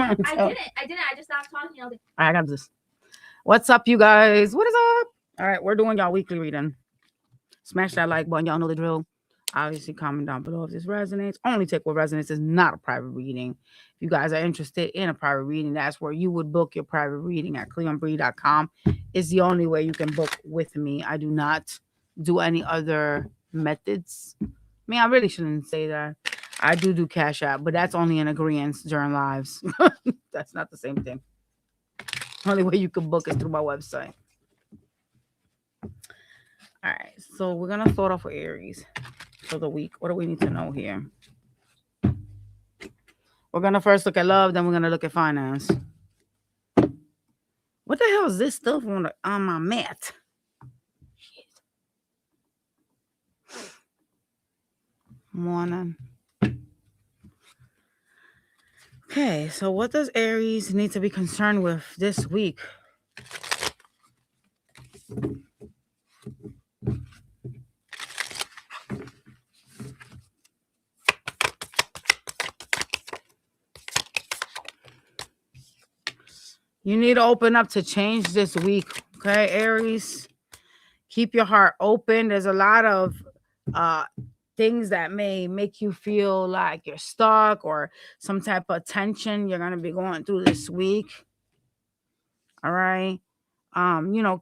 I didn't. I just stopped talking. I got this. What's up, you guys? What is up? All right, we're doing y'all weekly reading. Smash that like button. Y'all know the drill. Obviously, comment down below if this resonates. Only take what resonates. Is not a private reading. If you guys are interested in a private reading, that's where you would book your private reading at cleonbree.com. Is the only way you can book with me. I do not do any other methods. I mean, I really shouldn't say that. I do Cash App, but that's only in agreement during lives. That's not the same thing. Only way you can book is through my website. All right, so we're gonna start off with Aries for the week. What do we need to know here? We're gonna first look at love, then we're gonna look at finance. What the hell is this stuff on my mat? Shit. Morning. Okay, so what does Aries need to be concerned with this week? You need to open up to change this week, okay, Aries? Keep your heart open. There's a lot of things that may make you feel like you're stuck or some type of tension you're going to be going through this week. All right.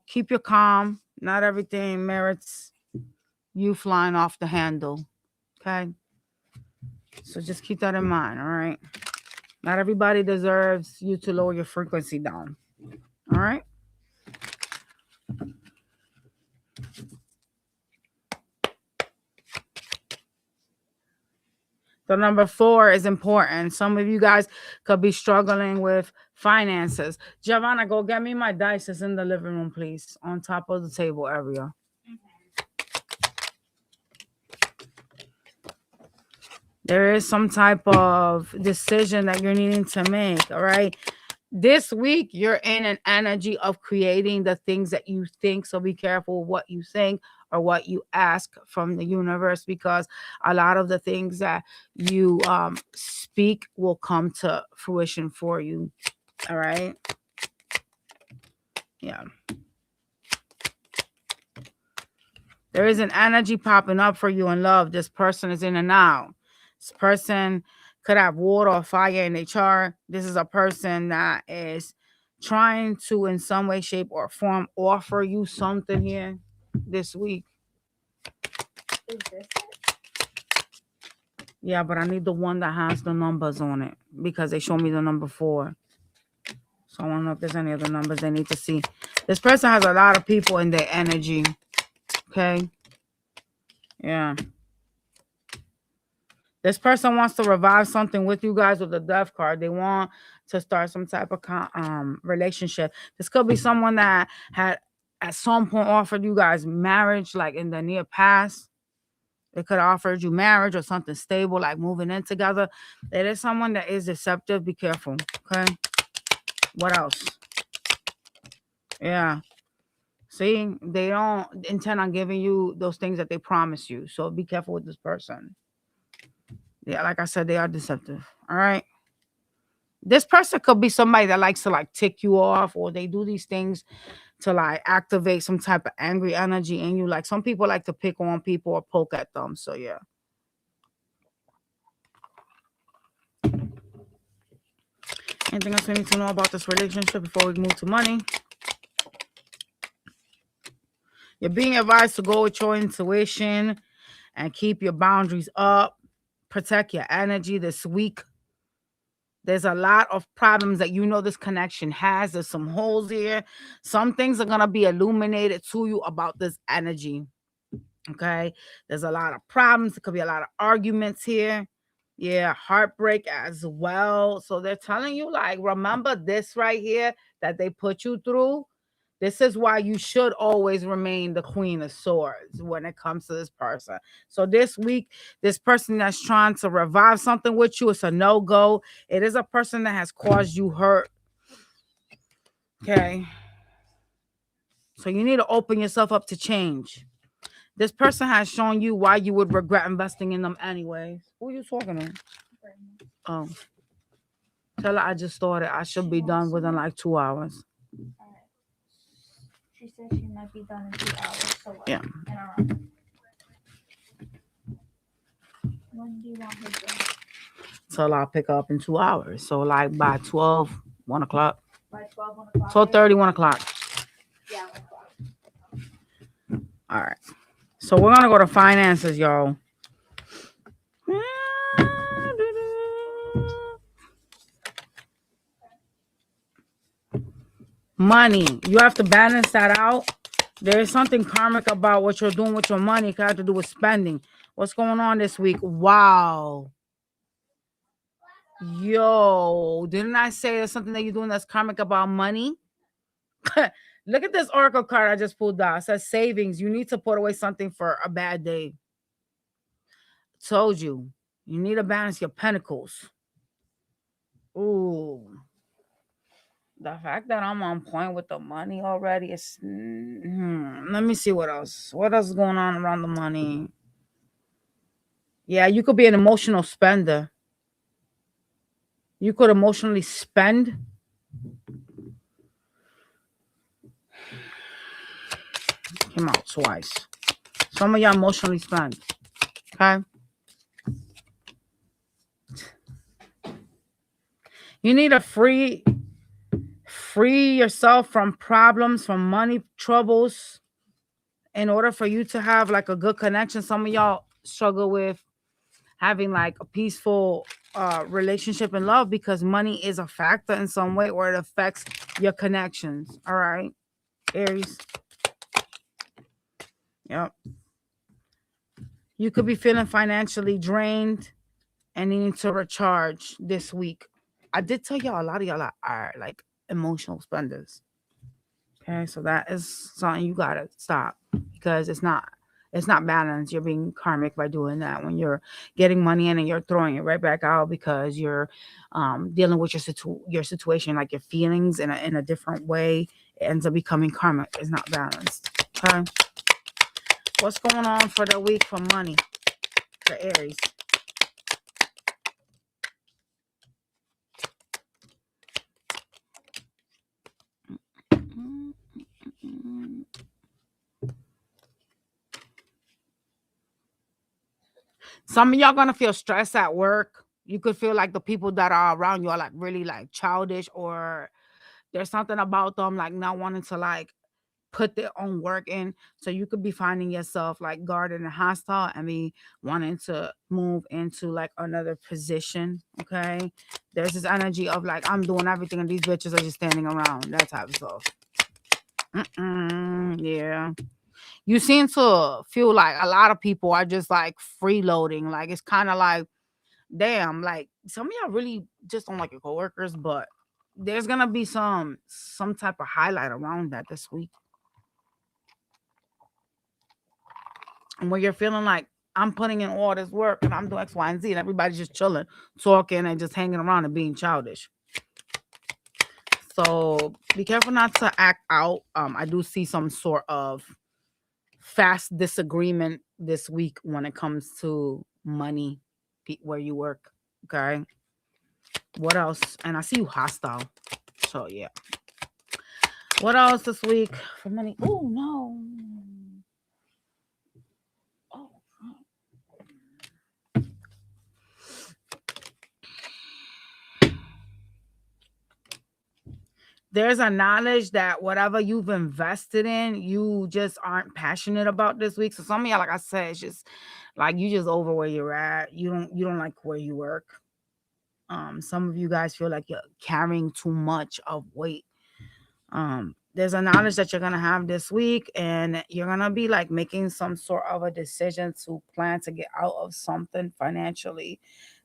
Keep your calm. Not everything merits you flying off the handle. Okay. So just keep that in mind. All right. Not everybody deserves you to lower your frequency down. All right. So number 4 is important. Some of you guys could be struggling with finances. Giovanna, go get me my dice. It's in the living room, please. On top of the table area. There is some type of decision that you're needing to make, all right? This week, you're in an energy of creating the things that you think, so be careful what you think or what you ask from the universe, because a lot of the things that you speak will come to fruition for you, all right? Yeah. There is an energy popping up for you in love. This person is in and out. This person could have water or fire in their chart. This is a person that is trying to, in some way, shape, or form, offer you something here this week. Is this it? Yeah, but I need the one that has the numbers on it because they show me the number 4. So I want to know if there's any other numbers they need to see. This person has a lot of people in their energy. Okay? Yeah. This person wants to revive something with you guys with the Death card. They want to start some type of relationship. This could be someone that had at some point offered you guys marriage, like in the near past. They could have offered you marriage or something stable, like moving in together. There is someone that is deceptive. Be careful, okay? What else? Yeah. See, they don't intend on giving you those things that they promise you. So be careful with this person. Yeah, like I said, they are deceptive. All right. This person could be somebody that likes to like tick you off, or they do these things to like activate some type of angry energy in you. Like some people like to pick on people or poke at them. So yeah. Anything else we need to know about this relationship before we move to money? You're being advised to go with your intuition and keep your boundaries up. Protect your energy this week. There's a lot of problems that this connection has. There's some holes here. Some things are going to be illuminated to you about this energy. Okay? There's a lot of problems. There could be a lot of arguments here. Yeah, heartbreak as well. So they're telling you, like, remember this right here that they put you through. This is why you should always remain the Queen of Swords when it comes to this person. So this week, this person that's trying to revive something with you, it's a no-go. It is a person that has caused you hurt. Okay. So you need to open yourself up to change. This person has shown you why you would regret investing in them anyways. Who are you talking to? Oh. Tell her I just started. I should be done within like 2 hours. Alright. She said she might be done in 2 hours. So what? Yeah. In our When do you want her done? Till I'll pick up in 2 hours. So like by 12, 1 o'clock. By 12, 1 o'clock? 12:30, 1 o'clock. Yeah, 1 o'clock. All right. So we're gonna go to finances, y'all. Money. You have to balance that out. There's something karmic about what you're doing with your money. It has to do with spending. What's going on this week? Wow. Yo, didn't I say there's something that you're doing that's karmic about money? Look at this oracle card I just pulled out. It says savings. You need to put away something for a bad day. Told you. You need to balance your pentacles. Ooh. The fact that I'm on point with the money already is... Let me see what else. What else is going on around the money? Yeah, you could be an emotional spender. You could emotionally spend. Came out twice. Some of y'all emotionally spend. Okay? You need to free yourself from problems, from money troubles, in order for you to have like a good connection. Some of y'all struggle with having like a peaceful relationship and love because money is a factor in some way or it affects your connections. All right, Aries. Yep. You could be feeling financially drained and needing to recharge this week. I did tell y'all a lot of y'all are like emotional spenders. Okay, so that is something you gotta stop because it's not balanced. You're being karmic by doing that when you're getting money in and you're throwing it right back out because you're dealing with your situation, like your feelings in a different way. It ends up becoming karmic. It's not balanced. Okay, what's going on for the week for money for Aries? Some of y'all gonna feel stressed at work. You could feel like the people that are around you are like really like childish, or there's something about them like not wanting to like put their own work in. So you could be finding yourself like guarded and hostile and be wanting to move into like another position. Okay. There's this energy of like, I'm doing everything and these bitches are just standing around. That type of stuff. Yeah. You seem to feel like a lot of people are just like freeloading. Like it's kind of like, damn, like some of y'all really just don't like your coworkers, but there's gonna be some type of highlight around that this week. And where you're feeling like I'm putting in all this work and I'm doing X, Y, and Z, and everybody's just chilling, talking, and just hanging around and being childish. So be careful not to act out. I do see some sort of fast disagreement this week when it comes to money where you work. Okay. What else? And I see you hostile. So yeah. What else this week for money? Oh no. Oh. There's a knowledge that whatever you've invested in, you just aren't passionate about this week. So some of y'all, like I said, it's just like you just over where you're at. You don't like where you work. Some of you guys feel like you're carrying too much of weight. There's a knowledge that you're gonna have this week, and you're gonna be like making some sort of a decision to plan to get out of something financially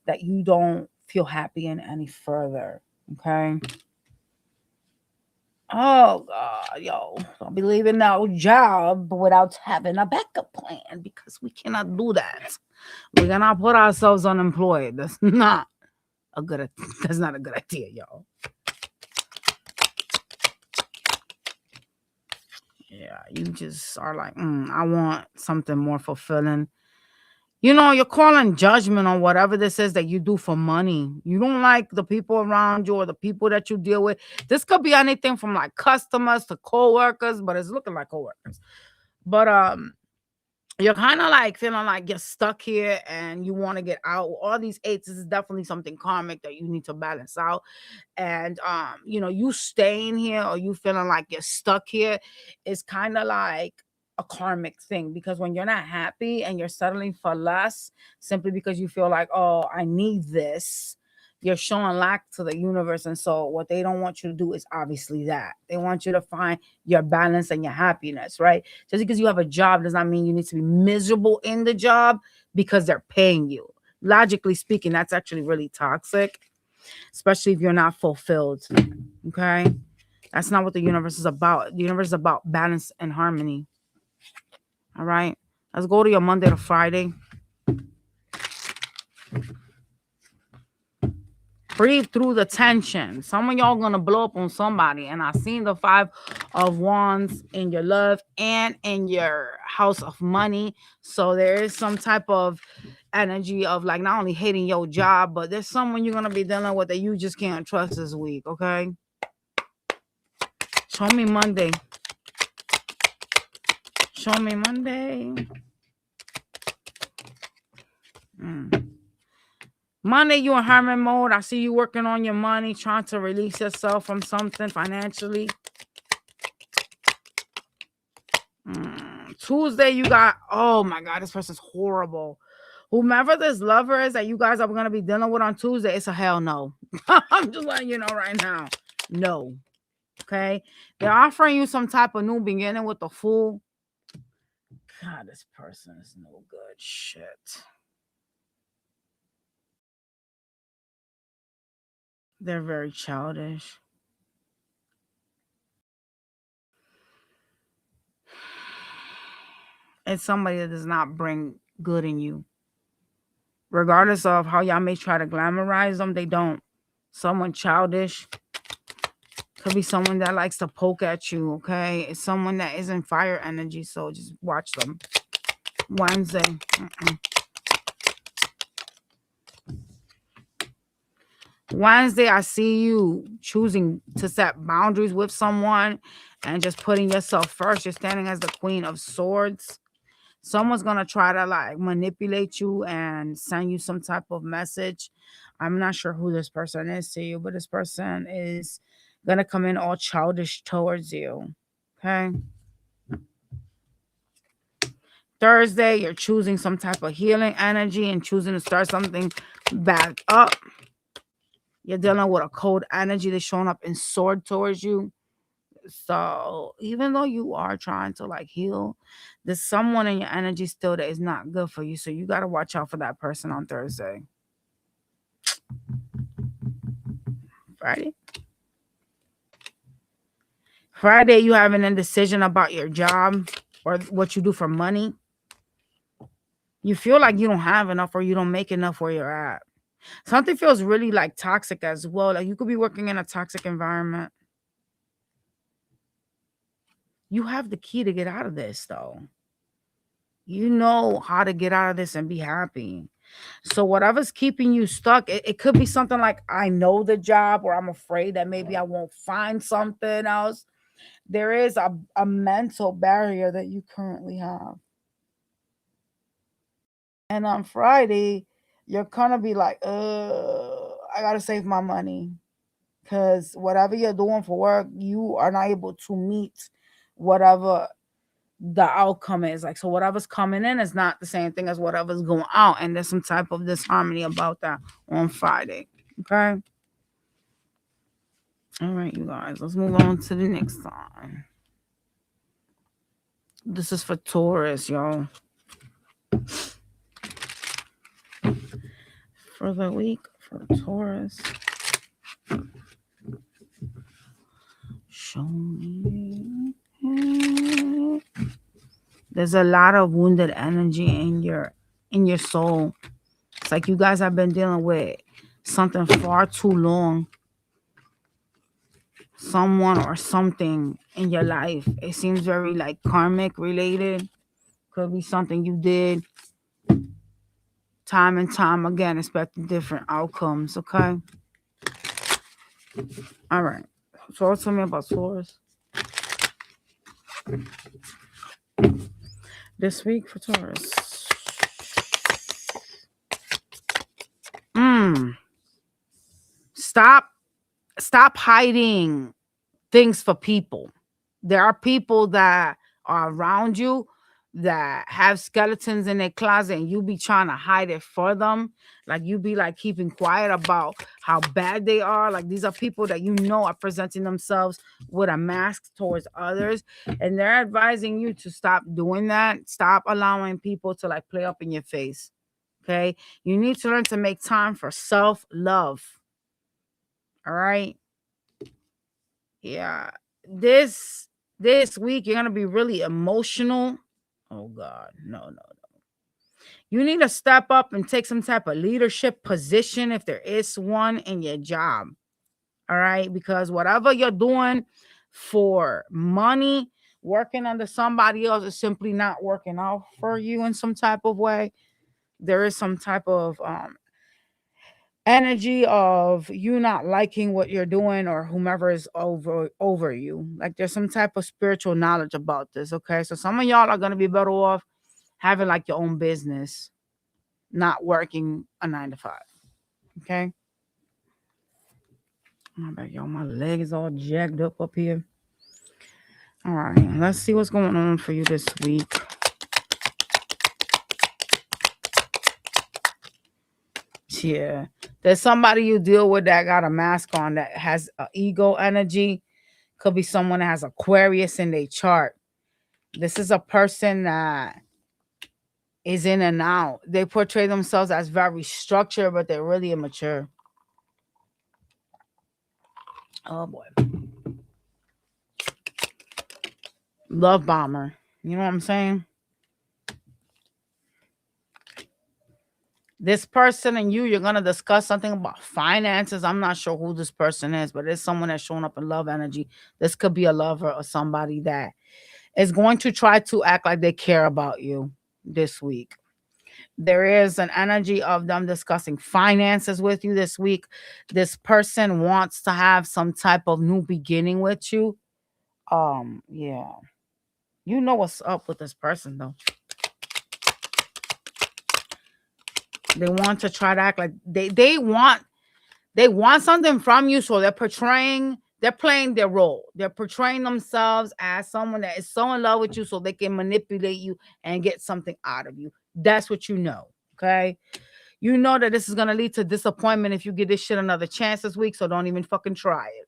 that you don't feel happy in any further. Okay. Oh God, yo, don't be leaving no job without having a backup plan because we cannot do that. We cannot put ourselves unemployed. That's not a good idea, y'all. Yeah, you just are like, I want something more fulfilling. You know, you're calling judgment on whatever this is that you do for money. You don't like the people around you or the people that you deal with. This could be anything from like customers to co-workers, but it's looking like co-workers. But you're kind of like feeling like you're stuck here and you want to get out. All these eights, this is definitely something karmic that you need to balance out. And you know, you staying here or you feeling like you're stuck here is kind of like a karmic thing, because when you're not happy and you're settling for less simply because you feel like, oh, I need this, you're showing lack to the universe. And so what they don't want you to do is obviously that they want you to find your balance and your happiness, right? Just because you have a job does not mean you need to be miserable in the job because they're paying you. Logically speaking, that's actually really toxic, especially if you're not fulfilled. Okay, that's not what the universe is about. The universe is about balance and harmony. All right, let's go to your Monday to Friday. Breathe through the tension. Some of y'all gonna blow up on somebody, and I seen the 5 of Wands in your love and in your house of money. So there is some type of energy of like not only hating your job, but there's someone you're gonna be dealing with that you just can't trust this week. Okay, show me Monday. Show me Monday. Monday, you in hermit mode. I see you working on your money, trying to release yourself from something financially. Tuesday, you got, oh my God, this person's horrible. Whomever this lover is that you guys are going to be dealing with on Tuesday, it's a hell no. I'm just letting you know right now. No. Okay? They're offering you some type of new beginning with the Fool. God, this person is no good. Shit. They're very childish. It's somebody that does not bring good in you. Regardless of how y'all may try to glamorize them, they don't. Someone childish. Could be someone that likes to poke at you, okay? It's someone that isn't fire energy, so just watch them. Wednesday. Wednesday, I see you choosing to set boundaries with someone and just putting yourself first. You're standing as the Queen of Swords. Someone's going to try to like manipulate you and send you some type of message. I'm not sure who this person is to you, but this person is going to come in all childish towards you. Okay. Thursday, you're choosing some type of healing energy and choosing to start something back up. You're dealing with a cold energy that's showing up in sword towards you. So even though you are trying to like heal, there's someone in your energy still that is not good for you. So you got to watch out for that person on Thursday. Friday, you have an indecision about your job or what you do for money. You feel like you don't have enough or you don't make enough where you're at. Something feels really like toxic as well. Like you could be working in a toxic environment. You have the key to get out of this, though. You know how to get out of this and be happy. So whatever's keeping you stuck, it could be something like, I know the job, or I'm afraid that maybe I won't find something else. There is a mental barrier that you currently have. And on Friday, you're going to be like, I got to save my money. Because whatever you're doing for work, you are not able to meet whatever the outcome is. Like, so whatever's coming in is not the same thing as whatever's going out. And there's some type of disharmony about that on Friday. Okay? All right, you guys. Let's move on to the next sign. This is for Taurus, y'all. For the week for Taurus. Show me. There's a lot of wounded energy in your soul. It's like you guys have been dealing with something far too long. Someone or something in your life. It seems very like karmic related. Could be something you did. time and time again, expecting different outcomes. Okay. All right. So tell me about Taurus this week for Taurus. Stop hiding things for people. There are people that are around you that have skeletons in their closet and you be trying to hide it for them. Like you be like keeping quiet about how bad they are. Like these are people that you know are presenting themselves with a mask towards others. And they're advising you to stop doing that. Stop allowing people to like play up in your face. Okay. You need to learn to make time for self-love. All right. Yeah. This week you're gonna be really emotional. Oh God, no. You need to step up and take some type of leadership position if there is one in your job. All right, because whatever you're doing for money, working under somebody else is simply not working out for you in some type of way. There is some type of energy of you not liking what you're doing or whomever is over you. Like there's some type of spiritual knowledge about this. Okay, so some of y'all are gonna be better off having like your own business, not working a 9 to 5. Okay. My back, y'all, my leg is all jacked up here. All right, let's see what's going on for you this week. Yeah, there's somebody you deal with that got a mask on that has ego energy. Could be someone that has Aquarius in their chart. This is a person that is in and out. They portray themselves as very structured, but they're really immature. Oh boy. Love bomber. You know what I'm saying? This person and you're going to discuss something about finances. I'm not sure who this person is, but it's someone that's showing up in love energy. This could be a lover or somebody that is going to try to act like they care about you this week. There is an energy of them discussing finances with you this week. This person wants to have some type of new beginning with you. Yeah. You know what's up with this person though. They want to try to act like they want something from you, so they're playing their role. They're portraying themselves as someone that is so in love with you so they can manipulate you and get something out of you. That's what you know, okay? You know that this is going to lead to disappointment if you give this shit another chance this week, so don't even fucking try it.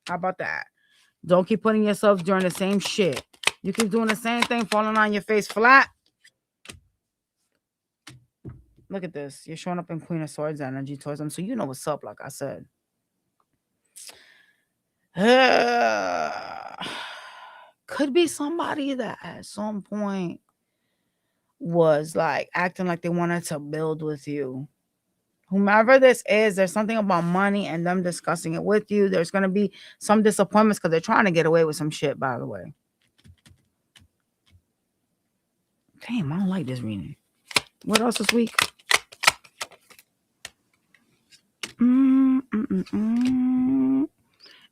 How about that? Don't keep putting yourself during the same shit. You keep doing the same thing, falling on your face flat. Look at this. You're showing up in Queen of Swords energy towards them. So you know what's up, like I said. Could be somebody that at some point was like acting like they wanted to build with you. Whomever this is, there's something about money and them discussing it with you. There's going to be some disappointments because they're trying to get away with some shit, by the way. Damn, I don't like this reading. What else this week?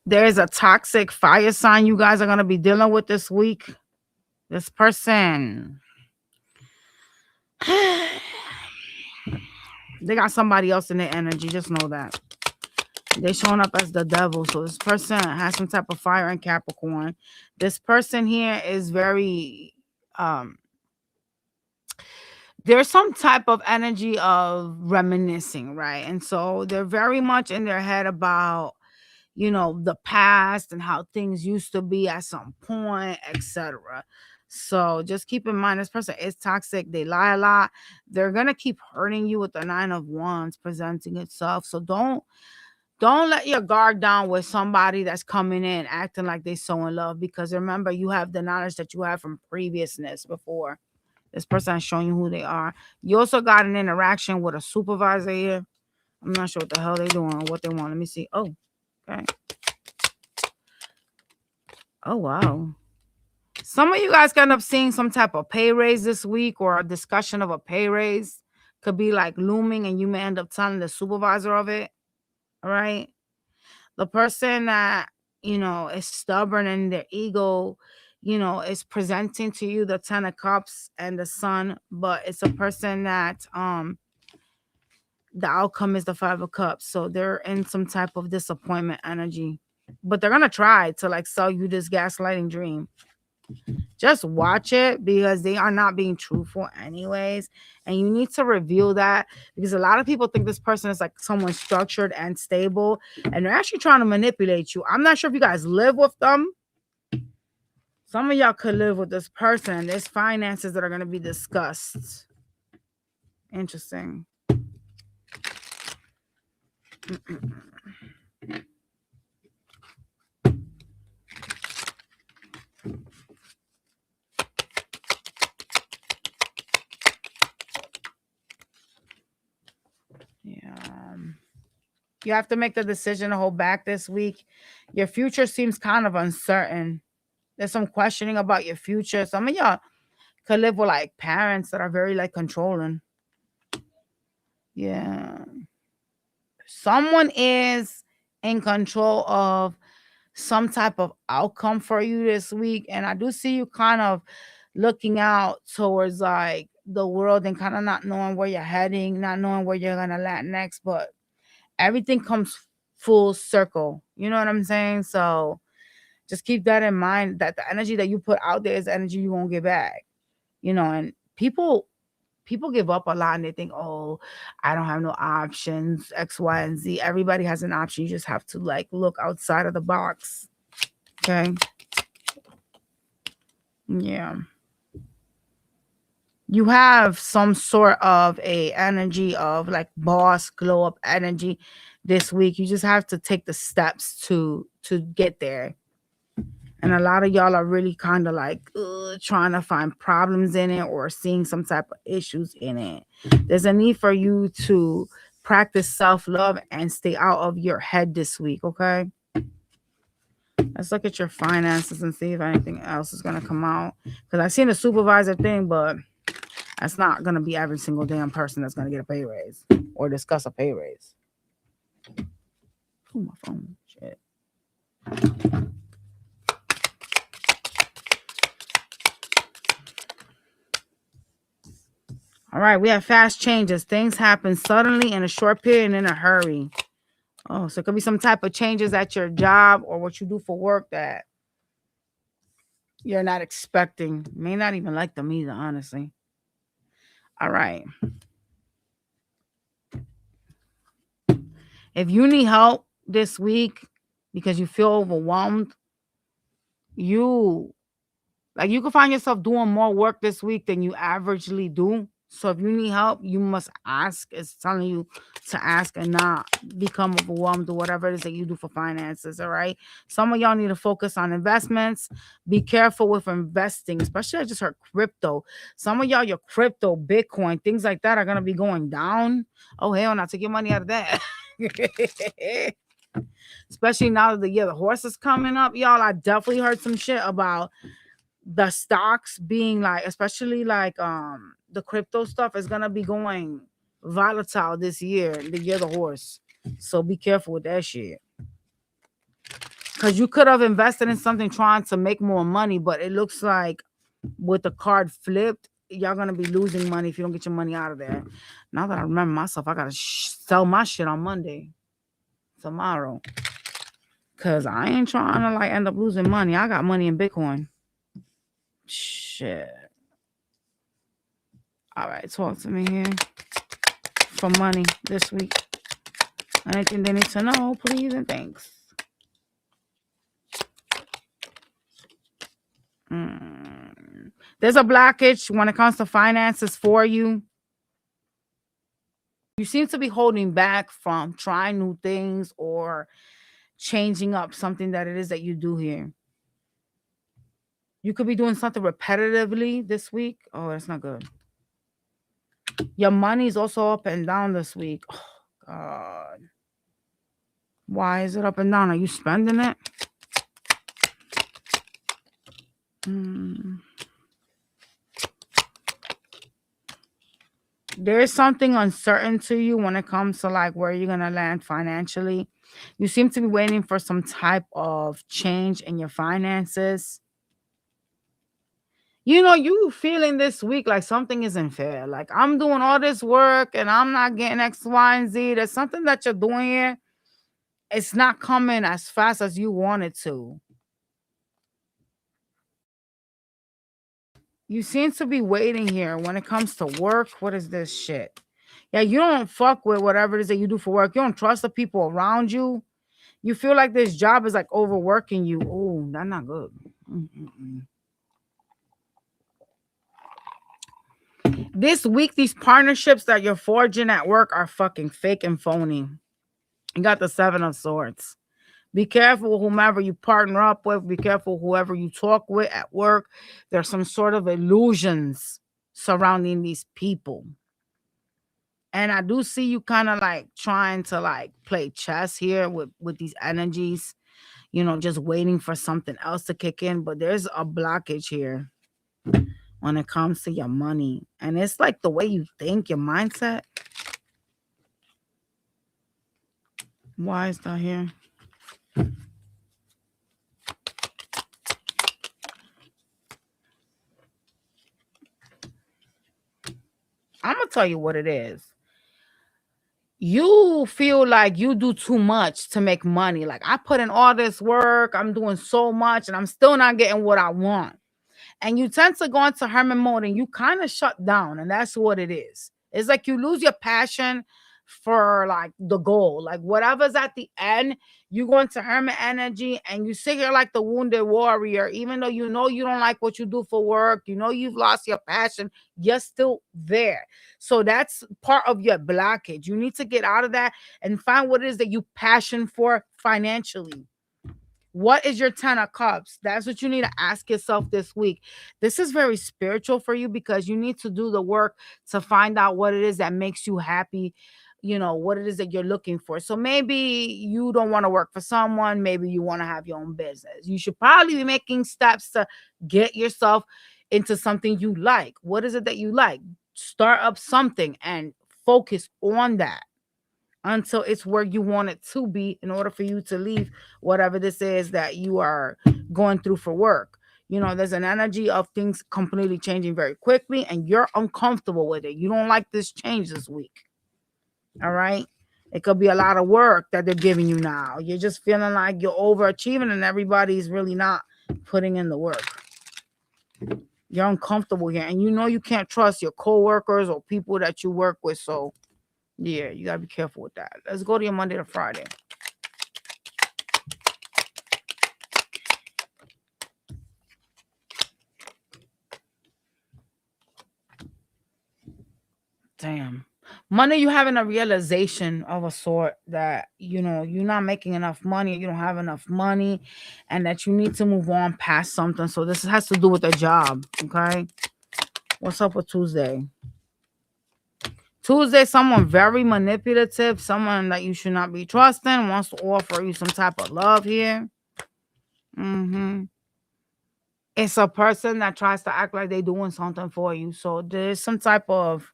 There's a toxic fire sign you guys are going to be dealing with this week. This person. They got somebody else in their energy. Just know that. They're showing up as the devil. So this person has some type of fire in Capricorn. This person here is very... there's some type of energy of reminiscing, right? And so they're very much in their head about, you know, the past and how things used to be at some point, etc. So just keep in mind, this person is toxic. They lie a lot. They're gonna keep hurting you with the 9 of Wands presenting itself. So don't let your guard down with somebody that's coming in acting like they're so in love, because remember, you have the knowledge that you have from previousness before. This person is showing you who they are. You also got an interaction with a supervisor here. I'm not sure what the hell they're doing or what they want. Let me see. Oh, okay. Oh, wow. Some of you guys can end up seeing some type of pay raise this week or a discussion of a pay raise. could be like looming, and you may end up telling the supervisor of it. All right. The person that, is stubborn and their ego, is presenting to you the 10 of cups and the sun, but it's a person that the outcome is the 5 of cups. So they're in some type of disappointment energy. But they're gonna try to like sell you this gaslighting dream. Just watch it, because they are not being truthful anyways. And you need to reveal that, because a lot of people think this person is like someone structured and stable, and they're actually trying to manipulate you. I'm not sure if you guys live with them. Some of y'all could live with this person. There's finances that are going to be discussed. Interesting. Yeah. You have to make the decision to hold back this week. Your future seems kind of uncertain. There's some questioning about your future. Some of y'all could live with like parents that are very like controlling. Yeah. Someone is in control of some type of outcome for you this week. And I do see you kind of looking out towards like the world and kind of not knowing where you're heading, not knowing where you're going to land next, but everything comes full circle. You know what I'm saying? So just keep that in mind, that the energy that you put out there is the energy you won't get back. And people give up a lot, and they think, oh, I don't have no options, X, Y, and Z. Everybody has an option. You just have to like look outside of the box. Okay. Yeah. You have some sort of a energy of like boss glow up energy this week. You just have to take the steps to get there. And a lot of y'all are really kind of like trying to find problems in it or seeing some type of issues in it. There's a need for you to practice self-love and stay out of your head this week, okay? Let's look at your finances and see if anything else is going to come out. Because I've seen a supervisor thing, but that's not going to be every single damn person that's going to get a pay raise or discuss a pay raise. Oh, my phone. Shit. All right, we have fast changes. Things happen suddenly in a short period and in a hurry. Oh, so it could be some type of changes at your job or what you do for work that you're not expecting. May not even like them either, honestly. All right. If you need help this week because you feel overwhelmed, you can find yourself doing more work this week than you averagely do. So if you need help, you must ask. It's telling you to ask and not become overwhelmed or whatever it is that you do for finances, all right? Some of y'all need to focus on investments. Be careful with investing, especially I just heard crypto. Some of y'all, your crypto, Bitcoin, things like that are going to be going down. Oh, hell no, take your money out of that. Especially now that the year the horse is coming up, y'all. I definitely heard some shit about the stocks being like, especially like the crypto stuff is gonna be going volatile this year, the year the horse. So be careful with that shit. Because you could have invested in something trying to make more money, but it looks like with the card flipped, y'all gonna be losing money if you don't get your money out of there. Now that I remember myself, I gotta sell my shit on Monday, tomorrow. Cause I ain't trying to like end up losing money. I got money in Bitcoin. Shit. All right, talk to me here for money this week. Anything they need to know, please and thanks. There's a blockage when it comes to finances for you. You seem to be holding back from trying new things or changing up something that it is that you do here. You could be doing something repetitively this week. Oh, that's not good. Your money's also up and down this week. Oh, God. Why is it up and down? Are you spending it? There's something uncertain to you when it comes to like where you're gonna land financially. You seem to be waiting for some type of change in your finances. You feeling this week like something isn't fair. Like I'm doing all this work and I'm not getting X, Y, and Z. There's something that you're doing here. It's not coming as fast as you want it to. You seem to be waiting here when it comes to work. What is this shit? Yeah, you don't fuck with whatever it is that you do for work. You don't trust the people around you. You feel like this job is like overworking you. Oh, that's not good. Mm-mm-mm. This week, these partnerships that you're forging at work are fucking fake and phony. You got the Seven of Swords. Be careful whomever you partner up with. Be careful whoever you talk with at work. There's some sort of illusions surrounding these people. And I do see you kind of like trying to like play chess here with these energies, just waiting for something else to kick in. But there's a blockage here when it comes to your money. And it's like the way you think, your mindset. Why is that here? I'm going to tell you what it is. You feel like you do too much to make money. Like I put in all this work, I'm doing so much, and I'm still not getting what I want. And you tend to go into hermit mode and you kind of shut down, and that's what it is. It's like you lose your passion for like the goal, like whatever's at the end. You go into hermit energy and you sit here like the wounded warrior. Even though you don't like what you do for work, you've lost your passion, you're still there. So that's part of your blockage. You need to get out of that and find what it is that you passion for financially. What is your 10 of cups? That's what you need to ask yourself this week. This is very spiritual for you because you need to do the work to find out what it is that makes you happy, what it is that you're looking for. So maybe you don't want to work for someone, maybe you want to have your own business. You should probably be making steps to get yourself into something you like. What is it that you like? Start up something and focus on that until it's where you want it to be in order for you to leave whatever this is that you are going through for work. There's an energy of things completely changing very quickly and you're uncomfortable with it. You don't like this change this week. All right. It could be a lot of work that they're giving you now. You're just feeling like you're overachieving and everybody's really not putting in the work. You're uncomfortable here and you can't trust your coworkers or people that you work with. So yeah, you gotta be careful with that. Let's go to your Monday to Friday. Damn. Monday, you having a realization of a sort that, you're not making enough money, you don't have enough money, and that you need to move on past something. So this has to do with a job, okay? What's up with Tuesday? Tuesday, someone very manipulative, someone that you should not be trusting, wants to offer you some type of love here. It's a person that tries to act like they're doing something for you. So there's some type of,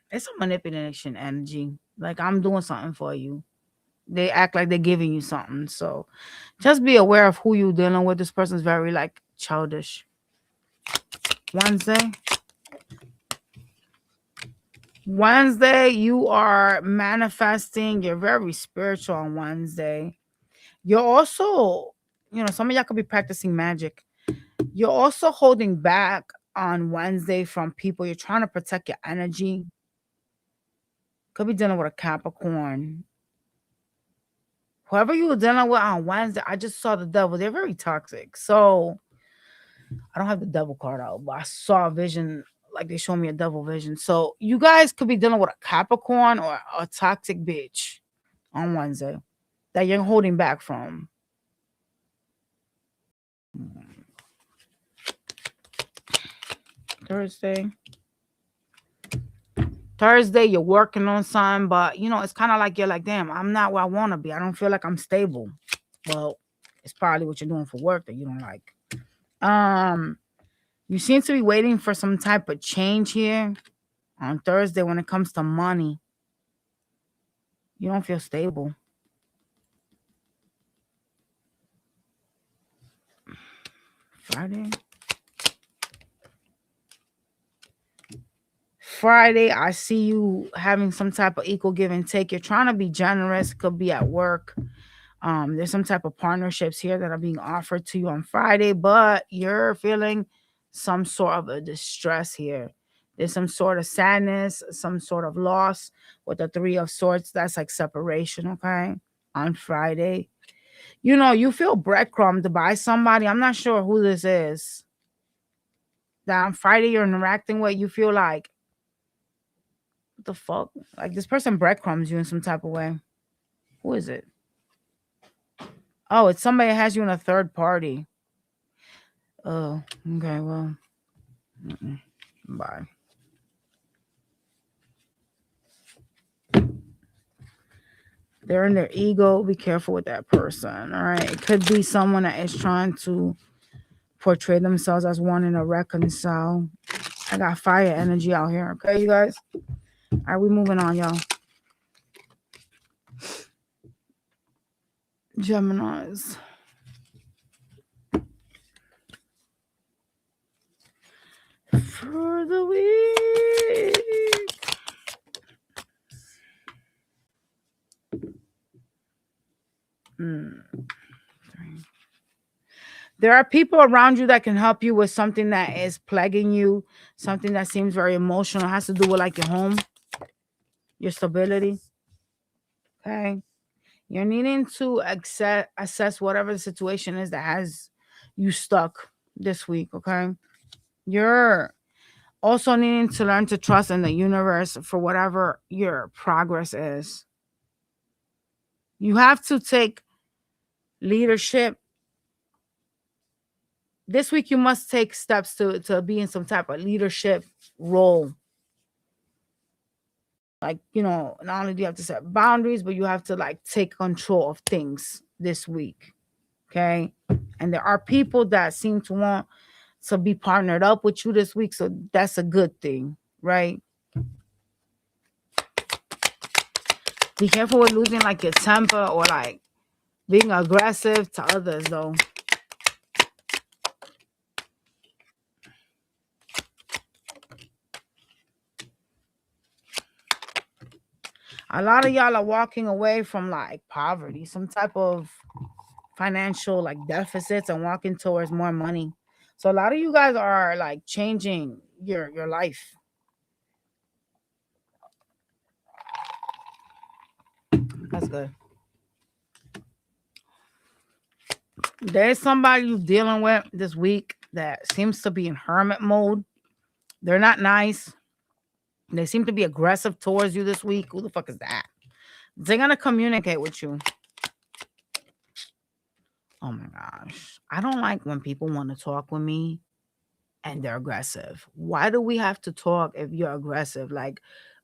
it's a manipulation energy. Like I'm doing something for you. They act like they're giving you something. So just be aware of who you're dealing with. This person's very like childish. Wednesday, you are manifesting. You're very spiritual on Wednesday. You're also, some of y'all could be practicing magic. You're also holding back on Wednesday from people. You're trying to protect your energy. Could be dealing with a Capricorn. Whoever you were dealing with on Wednesday, I just saw the devil. They're very toxic. So I don't have the devil card out, but I saw a vision, like they showed me a devil vision. So you guys could be dealing with a Capricorn or a toxic bitch on Wednesday that you're holding back from. Thursday, you're working on something, but it's kind of like you're like, damn, I'm not where I want to be. I don't feel like I'm stable. Well, it's probably what you're doing for work that you don't like. You seem to be waiting for some type of change here on Thursday when it comes to money. You don't feel stable. Friday, I see you having some type of equal give and take. You're trying to be generous. Could be at work. There's some type of partnerships here that are being offered to you on Friday, but you're feeling some sort of a distress here. There's some sort of sadness, some sort of loss with the Three of Swords. That's like separation, okay? On Friday. You know, you feel breadcrumbed by somebody. I'm not sure who this is. That on Friday you're interacting with, you feel like, what the fuck? Like this person breadcrumbs you in some type of way. Who is it? Oh, it's somebody that has you in a third party. Oh, okay, well. Bye. They're in their ego. Be careful with that person. All right. It could be someone that is trying to portray themselves as wanting to reconcile. I got fire energy out here. Okay, you guys? All right, we moving on, y'all. Geminis. For the week. There are people around you that can help you with something that is plaguing you, something that seems very emotional. It has to do with like your home, your stability. Okay. You're needing to assess whatever the situation is that has you stuck this week. Okay. You're also needing to learn to trust in the universe for whatever your progress is. You have to take leadership. This week, you must take steps to be in some type of leadership role. Like, you know, not only do you have to set boundaries, but you have to like take control of things this week. Okay. And there are people that seem to want to be partnered up with you this week. So that's a good thing, right? Be careful with losing like your temper or like being aggressive to others, though. A lot of y'all are walking away from like poverty, some type of financial like deficits, and walking towards more money. So a lot of you guys are like changing your life. That's good. There's somebody you're dealing with this week that seems to be in hermit mode. They're not nice. They seem to be aggressive towards you this week. Who the fuck is that? They're gonna communicate with you. Oh my gosh. I don't like when people want to talk with me and they're aggressive. Why do we have to talk if you're aggressive? Like,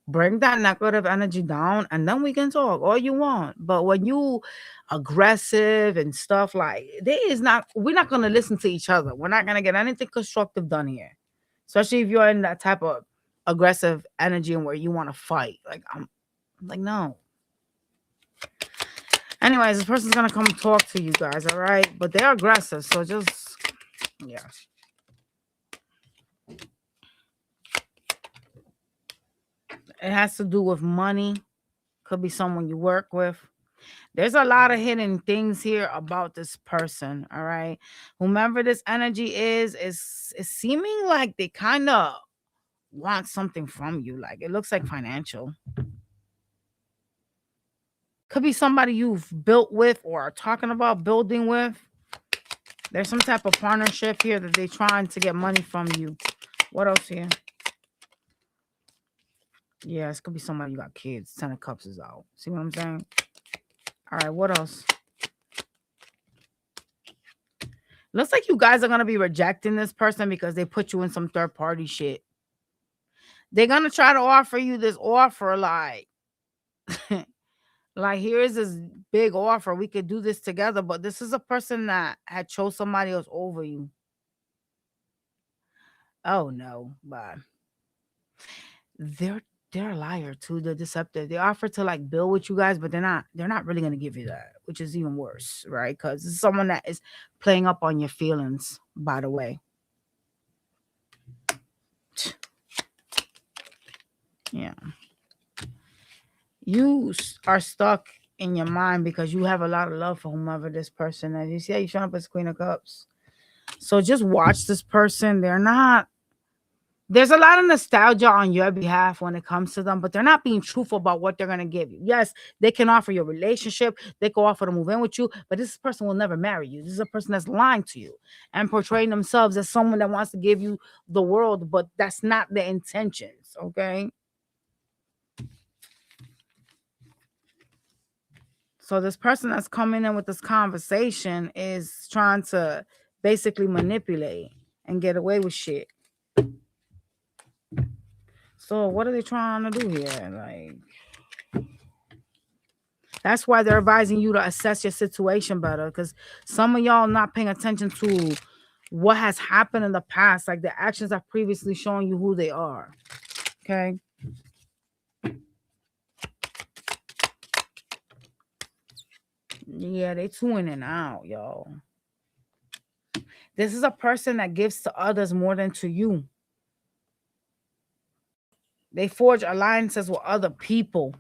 bring that negative energy down and then we can talk all you want. But when you aggressive and stuff, like, we're not gonna listen to each other. We're not gonna get anything constructive done here. Especially if you're in that type of aggressive energy and where you want to fight. Like, I'm like, no. Anyways, this person's gonna come talk to you guys, all right? But they're aggressive, so just yeah. It has to do with money. Could be someone you work with. There's a lot of hidden things here about this person, all right? Whomever this energy is seeming like they kind of want something from you. Like, it looks like financial. Could be somebody you've built with or are talking about building with. There's some type of partnership here that they're trying to get money from you. What else here? Yeah, this could be somebody you got kids. 10 of Cups is out. See what I'm saying? All right, what else? Looks like you guys are going to be rejecting this person because they put you in some third party shit. They're going to try to offer you this offer like, like, here's this big offer. We could do this together. But this is a person that had chose somebody else over you. Oh no, but they're they're a liar too. They're deceptive. They offer to like build with you guys, but they're not really gonna give you that, which is even worse, right? Because it's someone that is playing up on your feelings, by the way. Yeah. Are stuck in your mind because you have a lot of love for whomever this person is. You see how you showing up as Queen of Cups. So just watch this person. There's a lot of nostalgia on your behalf when it comes to them, but they're not being truthful about what they're going to give you. Yes, they can offer you a relationship. They can offer to move in with you, but this person will never marry you. This is a person that's lying to you and portraying themselves as someone that wants to give you the world, but that's not their intentions, okay? So this person that's coming in with this conversation is trying to basically manipulate and get away with shit. So what are they trying to do here? Like, that's why they're advising you to assess your situation better, because some of y'all not paying attention to what has happened in the past. Like the actions have previously shown you who they are. Okay. Yeah, they tuning out, y'all. This is a person that gives to others more than to you. They forge alliances with other people.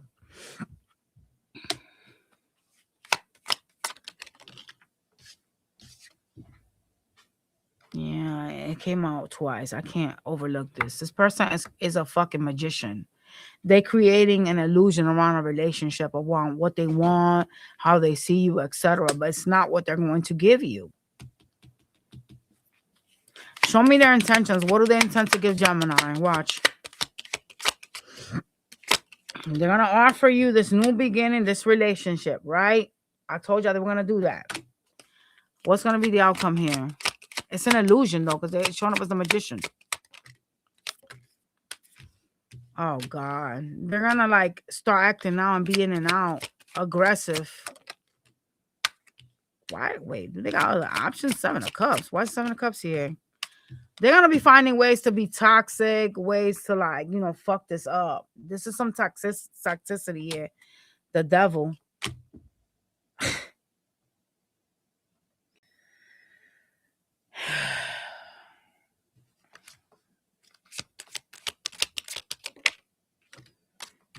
Yeah, it came out twice. I can't overlook this. This person is a fucking magician. They're creating an illusion around a relationship, around what they want, how they see you, etc. But it's not what they're going to give you. Show me their intentions. What do they intend to give Gemini? Watch. They're going to offer you this new beginning, this relationship, right? I told y'all they were going to do that. What's going to be the outcome here? It's an illusion, though, because they're showing up as the magician. Oh, God. They're going to, like, start acting out and be in and out. Aggressive. Why? Wait, do they got other options? 7 of Cups. Why is 7 of Cups here? They're going to be finding ways to be toxic, ways to, like, fuck this up. This is some toxicity here. The devil.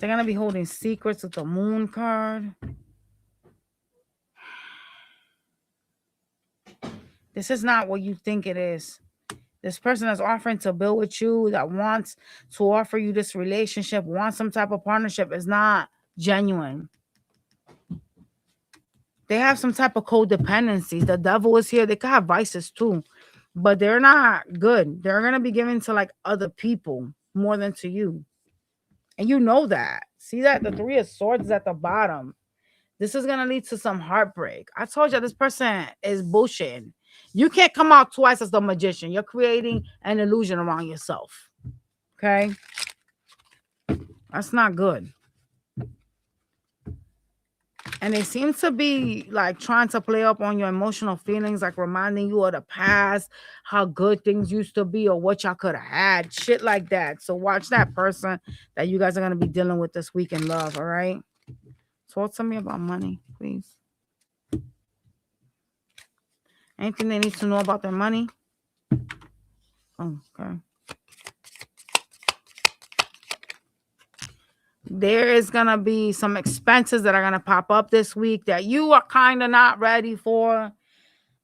They're going to be holding secrets with the Moon card. This is not what you think it is. This person that's offering to build with you, that wants to offer you this relationship, wants some type of partnership, is not genuine. They have some type of codependency. The devil is here. They could have vices too, but they're not good. They're going to be given to like other people more than to you. And you know that. See that? The 3 of Swords is at the bottom. This is going to lead to some heartbreak. I told you this person is bullshitting. You can't come out twice as the magician. You're creating an illusion around yourself. Okay? That's not good. And they seem to be like trying to play up on your emotional feelings, like reminding you of the past, how good things used to be, or what y'all could have had, shit like that. So watch that person that you guys are going to be dealing with this week in love, all right? Talk to me about money, please. Anything they need to know about their money? Oh, okay. There is going to be some expenses that are going to pop up this week that you are kind of not ready for,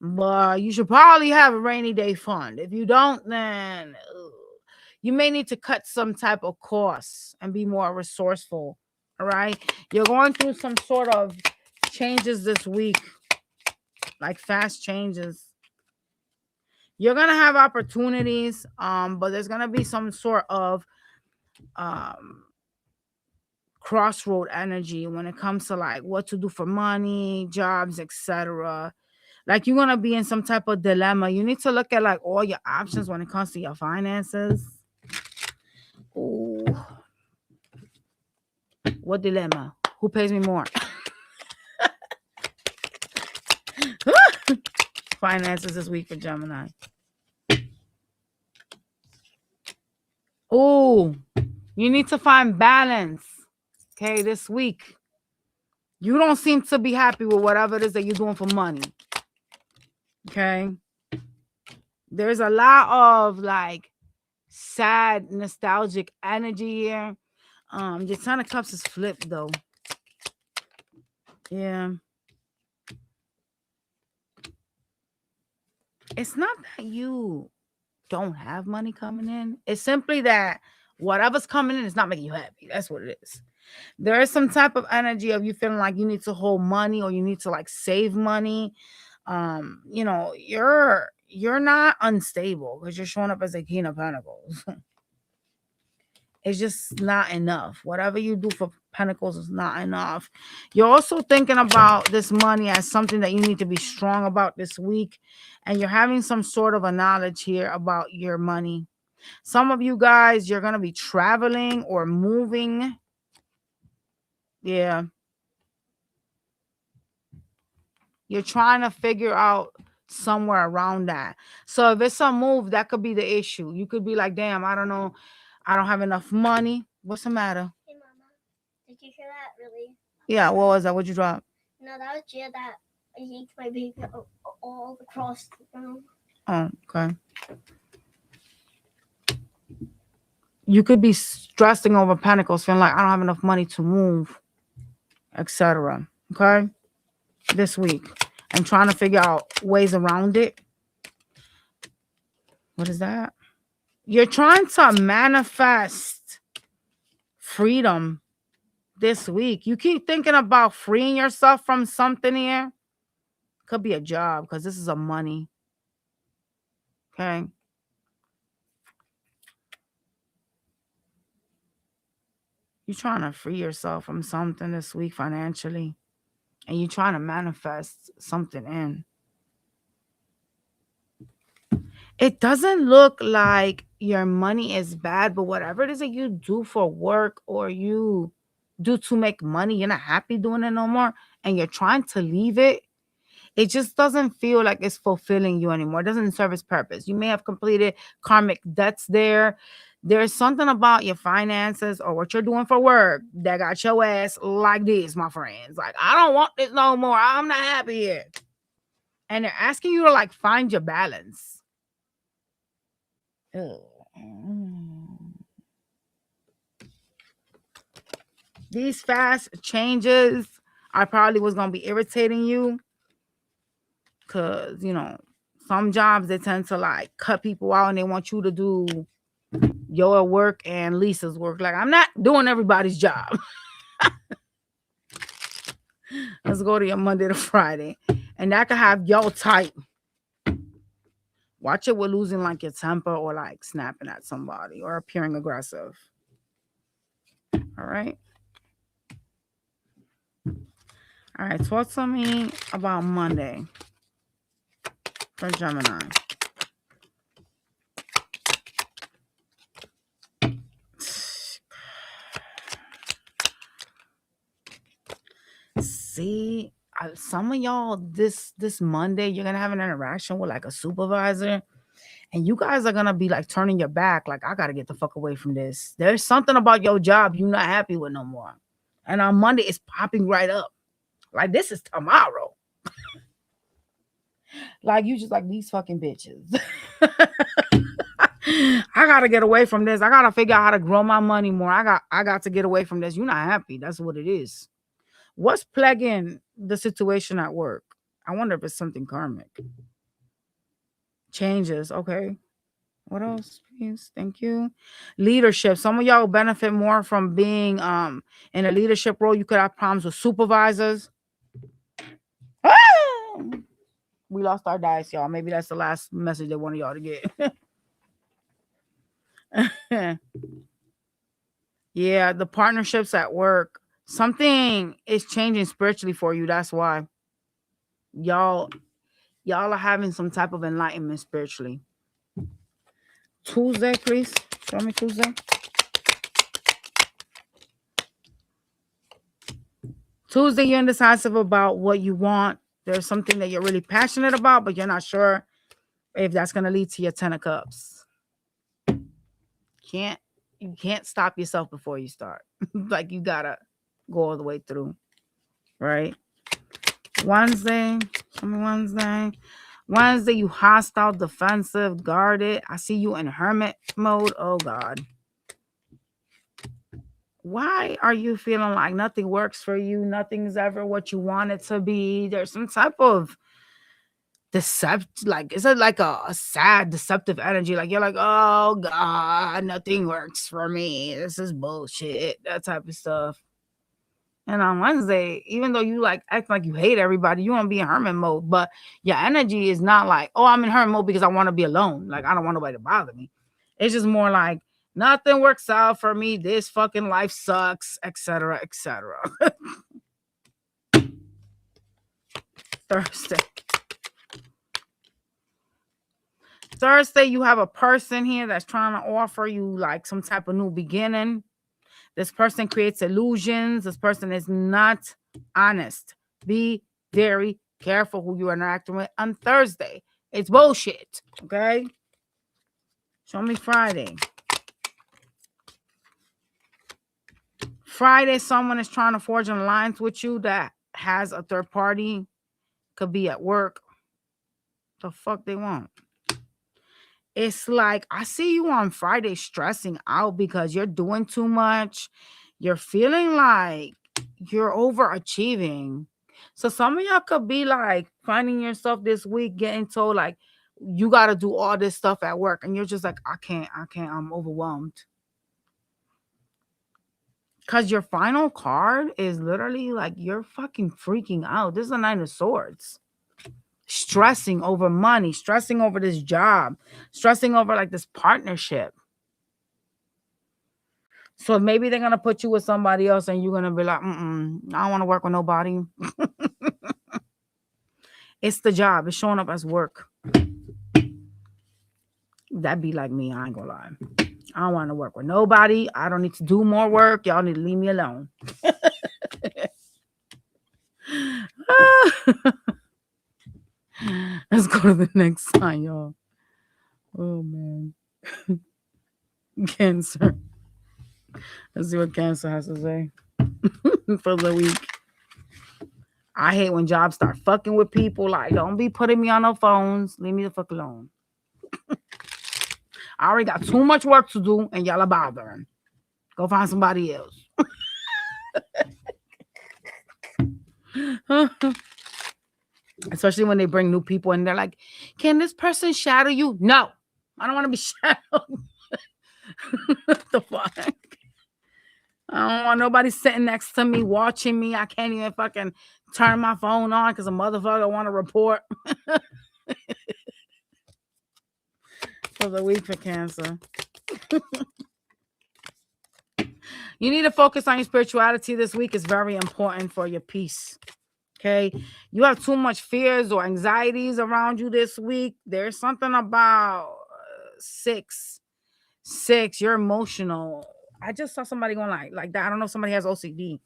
but you should probably have a rainy day fund. If you don't, then you may need to cut some type of costs and be more resourceful. All right. You're going through some sort of changes this week, like fast changes. You're going to have opportunities, but there's going to be some sort of crossroad energy when it comes to like what to do for money, jobs, etc. Like you're gonna be in some type of dilemma. You need to look at like all your options when it comes to your finances. Ooh. What dilemma? Who pays me more? Finances this week for Gemini. Oh, you need to find balance. Okay, this week. You don't seem to be happy with whatever it is that you're doing for money. Okay. There's a lot of like sad, nostalgic energy here. The Ten of Cups is flipped though. Yeah. It's not that you don't have money coming in. It's simply that whatever's coming in is not making you happy. That's what it is. There is some type of energy of you feeling like you need to hold money or you need to like save money. You know, you're not unstable because you're showing up as a King of Pentacles. It's just not enough. Whatever you do for Pentacles is not enough. You're also thinking about this money as something that you need to be strong about this week. And you're having some sort of a knowledge here about your money. Some of you guys, you're going to be traveling or moving. Yeah. You're trying to figure out somewhere around that. So if it's a move, that could be the issue. You could be like, damn, I don't know. I don't have enough money. What's the matter? Hey, Mama. Did you hear that, really? Yeah, what was that? What'd you drop? No, that was Gia that yanked my baby all across the room. Oh, okay. You could be stressing over Pentacles, feeling like I don't have enough money to move, etc. Okay? This week. And trying to figure out ways around it. What is that? You're trying to manifest freedom this week. You keep thinking about freeing yourself from something here. Could be a job because this is a money. Okay. You're trying to free yourself from something this week financially. And you're trying to manifest something in. It doesn't look like your money is bad, but whatever it is that you do for work or you do to make money, you're not happy doing it no more, and you're trying to leave it. It just doesn't feel like it's fulfilling you anymore. It doesn't serve its purpose. You may have completed karmic debts there. There's something about your finances or what you're doing for work that got your ass like this, my friends. Like, I don't want this no more. I'm not happy here. And they're asking you to like find your balance. These fast changes I probably was going to be irritating you because, you know, some jobs they tend to like cut people out and they want you to do your work and Lisa's work. Like, I'm not doing everybody's job. Let's go to your Monday to Friday. And that could have your type. Watch it with losing like your temper or like snapping at somebody or appearing aggressive. All right. All right. Talk to me about Monday for Gemini. See, some of y'all this Monday, you're going to have an interaction with like a supervisor. And you guys are going to be like turning your back. Like, I got to get the fuck away from this. There's something about your job you're not happy with no more. And on Monday, it's popping right up. Like, this is tomorrow. Like, you just like these fucking bitches. I got to get away from this. I got to figure out how to grow my money more. I got to get away from this. You're not happy. That's what it is. What's plaguing the situation at work? I wonder if it's something karmic. Changes. Okay. What else, please? Thank you. Leadership. Some of y'all benefit more from being in a leadership role. You could have problems with supervisors. Ah! We lost our dice, y'all. Maybe that's the last message they wanted y'all to get. Yeah, the partnerships at work. Something is changing spiritually for you. That's why. Y'all are having some type of enlightenment spiritually. Tuesday, please. Show me Tuesday. Tuesday, you're indecisive about what you want. There's something that you're really passionate about, but you're not sure if that's going to lead to your 10 of Cups. Can't you can't stop yourself before you start. Like you gotta go all the way through, right? Wednesday, show me Wednesday. Wednesday, you hostile, defensive, guarded. I see you in hermit mode. Oh God. Why are you feeling like nothing works for you? Nothing's ever what you want it to be. There's some type of like is it like a sad deceptive energy? Like you're like, oh God, nothing works for me. This is bullshit. That type of stuff. And on Wednesday, even though you like act like you hate everybody, you want to be in hermit mode, but your energy is not like, oh, I'm in hermit mode because I want to be alone. Like I don't want nobody to bother me. It's just more like nothing works out for me. This fucking life sucks, etc., etc. Thursday, you have a person here that's trying to offer you like some type of new beginning. This person creates illusions. This person is not honest. Be very careful who you're interacting with on Thursday. It's bullshit. Okay? Show me Friday. Friday, someone is trying to forge an alliance with you that has a third party. Could be at work. The fuck they want? It's like, I see you on Friday stressing out because you're doing too much. You're feeling like you're overachieving. So some of y'all could be like finding yourself this week getting told like, you got to do all this stuff at work. And you're just like, I can't, I'm overwhelmed. Because your final card is literally like, you're fucking freaking out. This is a 9 of Swords. Stressing over money, stressing over this job, stressing over like this partnership. So maybe they're gonna put you with somebody else and you're gonna be like, I don't want to work with nobody. It's the job, it's showing up as work. That'd be like me, I ain't gonna lie. I don't want to work with nobody. I don't need to do more work. Y'all need to leave me alone. Let's go to the next sign, y'all. Oh man. Cancer. Let's see what Cancer has to say for the week. I hate when jobs start fucking with people. Like, don't be putting me on no phones. Leave me the fuck alone. I already got too much work to do and y'all are bothering. Go find somebody else. Especially when they bring new people and they're like, can this person shadow you? No, I don't want to be shadowed. What the fuck? I don't want nobody sitting next to me watching me. I can't even fucking turn my phone on because a motherfucker want to report. For the week for Cancer. You need to focus on your spirituality this week. It's very important for your peace. Okay. You have too much fears or anxieties around you this week. There's something about 6. You're emotional. I just saw somebody going like that. I don't know if somebody has OCD.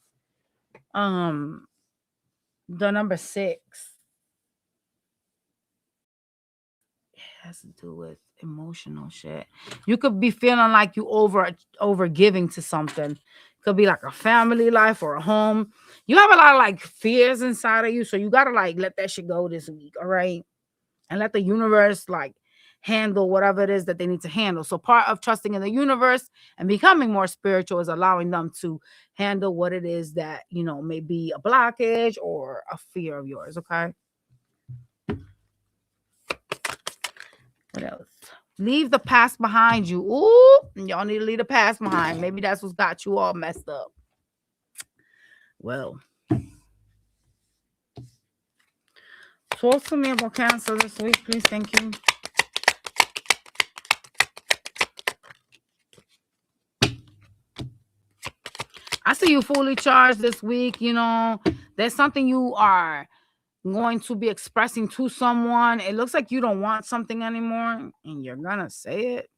The number 6. It has to do with emotional shit. You could be feeling like you over giving to something. Could be like a family life or a home. You have a lot of like fears inside of you, so you gotta like let that shit go this week, all right? And let the universe like handle whatever it is that they need to handle. So part of trusting in the universe and becoming more spiritual is allowing them to handle what it is that, you know, may be a blockage or a fear of yours, okay? What else? Leave the past behind you. Ooh, y'all need to leave the past behind. Maybe that's what's got you all messed up. Well, talk to me about Cancer this week, please. Thank you. I see you fully charged this week. You know, there's something you are going to be expressing to someone. It looks like you don't want something anymore and you're gonna say it.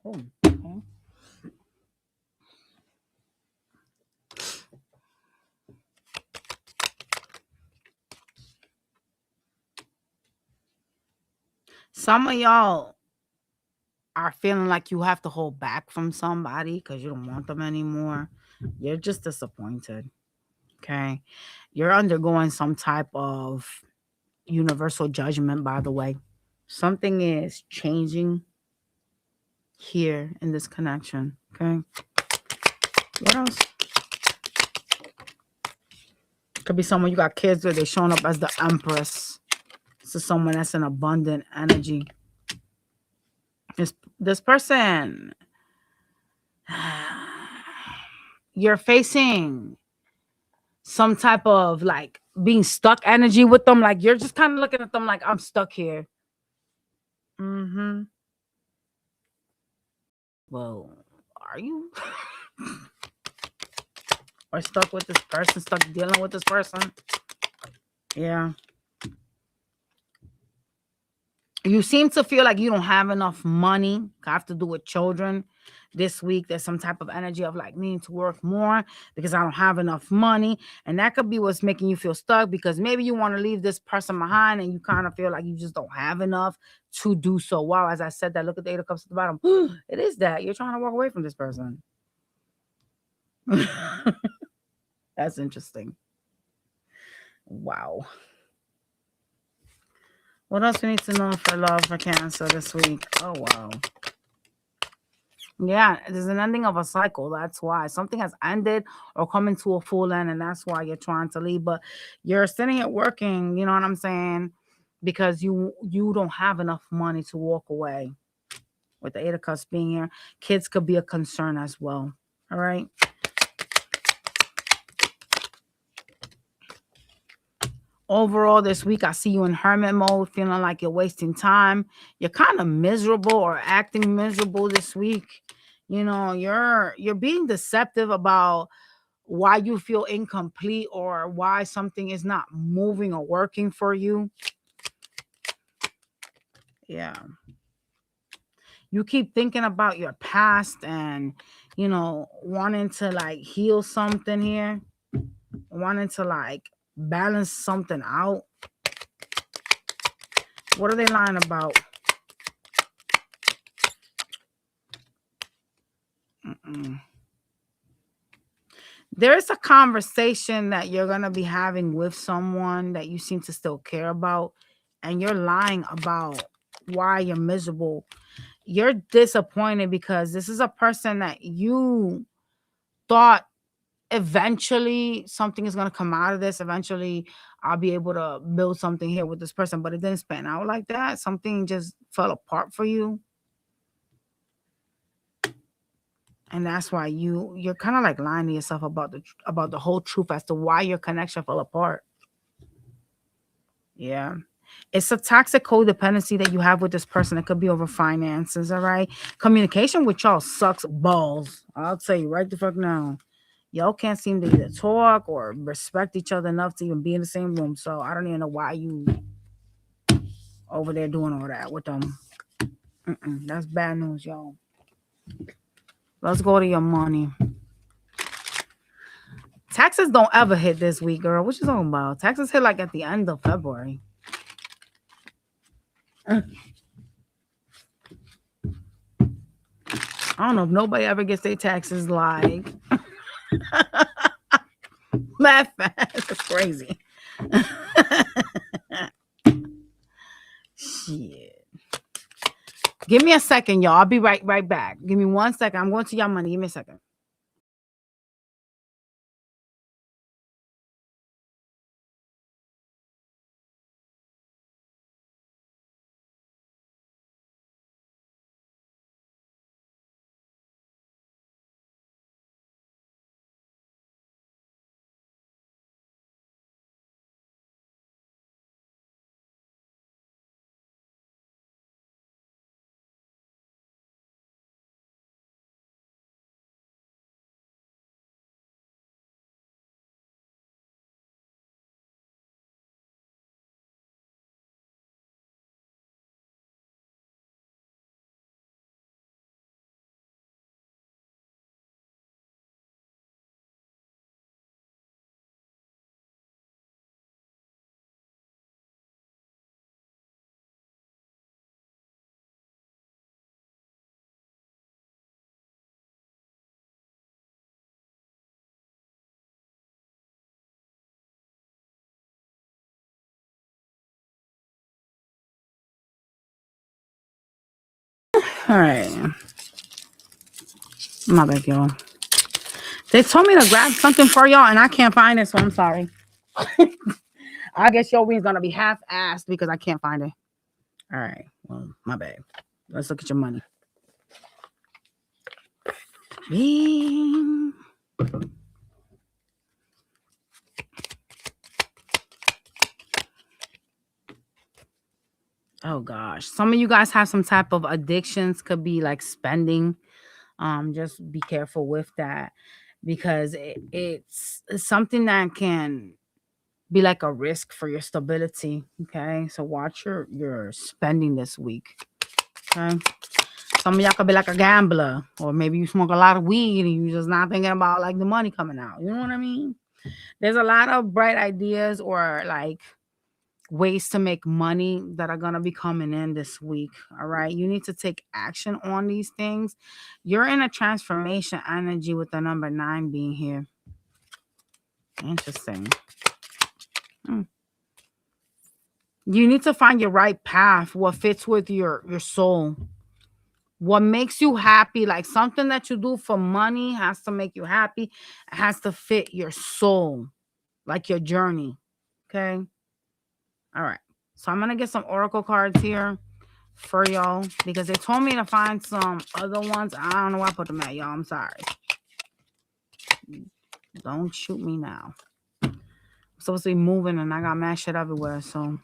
Oh, okay. Some of y'all are feeling like you have to hold back from somebody because you don't want them anymore. You're just disappointed. Okay. You're undergoing some type of universal judgment, by the way. Something is changing here in this connection. Okay. What else? Could be someone you got kids with, they're showing up as the Empress. This is someone that's an abundant energy. This person, you're facing some type of like being stuck energy with them. Like you're just kind of looking at them like I'm stuck here. Mm-hmm. Well, are you? Or stuck with this person, stuck dealing with this person? Yeah. You seem to feel like you don't have enough money. Have to do with children this week. There's some type of energy of like needing to work more because I don't have enough money. And that could be what's making you feel stuck because maybe you want to leave this person behind and you kind of feel like you just don't have enough to do so. Wow, as I said that, look at the 8 of Cups at the bottom. It is that. You're trying to walk away from this person. That's interesting. Wow. What else we need to know for love for Cancer this week? Oh, wow. Yeah, there's an ending of a cycle. That's why something has ended or coming to a full end, and that's why you're trying to leave. But you're sitting at working, you know what I'm saying? Because you don't have enough money to walk away. With the 8 of Cups being here, kids could be a concern as well. All right. Overall, this week, I see you in hermit mode, feeling like you're wasting time. You're kind of miserable or acting miserable this week. You know, you're being deceptive about why you feel incomplete or why something is not moving or working for you. Yeah. You keep thinking about your past and, wanting to like heal something here, wanting to like balance something out. What are they lying about? Mm-mm. There is a conversation that you're going to be having with someone that you seem to still care about, and you're lying about why you're miserable. You're disappointed because this is a person that you thought eventually something is going to come out of this. Eventually, I'll be able to build something here with this person, but it didn't span out like that. Something just fell apart for you. And that's why you're kind of like lying to yourself about the whole truth as to why your connection fell apart. Yeah. It's a toxic codependency that you have with this person. It could be over finances, all right? Communication with y'all sucks balls. I'll tell you right the fuck now. Y'all can't seem to either talk or respect each other enough to even be in the same room. So I don't even know why you over there doing all that with them. That's bad news, y'all. Let's go to your money. Taxes don't ever hit this week, girl. What you talking about? Taxes hit like at the end of February. I don't know if nobody ever gets their taxes like that fast. It's crazy. Shit. Give me a second, y'all. I'll be right back. Give me 1 second. I'm going to your money. Give me a second. All right. My bad, y'all. They told me to grab something for y'all, and I can't find it, so I'm sorry. I guess your wing's gonna be half-assed because I can't find it. All right. Well, my bad. Let's look at your money. Bing. Oh gosh. Some of you guys have some type of addictions, could be like spending. Just be careful with that because it's something that can be like a risk for your stability. Okay. So watch your spending this week. Okay. Some of y'all could be like a gambler, or maybe you smoke a lot of weed and you just not thinking about like the money coming out. You know what I mean? There's a lot of bright ideas or like ways to make money that are going to be coming in this week. All right. You need to take action on these things. You're in a transformation energy with the number 9 being here. Interesting. You need to find your right path, what fits with your soul, what makes you happy. Like something that you do for money has to make you happy. It has to fit your soul, like your journey. Okay. All right. So I'm going to get some oracle cards here for y'all because they told me to find some other ones. I don't know where I put them at, y'all. I'm sorry. Don't shoot me now. I'm supposed to be moving and I got mad shit everywhere. So,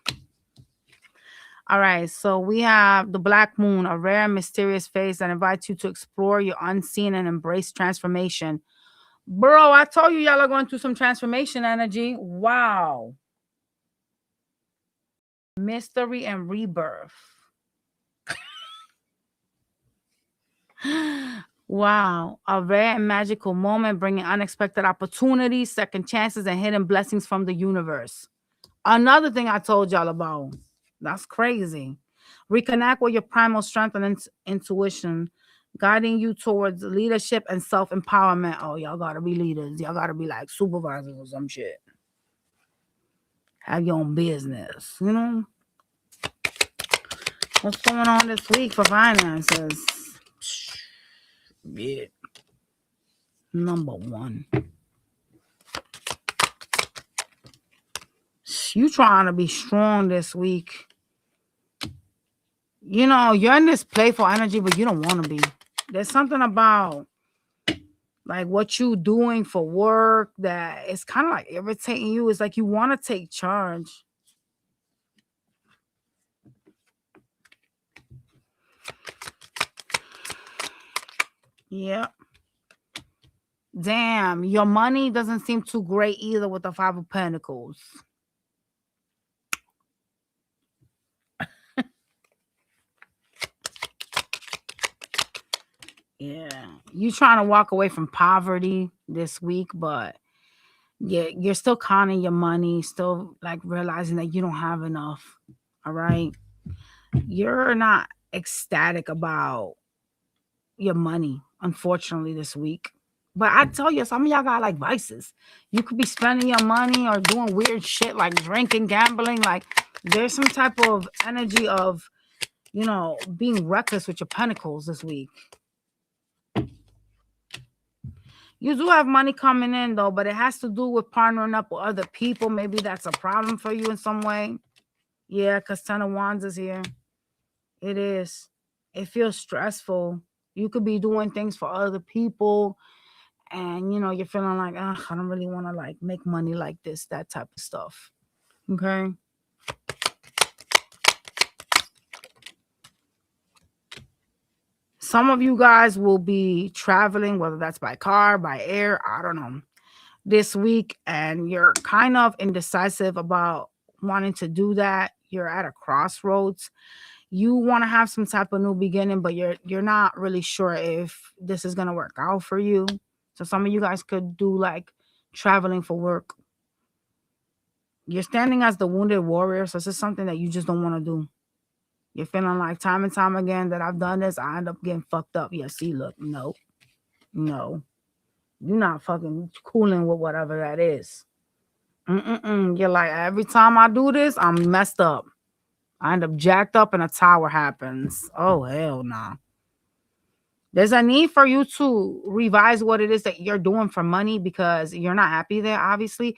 all right. So we have the Black Moon, a rare and mysterious phase that invites you to explore your unseen and embrace transformation. Bro, I told you y'all are going through some transformation energy. Wow. Mystery and rebirth. Wow. A rare and magical moment bringing unexpected opportunities, second chances, and hidden blessings from the universe. Another thing I told y'all about. That's crazy. Reconnect with your primal strength and intuition, guiding you towards leadership and self-empowerment. Oh, y'all gotta be leaders. Y'all gotta be like supervisors or some shit. Have your own business, you know? What's going on this week for finances? Yeah. Number 1. You trying to be strong this week. You know, you're in this playful energy, but you don't want to be. There's something about like what you doing for work that it's kind of like irritating you. It's like you want to take charge. Yep. Damn, your money doesn't seem too great either with the 5 of Pentacles. Yeah. You trying to walk away from poverty this week, but yeah, you're still counting your money, still like realizing that you don't have enough. All right. You're not ecstatic about your money, unfortunately, this week. But I tell you, some of y'all got like vices. You could be spending your money or doing weird shit like drinking, gambling. Like there's some type of energy of, you know, being reckless with your pentacles this week. You do have money coming in though, but it has to do with partnering up with other people. Maybe that's a problem for you in some way. Yeah, because 10 of Wands is here. It is. It feels stressful. You could be doing things for other people and, you know, you're feeling like, I don't really want to like make money like this, that type of stuff. Okay. Some of you guys will be traveling, whether that's by car, by air, I don't know, this week, and you're kind of indecisive about wanting to do that. You're at a crossroads. You want to have some type of new beginning, but you're not really sure if this is going to work out for you. So some of you guys could do like traveling for work. You're standing as the wounded warrior, so this is something that you just don't want to do. You're feeling like time and time again that I've done this, I end up getting fucked up. Yeah, see, look, no. You're not fucking cooling with whatever that is. You're like, every time I do this, I'm messed up. I end up jacked up and a tower happens. Oh, hell no. Nah. There's a need for you to revise what it is that you're doing for money because you're not happy there, obviously.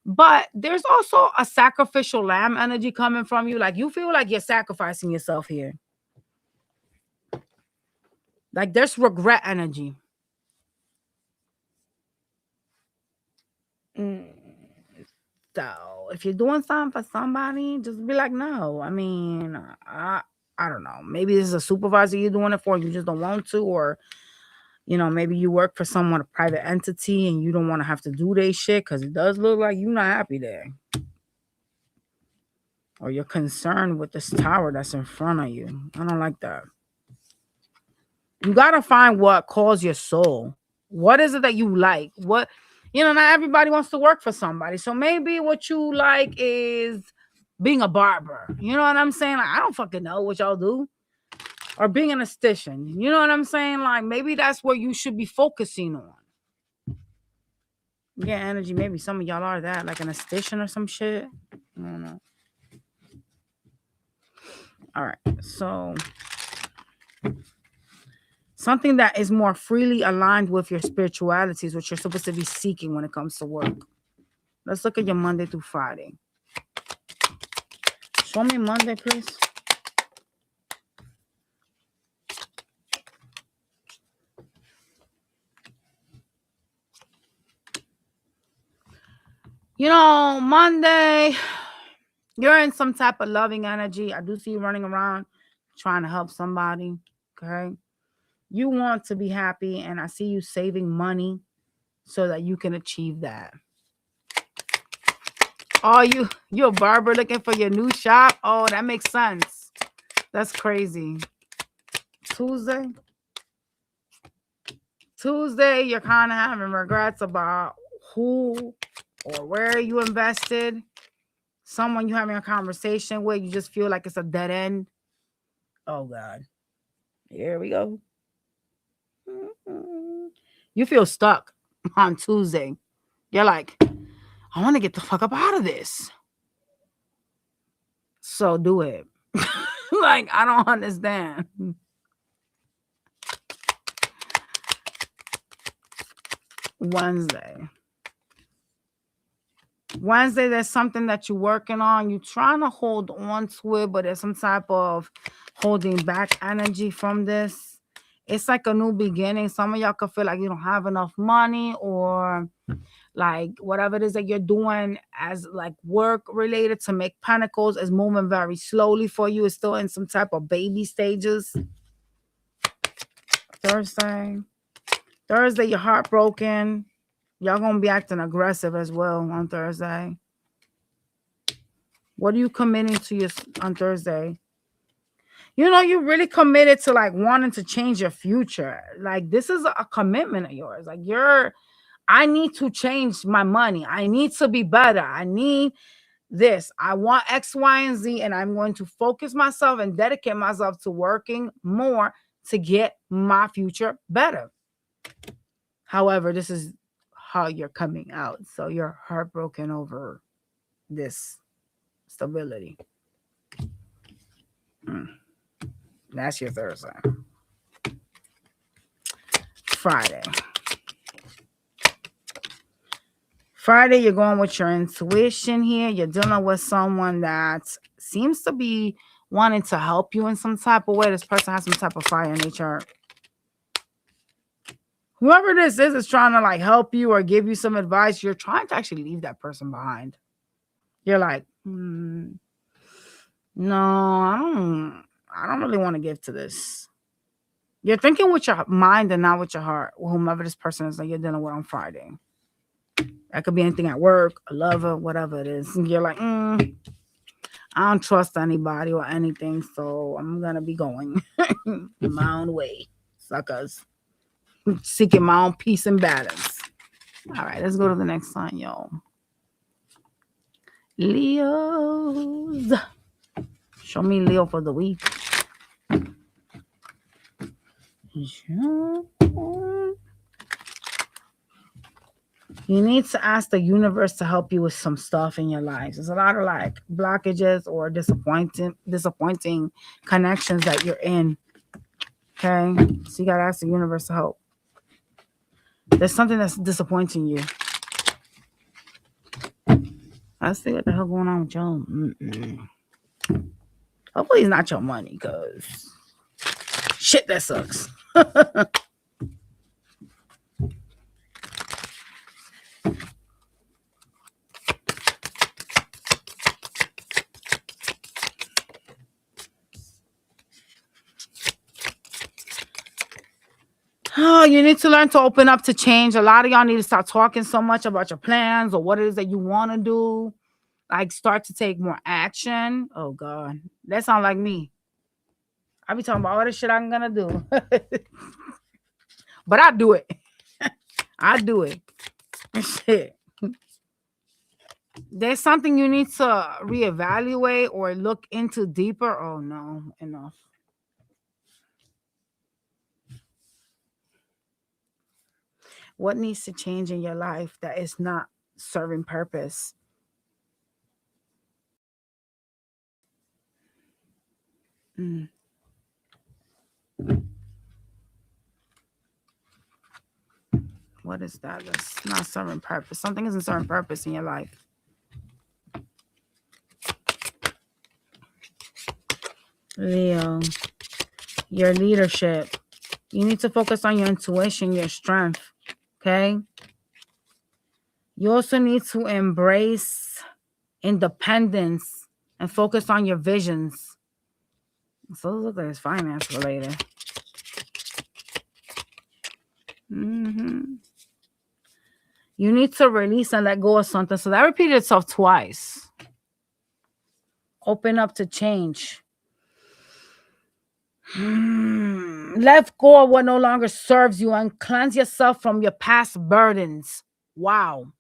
But there's also a sacrificial lamb energy coming from you. Like you feel like you're sacrificing yourself here. Like there's regret energy. So if you're doing something for somebody, just be like, no. I mean, I don't know. Maybe this is a supervisor you're doing it for, you just don't want to, or maybe you work for someone, a private entity, and you don't want to have to do their shit because it does look like you're not happy there. Or you're concerned with this tower that's in front of you. I don't like that. You gotta find what calls your soul. What is it that you like? What not everybody wants to work for somebody. So maybe what you like is being a barber. You know what I'm saying? Like, I don't fucking know what y'all do. Or being an esthetician. You know what I'm saying? Like maybe that's what you should be focusing on. Yeah, energy. Maybe some of y'all are that, like an esthetician or some shit. I don't know. All right. So something that is more freely aligned with your spirituality is what you're supposed to be seeking when it comes to work. Let's look at your Monday through Friday. Show me Monday, please. Monday, you're in some type of loving energy. I do see you running around trying to help somebody. Okay. You want to be happy, and I see you saving money so that you can achieve that. Oh, you're a barber looking for your new shop? Oh, that makes sense. That's crazy. Tuesday, you're kind of having regrets about who or where you invested. Someone you're having a conversation with, you just feel like it's a dead end. Oh, God. Here we go. You feel stuck on Tuesday. You're like, I want to get the fuck up out of this. So do it. Like, I don't understand. Wednesday, there's something that you're working on. You're trying to hold on to it, but there's some type of holding back energy from this. It's like a new beginning. Some of y'all could feel like you don't have enough money, or like whatever it is that you're doing as like work related to make pentacles is moving very slowly for you. It's still in some type of baby stages. Thursday, you're heartbroken. Y'all gonna be acting aggressive as well on Thursday. What are you committing to on Thursday? You're really committed to like wanting to change your future. Like this is a commitment of yours. Like I need to change my money. I need to be better. I need this. I want X, Y, and Z, and I'm going to focus myself and dedicate myself to working more to get my future better. However, this is how you're coming out. So you're heartbroken over this stability. That's your Thursday. Friday, you're going with your intuition here. You're dealing with someone that seems to be wanting to help you in some type of way. This person has some type of fire in their chart. Whoever this is trying to like help you or give you some advice. You're trying to actually leave that person behind. You're like, no, I don't really want to give to this. You're thinking with your mind and not with your heart, whomever this person is that you're dealing with on Friday. That could be anything at work, a lover, whatever it is. You're like, I don't trust anybody or anything, so I'm going to be going my own way. Suckers. Seeking my own peace and balance. All right, let's go to the next sign, y'all. Leos. Show me Leo for the week. You need to ask the universe to help you with some stuff in your lives. There's a lot of like blockages or disappointing connections that you're in. Okay? So you gotta ask the universe to help. There's something that's disappointing you. Let's see what the hell going on with y'all. Hopefully it's not your money, because shit, that sucks. Oh, you need to learn to open up to change. A lot of y'all need to stop talking so much about your plans or what it is that you want to do. Like, start to take more action. Oh, God. That sounds like me. I be talking about all the shit I'm going to do. But I do it. I do it. Shit. There's something you need to reevaluate or look into deeper. Oh, no. Enough. What needs to change in your life that is not serving purpose? What is that? That's not serving purpose. Something isn't serving purpose in your life. Leo, your leadership. You need to focus on your intuition, your strength. Okay? You also need to embrace independence and focus on your visions. So it looks like it's finance related. You need to release and let go of something. So that repeated itself twice. Open up to change. Let go of what no longer serves you and cleanse yourself from your past burdens. Wow.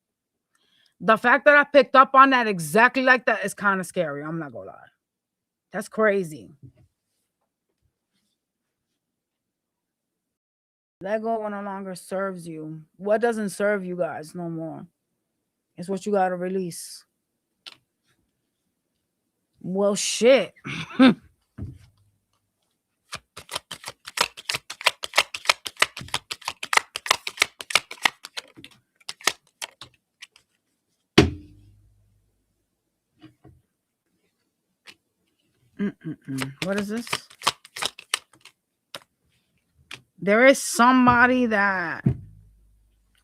The fact that I picked up on that exactly like that is kind of scary. I'm not gonna lie. That's crazy. Let go of what no longer serves you. What doesn't serve you guys no more? It's what you gotta release. Well, shit. What is this? There is somebody that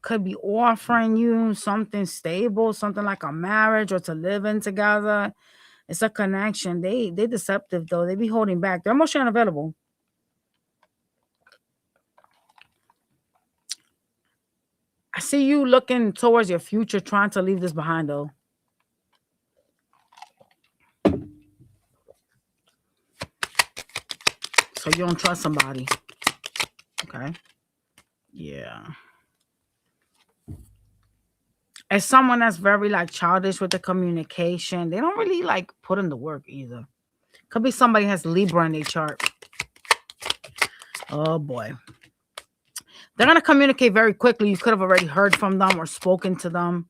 could be offering you something stable, something like a marriage or to live in together. It's a connection. They deceptive though. They be holding back. They're emotionally unavailable. I see you looking towards your future, trying to leave this behind though. So you don't trust somebody. Okay. Yeah. As someone that's very like childish with the communication, they don't really like put in the work either. Could be somebody has Libra in their chart. Oh boy. They're going to communicate very quickly. You could have already heard from them or spoken to them.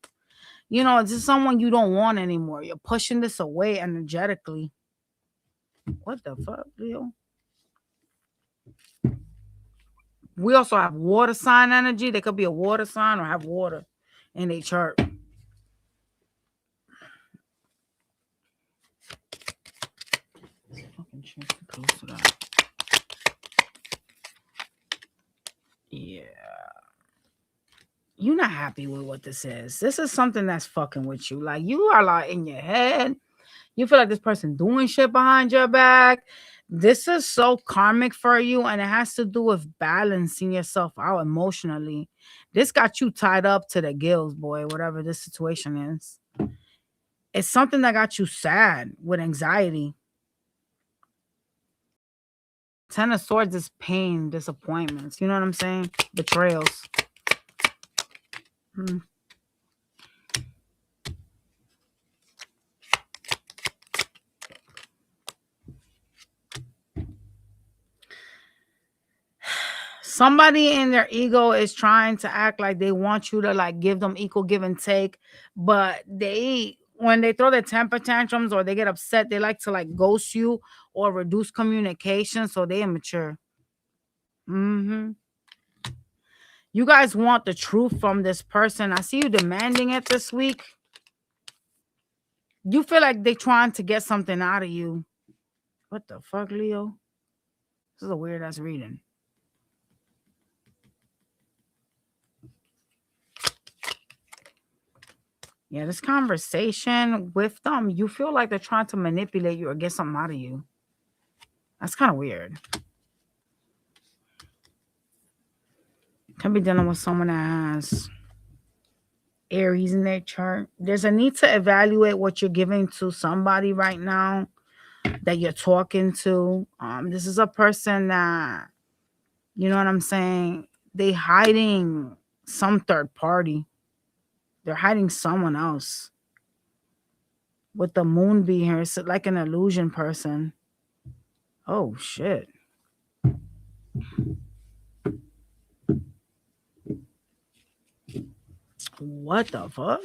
You know, this is someone you don't want anymore. You're pushing this away energetically. What the fuck, Leo? We also have water sign energy. They could be a water sign or have water in their chart. Fucking shit, close to that. Yeah. You're not happy with what this is. This is something that's fucking with you. Like, you are like in your head. You feel like this person doing shit behind your back. This is so karmic for you, and it has to do with balancing yourself out emotionally. This got you tied up to the gills, boy, whatever this situation is. It's something that got you sad with anxiety. Ten of Swords is pain, disappointments. You know what I'm saying? Betrayals. Somebody in their ego is trying to act like they want you to like give them equal give and take, but when they throw their temper tantrums or they get upset, they like to like ghost you or reduce communication, so they immature. Mm-hmm. You guys want the truth from this person. I see you demanding it this week. You feel like they're trying to get something out of you. What the fuck, Leo? This is a weird ass reading. Yeah, this conversation with them, you feel like they're trying to manipulate you or get something out of you. That's kind of weird. Can be dealing with someone that has Aries in their chart. There's a need to evaluate what you're giving to somebody right now that you're talking to. This is a person that, you know what I'm saying? They hiding some third party. They're hiding someone else. With the moon being here, it's like an illusion person. Oh shit. What the fuck?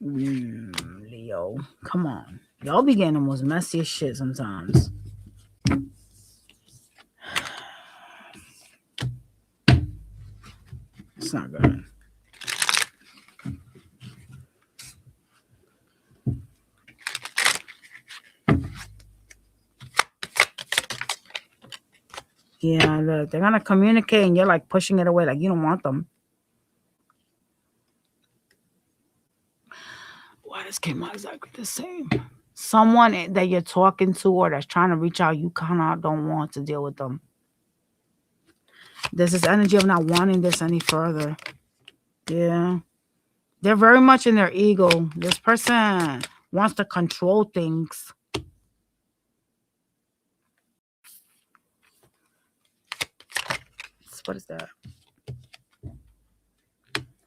Leo, come on. Y'all be getting the most messiest shit sometimes. It's not good. Yeah, look, they're gonna communicate and you're like pushing it away, like you don't want them. Why this came out exactly the same? Someone that you're talking to or that's trying to reach out, you kind of don't want to deal with them. There's this energy of not wanting this any further. Yeah. They're very much in their ego. This person wants to control things. What is that?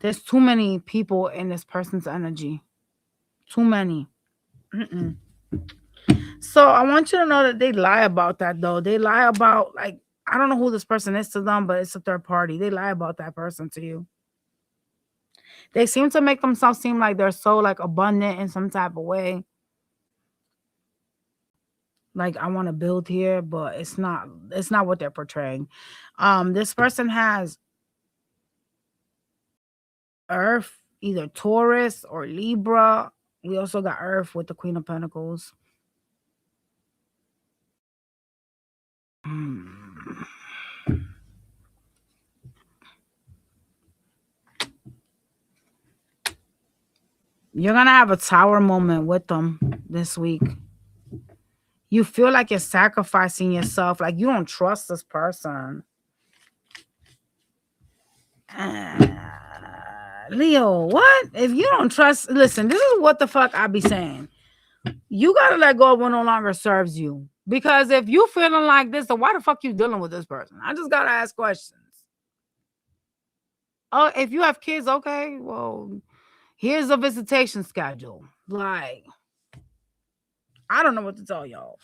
There's too many people in this person's energy. Too many. Mm-mm. So I want you to know that they lie about that, though. They lie about, like, I don't know who this person is to them, but it's a third party. They lie about that person to you. They seem to make themselves seem like they're so, like, abundant in some type of way. Like, I want to build here, but it's not what they're portraying. This person has Earth, either Taurus or Libra. We also got Earth with the Queen of Pentacles. You're gonna have a tower moment with them this week. You feel like you're sacrificing yourself, like you don't trust this person. Leo, what? If you don't trust, listen, this is what the fuck I be saying. You gotta let go of what no longer serves you. Because if you feeling like this, then why the fuck you dealing with this person? I just gotta ask questions. Oh, if you have kids, okay, well, here's a visitation schedule. Like, I don't know what to tell y'all.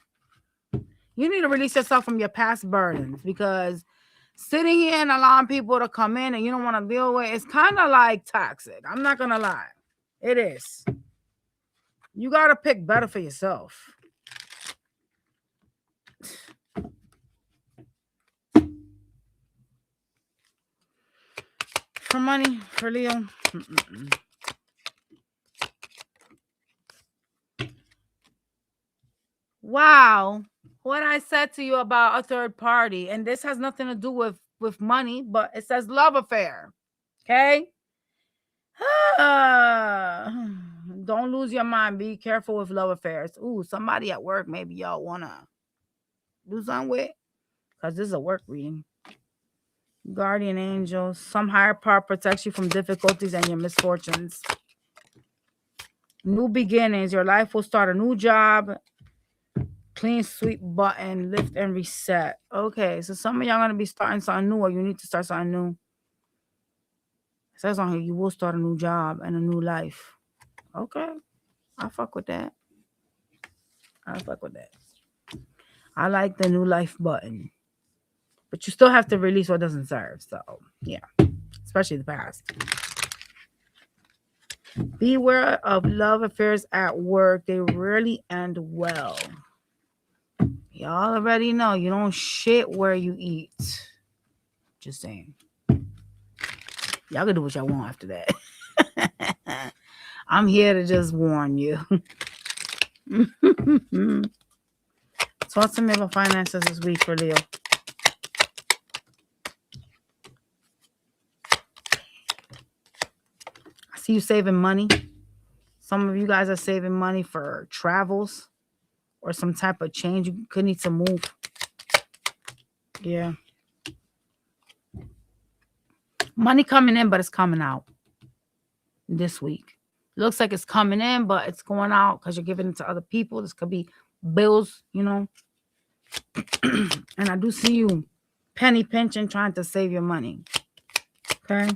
You need to release yourself from your past burdens, because sitting here and allowing people to come in and you don't want to deal with, it's kind of like toxic. I'm not going to lie. It is. You got to pick better for yourself. For money, for Leo. Wow. What I said to you about a third party, and this has nothing to do with money, but it says love affair. Okay? Don't lose your mind. Be careful with love affairs. Ooh, somebody at work maybe y'all want to do something with, because this is a work reading. Guardian angels. Some higher power protects you from difficulties and your misfortunes. New beginnings. Your life will start a new job. Clean sweep button, lift and reset. Okay, so some of y'all gonna be starting something new, or you need to start something new. It says on here you will start a new job and a new life. Okay, I fuck with that. I like the new life button, but you still have to release what doesn't serve. So yeah, especially the past. Beware of love affairs at work. They rarely end well. Y'all already know you don't shit where you eat. Just saying. Y'all can do what y'all want after that. I'm here to just warn you. Talk to me about finances this week for Leo. I see you saving money. Some of you guys are saving money for travels or some type of change. You could need to move. Yeah. Money coming in, but it's coming out this week. Looks like it's coming in, but it's going out because you're giving it to other people. This could be bills, you know. And I do see you penny pinching, trying to save your money. Okay.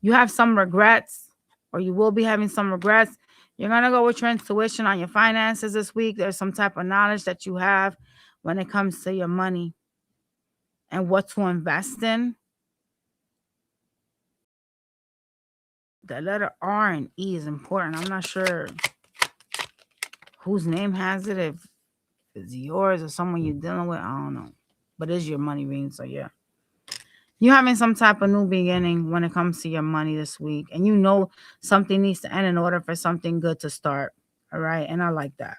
You have some regrets, or you will be having some regrets. You're going to go with your intuition on your finances this week. There's some type of knowledge that you have when it comes to your money and what to invest in. The letter R and E is important. I'm not sure whose name has it, if it's yours or someone you're dealing with. I don't know. But it's your money ring, so yeah. You're having some type of new beginning when it comes to your money this week. And you know something needs to end in order for something good to start. All right? And I like that.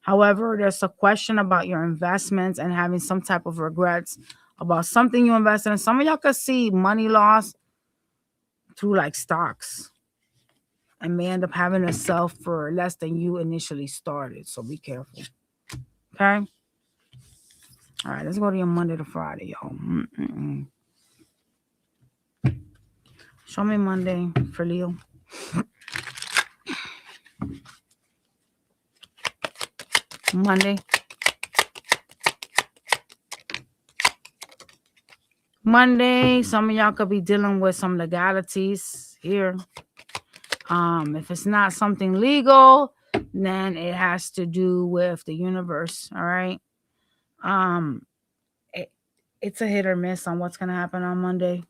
However, there's a question about your investments and having some type of regrets about something you invested in. Some of y'all could see money loss through like stocks and may end up having to sell for less than you initially started. So be careful. Okay? All right, let's go to your Monday to Friday, y'all. Show me Monday for Leo. Monday, some of y'all could be dealing with some legalities here. If it's not something legal, then it has to do with the universe. All right. It's a hit or miss on what's gonna happen on Monday.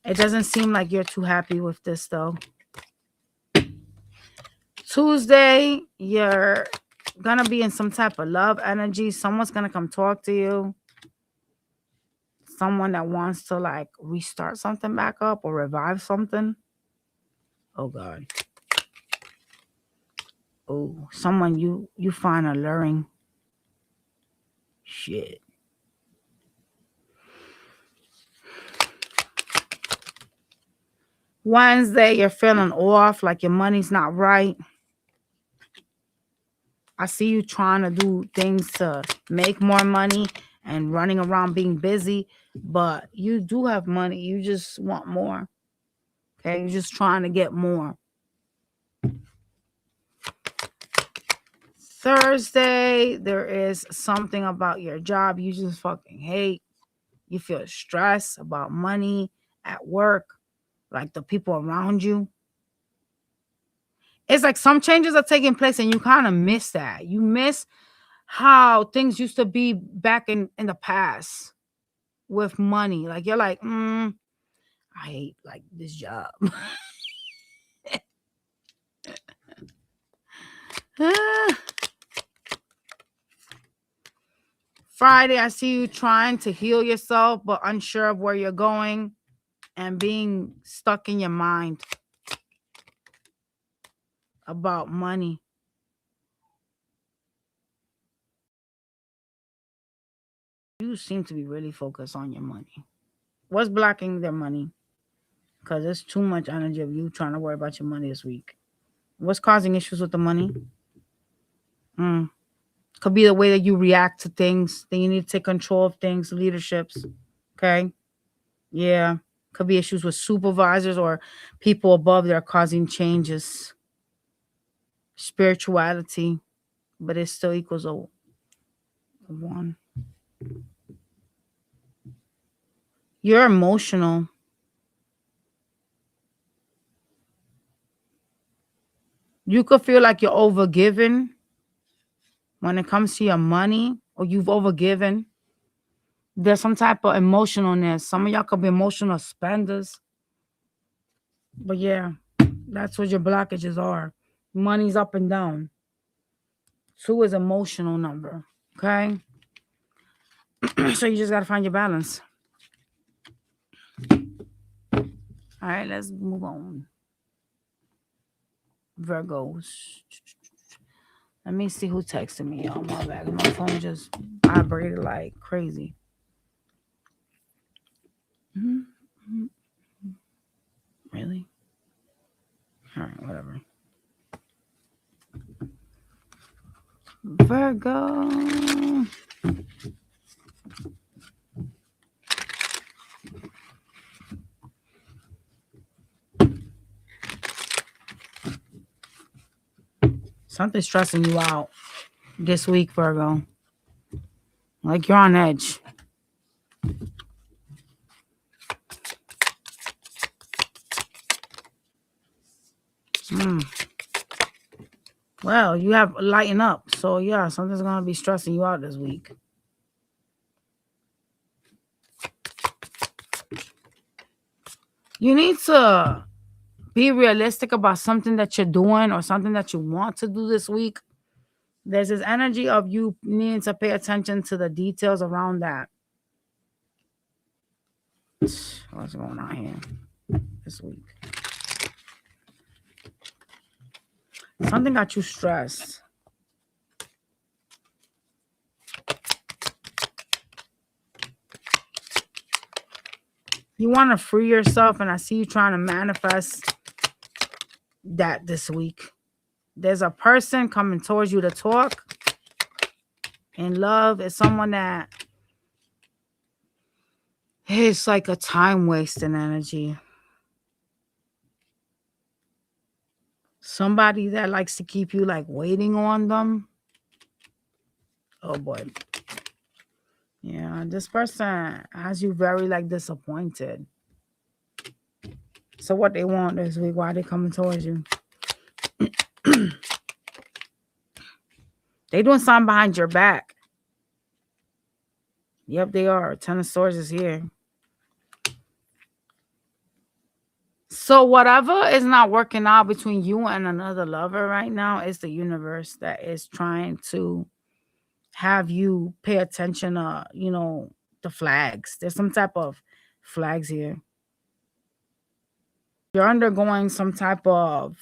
It doesn't seem like you're too happy with this though. Tuesday, you're gonna be in some type of love energy. Someone's gonna come talk to you. Someone that wants to like restart something back up or revive something. Oh God. Oh, someone you find alluring. Shit. Wednesday, you're feeling off, like your money's not right. I see you trying to do things to make more money and running around being busy, but you do have money. You just want more. Okay, you're just trying to get more. Thursday, there is something about your job you just fucking hate. You feel stress about money at work, like the people around you. It's like some changes are taking place and you kind of miss that. You miss how things used to be back in the past with money. Like you're like, I hate like this job. Friday, I see you trying to heal yourself, but unsure of where you're going and being stuck in your mind about money. You seem to be really focused on your money. What's blocking their money? Because there's too much energy of you trying to worry about your money this week. What's causing issues with the money? Could be the way that you react to things. Then you need to take control of things, leaderships. Okay? Yeah. Could be issues with supervisors or people above that are causing changes. Spirituality. But it still equals a 1. You're emotional. You could feel like you're overgiven when it comes to your money, or you've overgiven. There's some type of emotionalness. Some of y'all could be emotional spenders. But yeah, that's what your blockages are. Money's up and down. 2 is emotional number. Okay. So you just got to find your balance. All right, let's move on. Virgos. Let me see who texted me on my bag. My phone just vibrated like crazy. Mm-hmm. Really? All right, whatever. Virgo. Something's stressing you out this week, Virgo. Like you're on edge. Well, you have lighten up. So yeah, something's gonna be stressing you out this week. You need to be realistic about something that you're doing or something that you want to do this week. There's this energy of you needing to pay attention to the details around that. What's going on here this week? Something got you stressed. You want to free yourself, and I see you trying to manifest that this week. There's a person coming towards you to talk. In love, it's someone that it's like a time wasting energy. Somebody that likes to keep you like waiting on them. Oh boy. Yeah, this person has you very like disappointed. So what they want this week, why they coming towards you? They doing something behind your back. Yep, they are. 10 of Swords is here. So whatever is not working out between you and another lover right now is the universe that is trying to have you pay attention to, the flags. There's some type of flags here. You're undergoing some type of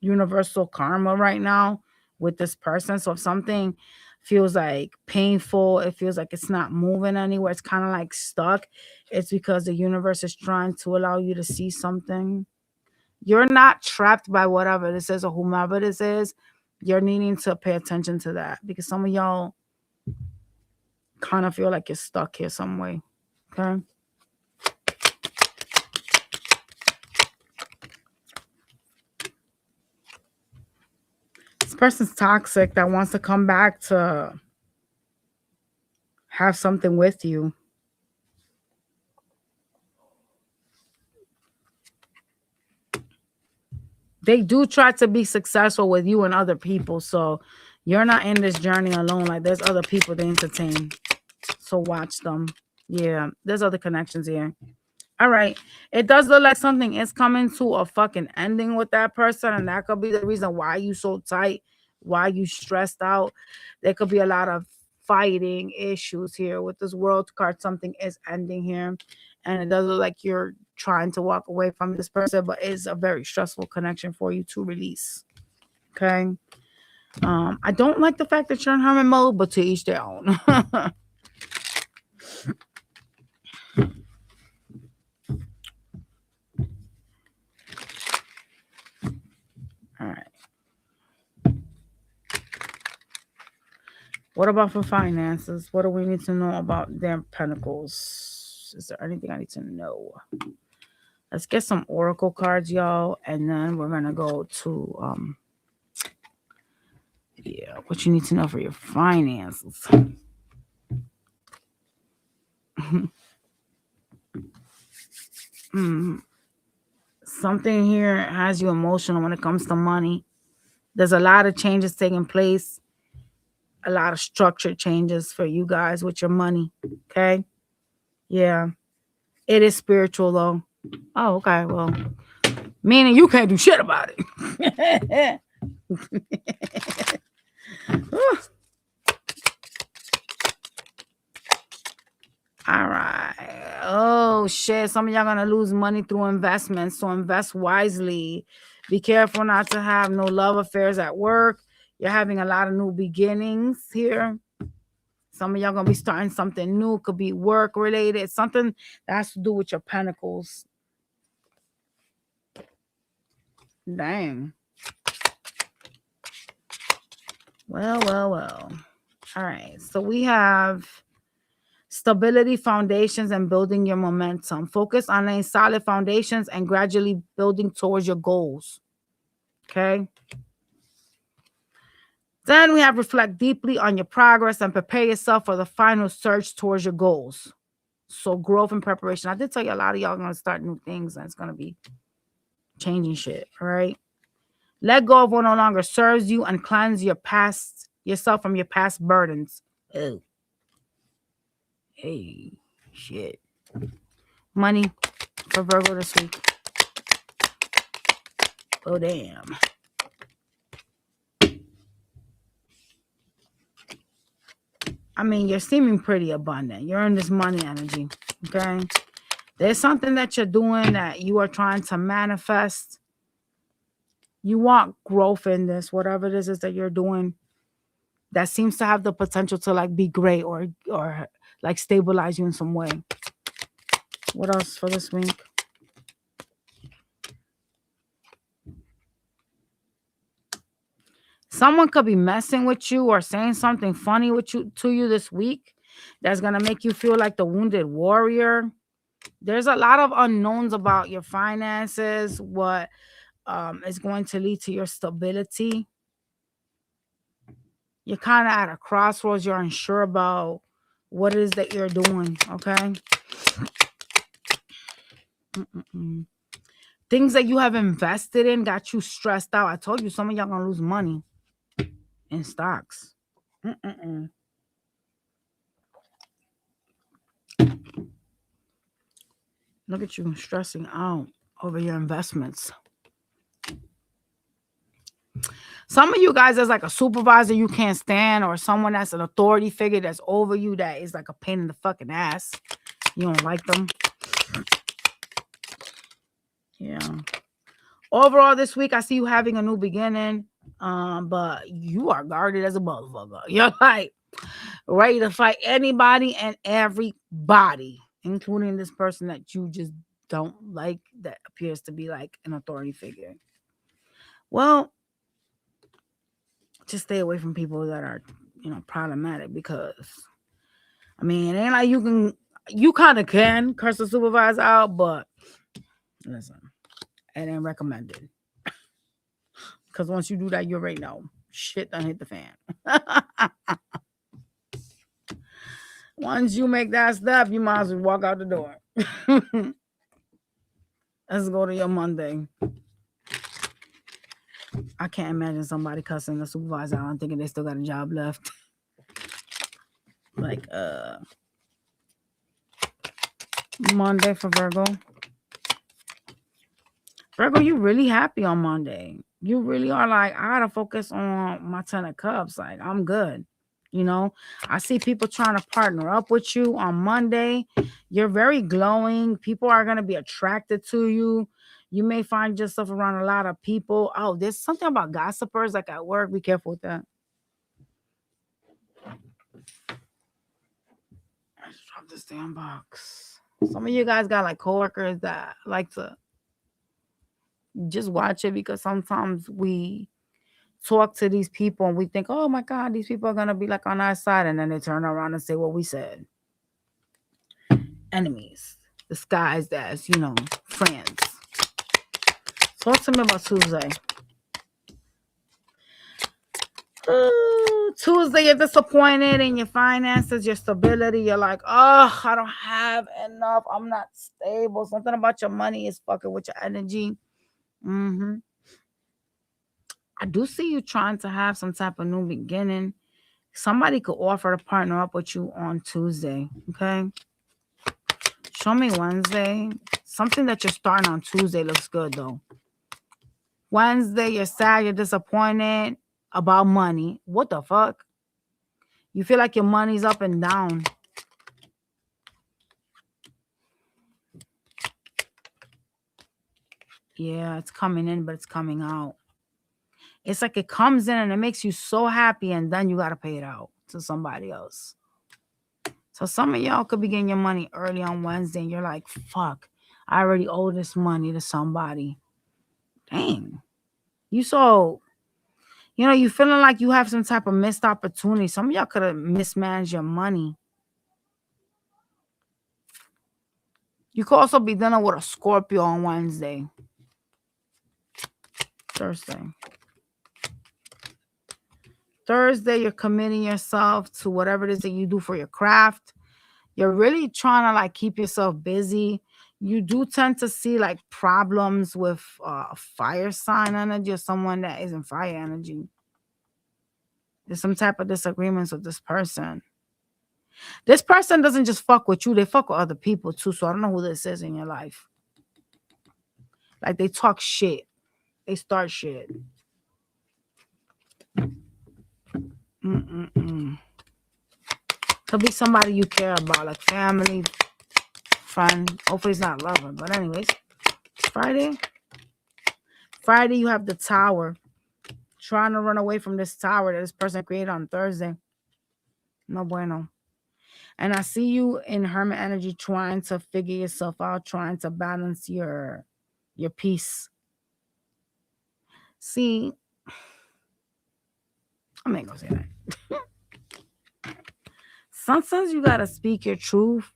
universal karma right now with this person. So if something feels like painful, it feels like it's not moving anywhere, it's kind of like stuck, it's because the universe is trying to allow you to see something. You're not trapped by whatever this is or whomever this is. You're needing to pay attention to that because some of y'all kind of feel like you're stuck here some way. Okay. This person's toxic that wants to come back to have something with you. They do try to be successful with you and other people. So you're not in this journey alone. Like there's other people to entertain. So watch them. Yeah, there's other connections here. All right. It does look like something is coming to a fucking ending with that person. And that could be the reason why you so tight, why you stressed out. There could be a lot of fighting issues here with this world card. Something is ending here. And it does look like you're trying to walk away from this person, but it's a very stressful connection for you to release. Okay. I don't like the fact that you're in hermit mode, but to each their own. All right. What about for finances? What do we need to know about their pentacles? Is there anything I need to know? Let's get some oracle cards, y'all, and then we're gonna go to what you need to know for your finances. Something here has you emotional when it comes to money. There's a lot of changes taking place, a lot of structured changes for you guys with your money. Okay. Yeah. It is spiritual though. Oh, okay. Well, meaning you can't do shit about it. shit. Some of y'all gonna lose money through investments, so invest wisely. Be careful not to have no love affairs at work. You're having a lot of new beginnings here. Some of y'all gonna be starting something new. Could be work related, something that has to do with your pentacles. Dang. Well. All right. So we have stability, foundations, and building your momentum. Focus on laying solid foundations and gradually building towards your goals. Okay. Then we have reflect deeply on your progress and prepare yourself for the final surge towards your goals. So growth and preparation. I did tell you a lot of y'all are going to start new things and it's going to be changing shit. All right. Let go of what no longer serves you and cleanse yourself from your past burdens. Oh. Hey, shit. Money for Virgo this week. Oh, damn. I mean, you're seeming pretty abundant. You're in this money energy, okay? There's something that you're doing that you are trying to manifest. You want growth in this, whatever it is that you're doing that seems to have the potential to like be great or like stabilize you in some way. What else for this week? Someone could be messing with you or saying something funny to you this week that's going to make you feel like the wounded warrior. There's a lot of unknowns about your finances, what is going to lead to your stability. You're kind of at a crossroads. You're unsure about what it is that you're doing, okay? Things that you have invested in got you stressed out. I told you some of y'all going to lose money in stocks. Look at you stressing out over your investments. Some of you guys, there's like a supervisor you can't stand or someone that's an authority figure that's over you that is like a pain in the fucking ass. You don't like them. Yeah. Overall, this week, I see you having a new beginning, but you are guarded as a motherfucker. You're like ready to fight anybody and everybody, including this person that you just don't like that appears to be like an authority figure. Well, just stay away from people that are, problematic because, I mean, it ain't like you kind of can curse the supervisor out, but listen, it ain't recommended. Because once you do that, you already know shit done hit the fan. Once you make that step, you might as well walk out the door. Let's go to your Monday. I can't imagine somebody cussing the supervisor out and thinking they still got a job left. Like, Monday for Virgo. Virgo, you really happy on Monday. You really are like, I gotta focus on my 10 of Cups. Like, I'm good. I see people trying to partner up with you on Monday. You're very glowing. People are going to be attracted to you. You may find yourself around a lot of people. Oh, there's something about gossipers like at work. Be careful with that. Let's drop this damn box. Some of you guys got like coworkers that like to just watch it because sometimes we talk to these people and we think, oh my God, these people are going to be like on our side. And then they turn around and say what we said. Enemies disguised as, friends. Talk to me about Tuesday. Tuesday, you're disappointed in your finances, your stability. You're like, oh, I don't have enough. I'm not stable. Something about your money is fucking with your energy. I do see you trying to have some type of new beginning. Somebody could offer to partner up with you on Tuesday, okay? Show me Wednesday. Something that you're starting on Tuesday looks good, though. Wednesday, you're sad, you're disappointed about money. What the fuck? You feel like your money's up and down. Yeah, it's coming in, but it's coming out. It's like it comes in and it makes you so happy, and then you got to pay it out to somebody else. So some of y'all could be getting your money early on Wednesday, and you're like, fuck, I already owe this money to somebody. Dang. You so, you feeling like you have some type of missed opportunity. Some of y'all could have mismanaged your money. You could also be dealing with a Scorpio on Wednesday. Thursday, you're committing yourself to whatever it is that you do for your craft. You're really trying to like keep yourself busy. You do tend to see like problems with fire sign energy or someone that isn't fire energy. There's some type of disagreements with this person. This person doesn't just fuck with you, they fuck with other people too. So I don't know who this is in your life. Like they talk shit. They start shit. Could be somebody you care about, like family, friend. Hopefully it's not lover. But anyways, Friday, you have the tower. Trying to run away from this tower that this person created on Thursday. No bueno. And I see you in hermit energy trying to figure yourself out, trying to balance your peace. See, I'm not gonna say that. Sometimes you gotta speak your truth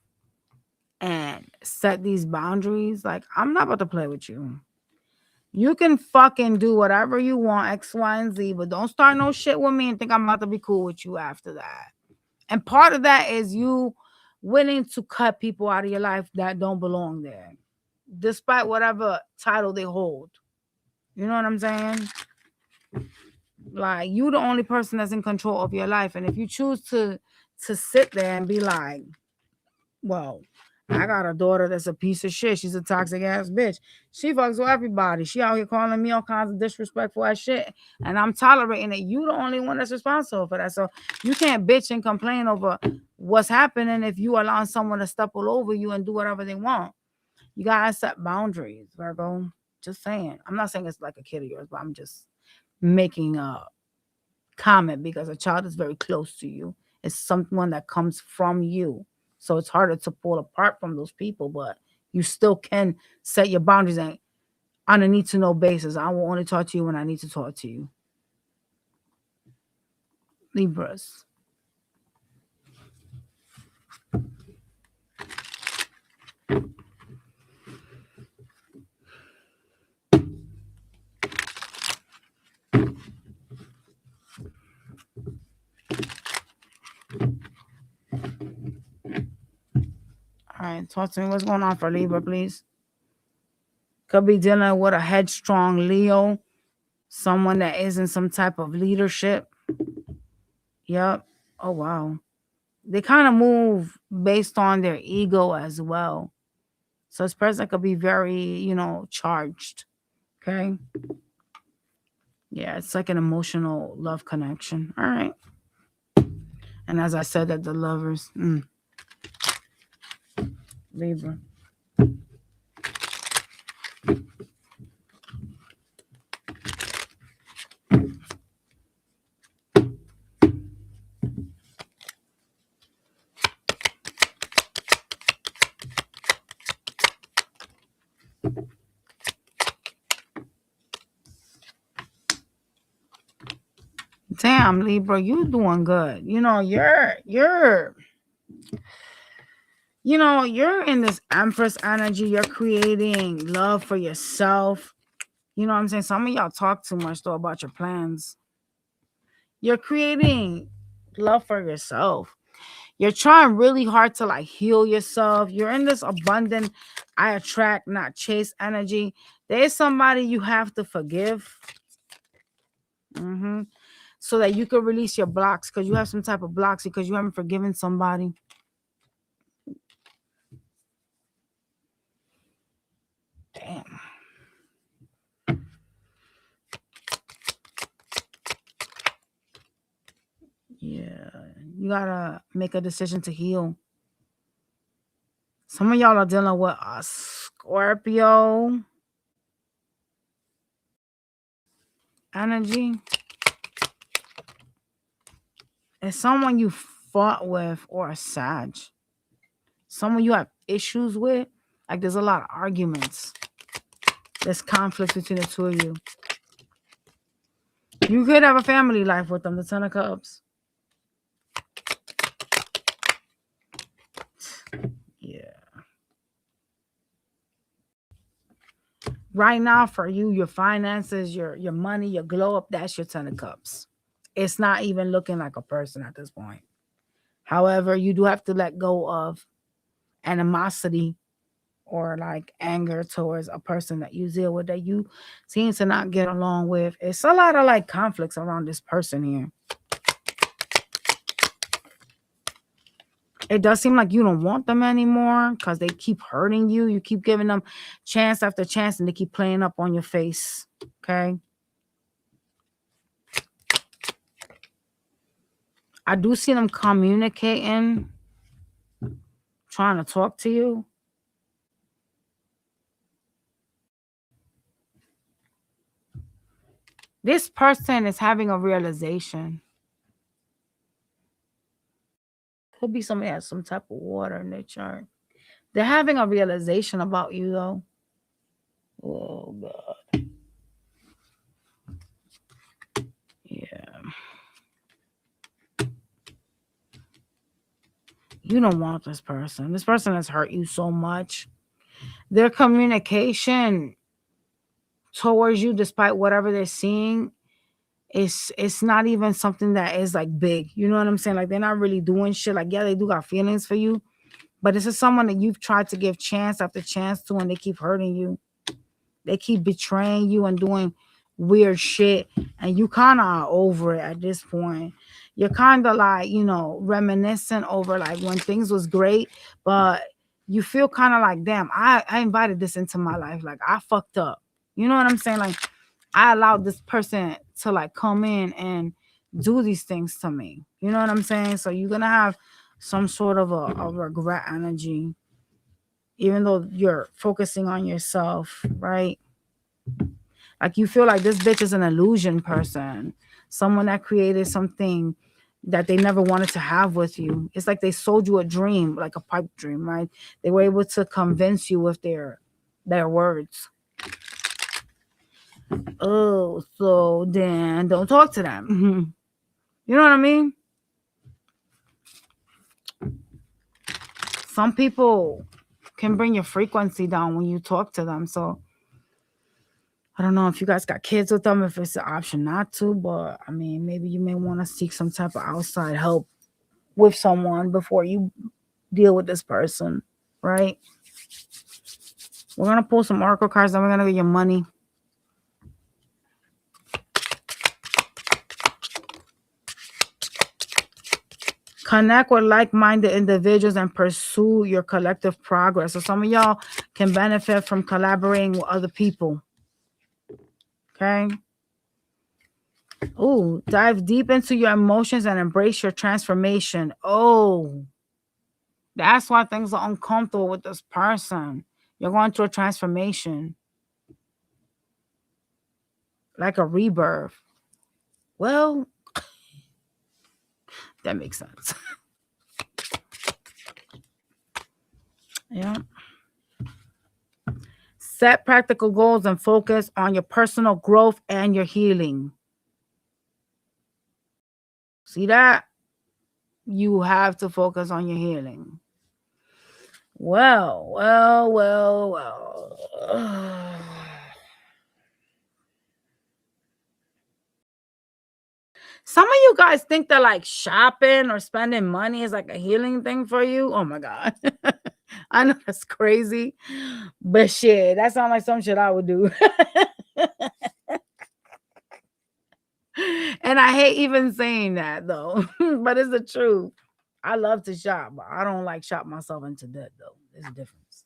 and set these boundaries. Like, I'm not about to play with you. You can fucking do whatever you want, X, Y, and Z, but don't start no shit with me and think I'm about to be cool with you after that. And part of that is you willing to cut people out of your life that don't belong there, despite whatever title they hold. You know what I'm saying? Like, you the only person that's in control of your life. And if you choose to sit there and be like, well, I got a daughter that's a piece of shit. She's a toxic ass bitch. She fucks with everybody. She out here calling me all kinds of disrespectful ass shit. And I'm tolerating it. You the only one that's responsible for that. So you can't bitch and complain over what's happening if you allowing someone to step all over you and do whatever they want. You gotta set boundaries, Virgo. Just saying. I'm not saying it's like a kid of yours, but I'm just making a comment because a child is very close to you. It's someone that comes from you. So it's harder to pull apart from those people, but you still can set your boundaries and on a need to know basis. I will only talk to you when I need to talk to you. Libras. All right, talk to me. What's going on for Libra, please? Could be dealing with a headstrong Leo, someone that is in some type of leadership. Yep. Oh, wow. They kind of move based on their ego as well. So this person could be very, charged. Okay. Yeah, it's like an emotional love connection. All right. And as I said, that the lovers, Libra. Damn, Libra, you doing good. You're in this Empress energy. You're creating love for yourself. You know what I'm saying? Some of y'all talk too much though about your plans. You're creating love for yourself. You're trying really hard to like heal yourself. You're in this abundant, I attract, not chase energy. There's somebody you have to forgive. So that you can release your blocks, because you have some type of blocks because you haven't forgiven somebody. Damn. Yeah, you gotta make a decision to heal. Some of y'all are dealing with a Scorpio. energy is someone you fought with or a Sag. Someone you have issues with. Like there's a lot of arguments. There's conflict between the two of you. You could have a family life with them, the Ten of Cups. Yeah. Right now for you, your finances, your money, your glow up, that's your Ten of Cups. It's not even looking like a person at this point. However, you do have to let go of animosity or like anger towards a person that you deal with that you seem to not get along with. It's a lot of like conflicts around this person here. It does seem like you don't want them anymore because they keep hurting you. You keep giving them chance after chance and they keep playing up on your face. Okay. I do see them communicating, trying to talk to you. This person is having a realization. Could be somebody that has some type of water in their chart. They're having a realization about you, though. Oh, God. Yeah. You don't want this person. This person has hurt you so much. Their communication towards you, despite whatever they're seeing, it's not even something that is like big. You know what I'm saying? Like they're not really doing shit. Like, yeah, they do got feelings for you, but this is someone that you've tried to give chance after chance to, and they keep hurting you. They keep betraying you and doing weird shit, and you kind of are over it at this point. You're kind of like, you know, reminiscing over like when things was great, but you feel kind of like, damn, I invited this into my life. Like I fucked up. You know what I'm saying? Like I allowed this person to like come in and do these things to me. You know what I'm saying? So you're gonna have some sort of a regret energy, even though you're focusing on yourself, right? Like you feel like this bitch is an illusion person, someone that created something that they never wanted to have with you. It's like they sold you a dream, like a pipe dream, right? They were able to convince you with their words. Oh, so then don't talk to them. You know what I mean? Some people can bring your frequency down when you talk to them. So I don't know if you guys got kids with them, if it's an option not to, but I mean, maybe you may want to seek some type of outside help with someone before you deal with this person, right? We're going to pull some oracle cards, then we're going to get your money. Connect with like-minded individuals and pursue your collective progress. So some of y'all can benefit from collaborating with other people. Okay? Oh, dive deep into your emotions and embrace your transformation. Oh, that's why things are uncomfortable with this person. You're going through a transformation. Like a rebirth. Well, that makes sense. Yeah. Set practical goals and focus on your personal growth and your healing. See that? You have to focus on your healing. Well. Some of you guys think that like shopping or spending money is like a healing thing for you. Oh my God. I know that's crazy, but shit, that sounds like some shit I would do. And I hate even saying that though, but it's the truth. I love to shop, but I don't like shop myself into debt though. There's a difference.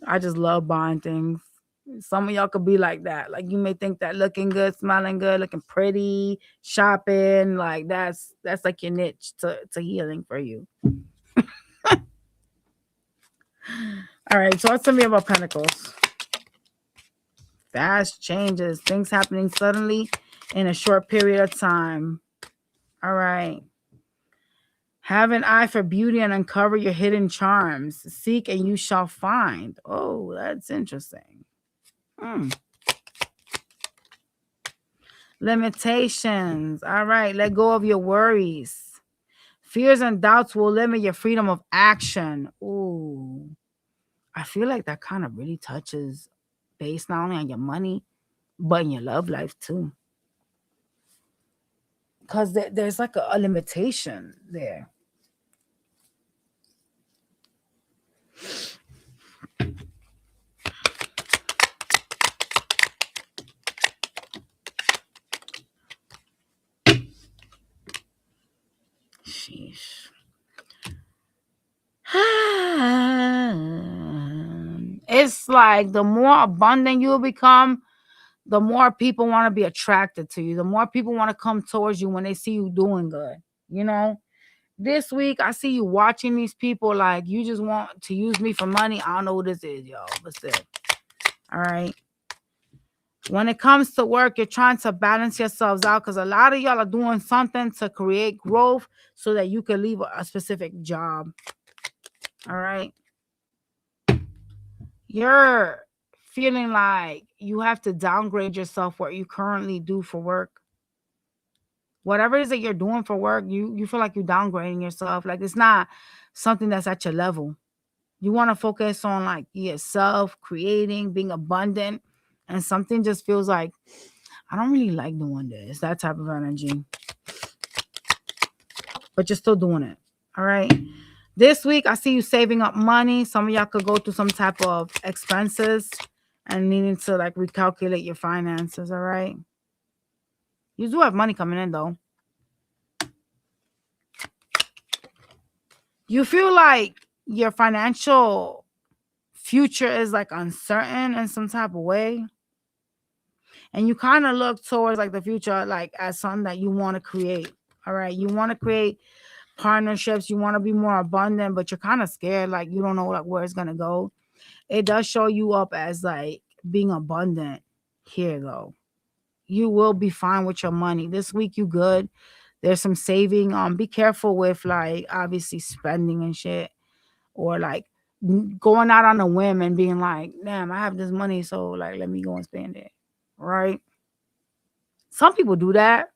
I just love buying things. Some of y'all could be like that. Like you may think that looking good, smiling good, looking pretty, shopping, like that's like your niche to healing for you. All right, talk to me about Pentacles. fast changes, things happening suddenly in a short period of time. All right. Have an eye for beauty and uncover your hidden charms. Seek and you shall find. Oh, that's interesting. Limitations. All right. Let go of your worries. Fears and doubts will limit your freedom of action. Ooh. I feel like that kind of really touches based not only on your money, but in your love life too. Because there's like a limitation there. Sheesh. It's like the more abundant you become, the more people want to be attracted to you. The more people want to come towards you when they see you doing good. You know, this week I see you watching these people like you just want to use me for money. I don't know who this is, yo. But still. All right. When it comes to work, you're trying to balance yourselves out because a lot of y'all are doing something to create growth so that you can leave a specific job. All right. You're feeling like you have to downgrade yourself what you currently do for work. Whatever it is that you're doing for work, you feel like you're downgrading yourself. Like it's not something that's at your level. You want to focus on like yourself, creating, being abundant, and something just feels like I don't really like doing this. That type of energy. But you're still doing it. All right. This week, I see you saving up money. Some of y'all could go through some type of expenses and needing to like recalculate your finances. All right. You do have money coming in though. You feel like your financial future is like uncertain in some type of way. And you kind of look towards like the future like as something that you want to create. All right. You want to create partnerships. You want to be more abundant, but you're kind of scared. Like you don't know like where it's going to go. It does show you up as like being abundant here though. You will be fine with your money. This week you good. There's some saving. Be careful with like obviously spending and shit. Or like going out on a whim and being like, damn, I have this money, so like let me go and spend it. Right? Some people do that.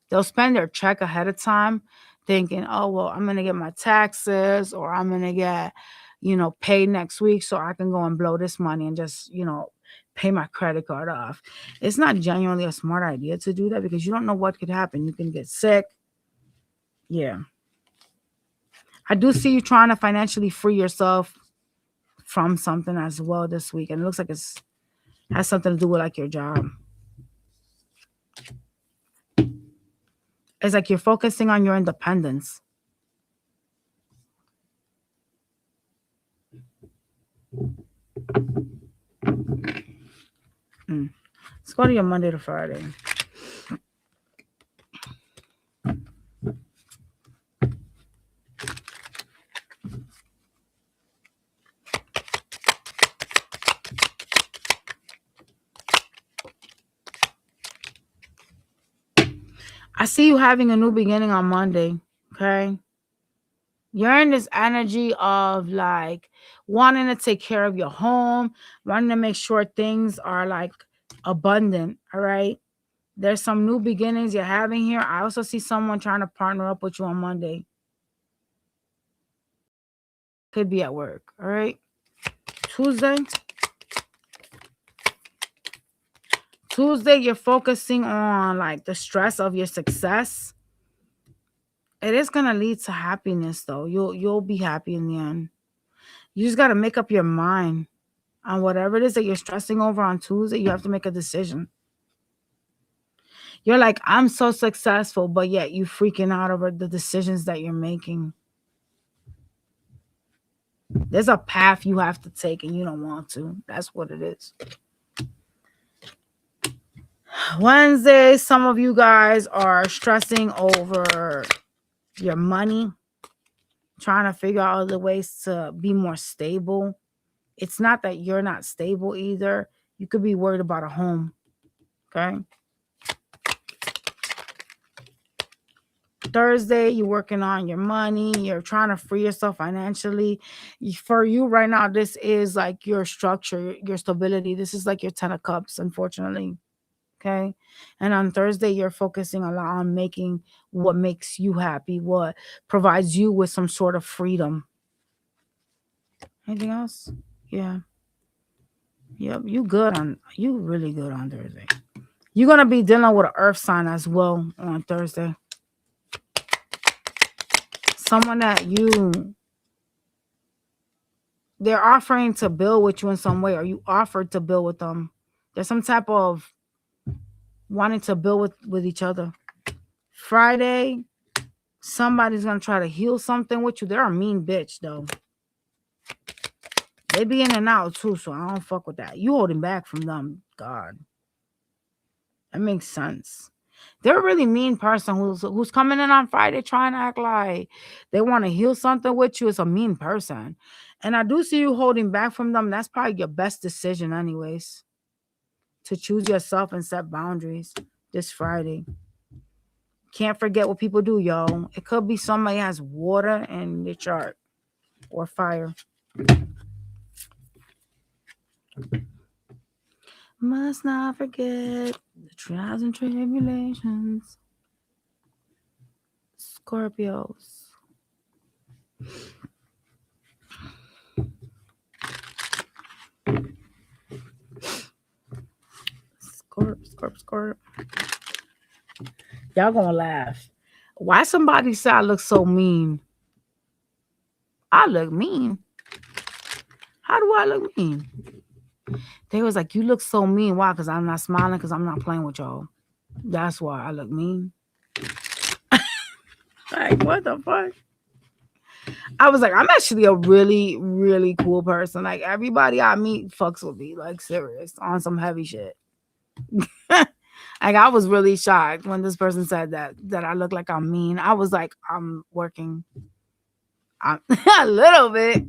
They'll spend their check ahead of time thinking, oh, well, I'm going to get my taxes or I'm going to get, paid next week so I can go and blow this money and just, pay my credit card off. It's not genuinely a smart idea to do that because you don't know what could happen. You can get sick. Yeah. I do see you trying to financially free yourself from something as well this week. And it looks like has something to do with like your job. It's like you're focusing on your independence. Let's go to your Monday to Friday. I see you having a new beginning on Monday. Okay. You're in this energy of like wanting to take care of your home, wanting to make sure things are like abundant. All right. There's some new beginnings you're having here. I also see someone trying to partner up with you on Monday. Could be at work. All right. Tuesday, you're focusing on like the stress of your success. It is gonna lead to happiness though. You'll be happy in the end. You just gotta make up your mind on whatever it is that you're stressing over on Tuesday. You have to make a decision. You're like, I'm so successful, but yet you freaking out over the decisions that you're making. There's a path you have to take and you don't want to. That's what it is. Wednesday, some of you guys are stressing over your money, trying to figure out other ways to be more stable. It's not that you're not stable either. You could be worried about a home. Okay. Thursday, you're working on your money. You're trying to free yourself financially. For you right now, this is like your structure, your stability. This is like your 10 of cups, unfortunately. Okay. And on Thursday, you're focusing a lot on making what makes you happy, what provides you with some sort of freedom. Anything else? Yeah. Yep. You really good on Thursday. You're going to be dealing with an earth sign as well on Thursday. Someone that they're offering to build with you in some way, or you offered to build with them. There's some type of wanting to build with each other. Friday, somebody's going to try to heal something with you. They're a mean bitch, though. They be in and out, too, so I don't fuck with that. You holding back from them. God. That makes sense. They're a really mean person who's coming in on Friday trying to act like they want to heal something with you. It's a mean person. And I do see you holding back from them. That's probably your best decision anyways. To choose yourself and set boundaries this Friday. Can't forget what people do, y'all. It could be somebody has water in their chart or fire. Must not forget the trials and tribulations. Scorpios. Scorp. Y'all gonna laugh. Why somebody say I look so mean? I look mean. How do I look mean? They was like, you look so mean. Why? Because I'm not smiling, because I'm not playing with y'all. That's why I look mean. Like, what the fuck? I was like, I'm actually a really, really cool person. Like, everybody I meet fucks with me, like, serious, on some heavy shit. Like, I was really shocked when this person said that I look like I'm mean. I was like, I'm working a little bit.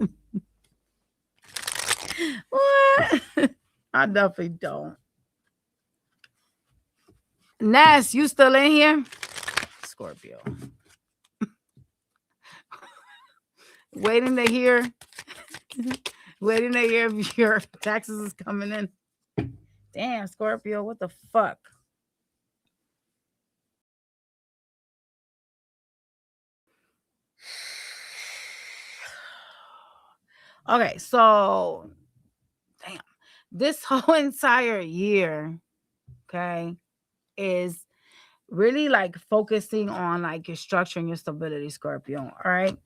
What? I definitely don't. Ness, you still in here? Scorpio. Waiting to hear if your taxes is coming in. Damn, Scorpio, what the fuck? Okay, so damn, this whole entire year, okay, is really like focusing on like your structure and your stability, Scorpio. All right.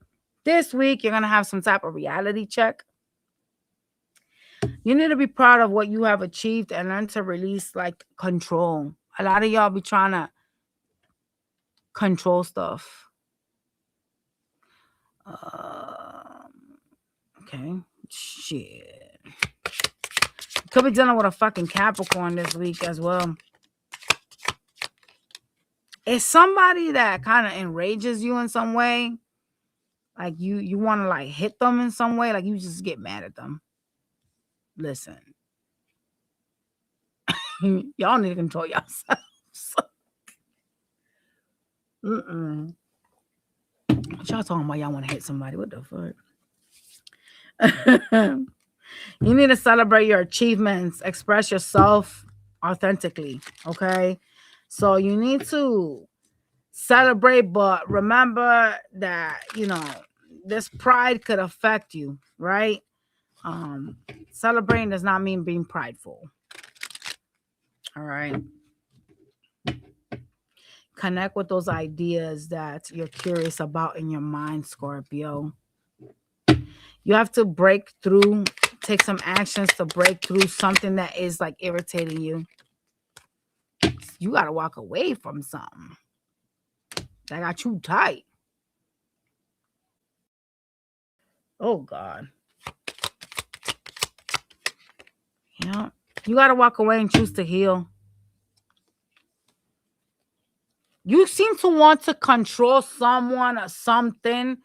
This week, you're gonna have some type of reality check. You need to be proud of what you have achieved and learn to release like control. A lot of y'all be trying to control stuff. Okay. Shit. Could be dealing with a fucking Capricorn this week as well. It's somebody that kind of enrages you in some way. Like you want to like hit them in some way. Like you just get mad at them. Listen. Y'all need to control yourselves. What y'all talking about? Y'all want to hit somebody? What the fuck? You need to celebrate your achievements, express yourself authentically. Okay, so you need to celebrate, but remember that this pride could affect you, right? Celebrating does not mean being prideful. All right. Connect with those ideas that you're curious about in your mind, Scorpio. You have to break through, take some actions to break through something that is like irritating you. You got to walk away from something that got you tight. Oh, God. Yeah. You got to walk away and choose to heal. You seem to want to control someone or something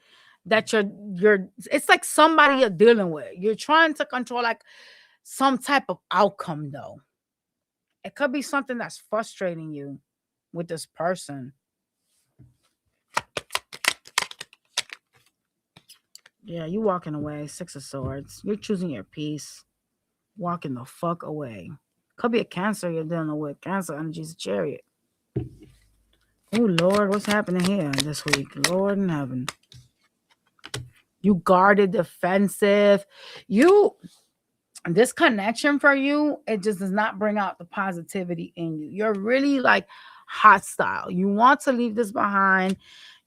that you're it's like somebody you're dealing with. You're trying to control, like some type of outcome, though. It could be something that's frustrating you with this person. Yeah, you walking away. 6 of Swords. You're choosing your peace. Walking the fuck away. Could be a Cancer you're dealing with. Cancer energy is a Chariot. Oh, Lord, what's happening here this week? Lord in heaven. You guarded, defensive. This connection for you, it just does not bring out the positivity in you. You're really like hostile. You want to leave this behind.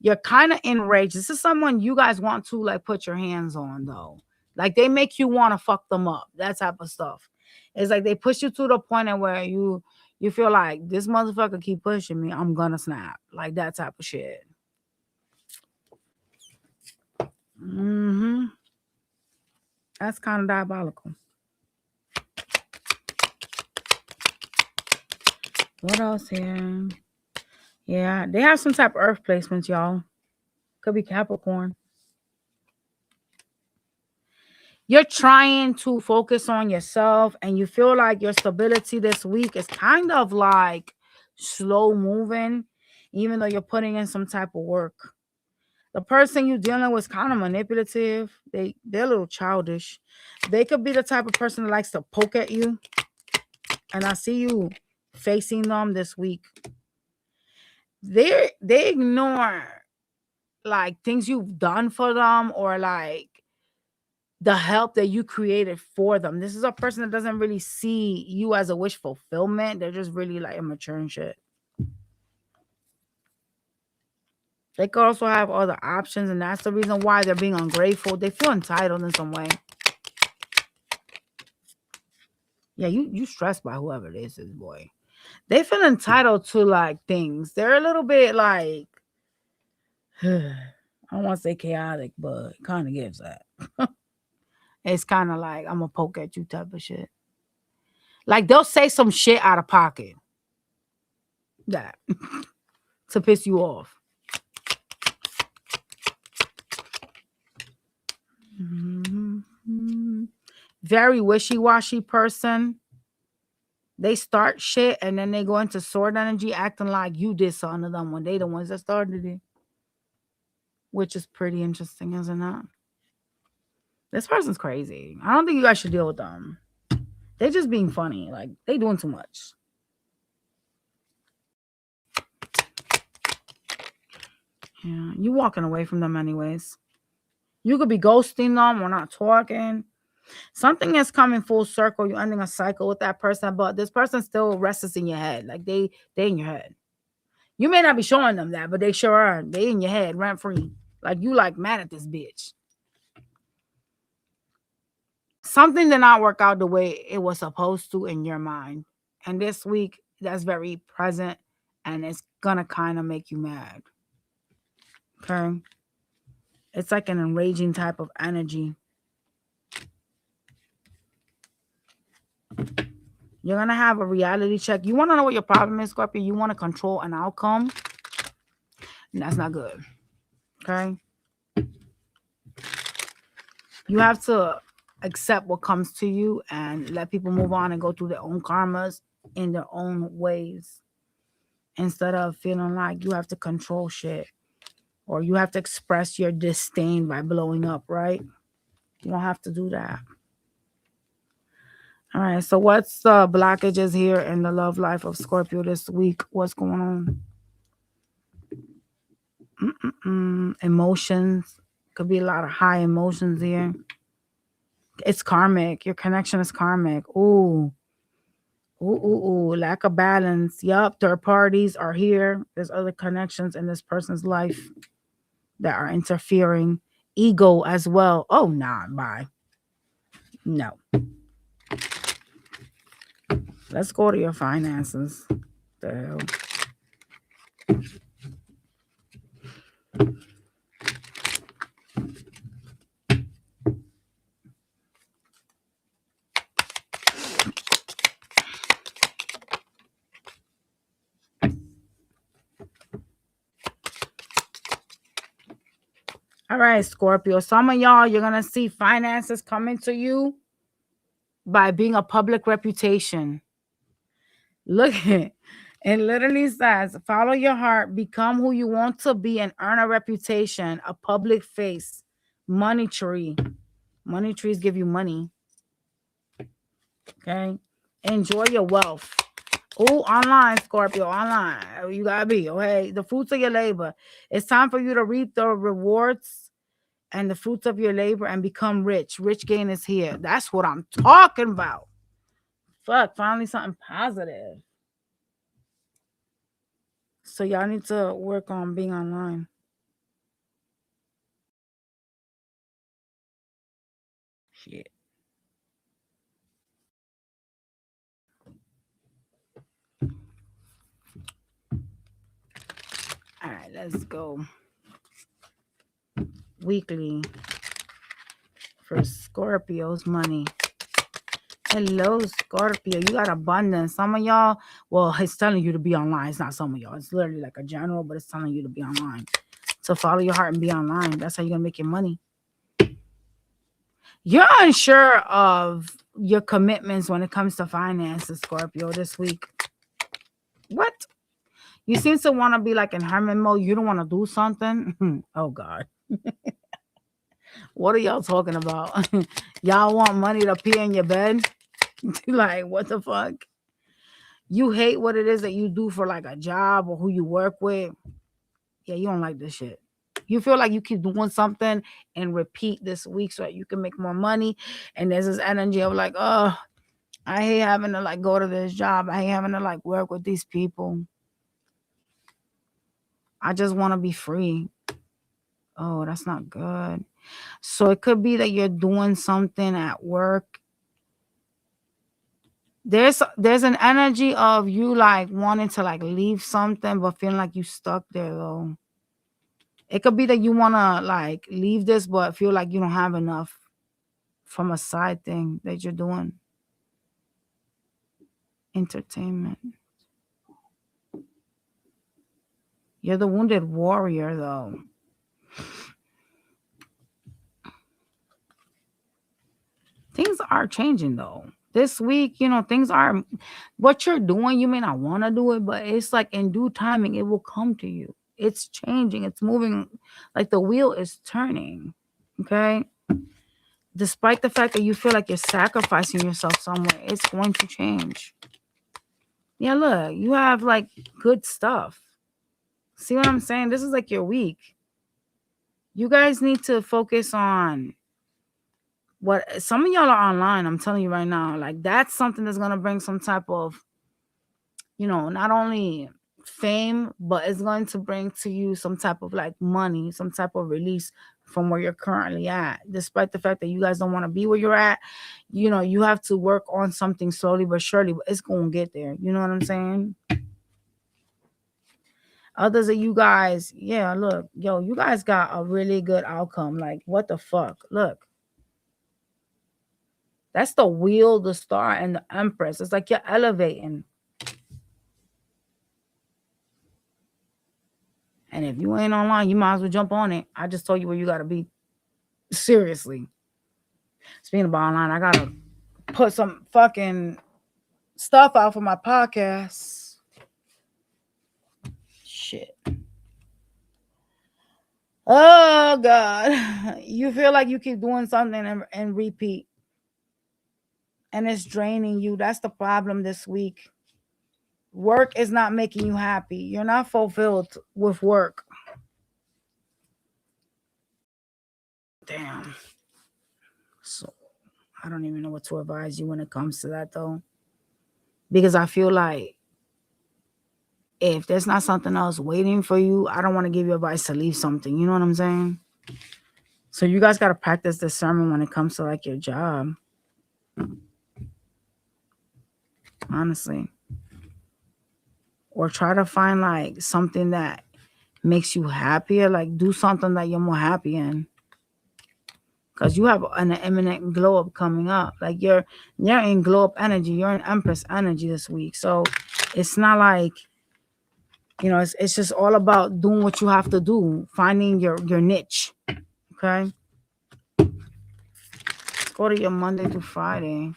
You're kind of enraged. This is someone you guys want to like put your hands on, though. Like they make you want to fuck them up. That type of stuff. It's like they push you to the point of where you feel like this motherfucker keep pushing me, I'm gonna snap. Like that type of shit. That's kind of diabolical. What else here? Yeah, they have some type of earth placements, y'all. Could be Capricorn. You're trying to focus on yourself and you feel like your stability this week is kind of like slow moving, even though you're putting in some type of work. The person you're dealing with is kind of manipulative. They're a little childish. They could be the type of person that likes to poke at you. And I see you facing them this week. They ignore like things you've done for them or like the help that you created for them. This is a person that doesn't really see you as a wish fulfillment. They're just really like immature and shit. They could also have other options, and that's the reason why they're being ungrateful. They feel entitled in some way. Yeah, you stressed by whoever this is, boy. They feel entitled to like things. They're a little bit like I don't want to say chaotic, but it kind of gives that. It's kind of like I'm gonna poke at you type of shit. Like they'll say some shit out of pocket. That to piss you off. Very wishy-washy person. They start shit and then they go into sword energy acting like you did something to them when they the ones that started it. Which is pretty interesting, isn't it? This person's crazy. I don't think you guys should deal with them. They're just being funny. Like, they doing too much. Yeah, you walking away from them anyways. You could be ghosting them or not talking. Something is coming full circle. You're ending a cycle with that person, but this person still rests in your head. Like, they in your head. You may not be showing them that, but they sure are. They in your head, rent free. Like, you like mad at this bitch. Something did not work out the way it was supposed to in your mind. And this week, that's very present, and it's gonna kind of make you mad. Okay? It's like an enraging type of energy. You're gonna have a reality check. You want to know what your problem is, Scorpio? You want to control an outcome, and that's not good. Okay? You have to accept what comes to you and let people move on and go through their own karmas in their own ways, instead of feeling like you have to control shit or you have to express your disdain by blowing up, right? You don't have to do that. All right, so what's the blockages here in the love life of Scorpio this week? What's going on? Emotions. Could be a lot of high emotions here. It's karmic. Your connection is karmic. Ooh. Lack of balance. Yup, third parties are here. There's other connections in this person's life that are interfering. Ego as well. Oh, nah, bye. No. Let's go to your finances. The hell. All right, Scorpio. Some of y'all, you're going to see finances coming to you by being a public reputation. Look at it literally says, follow your heart, become who you want to be, and earn a reputation, a public face. Money tree. Money trees give you money. Okay. Enjoy your wealth. Oh, online, Scorpio, online. You gotta be, okay? The fruits of your labor. It's time for you to reap the rewards and the fruits of your labor and become rich. Rich gain is here. That's what I'm talking about. Fuck, finally something positive. So y'all need to work on being online. Shit. All right, let's go. Weekly for Scorpio's money. Hello, Scorpio. You got abundance. Some of y'all, well, it's telling you to be online. It's not some of y'all. It's literally like a general, but it's telling you to be online. So follow your heart and be online. That's how you're going to make your money. You're unsure of your commitments when it comes to finances, Scorpio, this week. What? You seem to want to be like in hermit mode. You don't want to do something. Oh, God. What are y'all talking about? Y'all want money to pee in your bed? Like, what the fuck? You hate what it is that you do for like a job or who you work with. Yeah, you don't like this shit. You feel like you keep doing something and repeat this week so that you can make more money. And there's this energy of like, oh, I hate having to like go to this job. I hate having to like work with these people. I just want to be free. Oh, that's not good. So it could be that you're doing something at work. There's an energy of you like wanting to like leave something but feeling like you stuck there though. It could be that you want to like leave this but feel like you don't have enough from a side thing that you're doing. Entertainment. You're the wounded warrior though. Things are changing though. This week, things are what you're doing. You may not want to do it, but it's like in due timing, it will come to you. It's changing. It's moving. Like the wheel is turning. Okay. Despite the fact that you feel like you're sacrificing yourself somewhere, it's going to change. Yeah, look, you have like good stuff. See what I'm saying? This is like your week. You guys need to focus on what some of y'all are online. I'm telling you right now, like that's something that's going to bring some type of, not only fame, but it's going to bring to you some type of like money, some type of release from where you're currently at. Despite the fact that you guys don't want to be where you're at, you have to work on something slowly but surely, but it's going to get there. You know what I'm saying? Others of you guys, yeah, look, yo, you guys got a really good outcome. Like, what the fuck? Look. That's the wheel, the star, and the empress. It's like you're elevating. And if you ain't online, you might as well jump on it. I just told you where you got to be. Seriously. Speaking about online, I got to put some fucking stuff out for my podcast. Shit. Oh, God. You feel like you keep doing something and repeat. And it's draining you. That's the problem this week. Work is not making you happy. You're not fulfilled with work. Damn. So I don't even know what to advise you when it comes to that though. Because I feel like if there's not something else waiting for you, I don't want to give you advice to leave something. You know what I'm saying? So you guys got to practice discernment when it comes to like your job. Honestly. Or try to find like something that makes you happier. Like do something that you're more happy in. Because you have an imminent glow up coming up. Like you're in glow up energy. You're in Empress energy this week. So it's not like, it's just all about doing what you have to do. Finding your niche. Okay. Let's go to your Monday to Friday.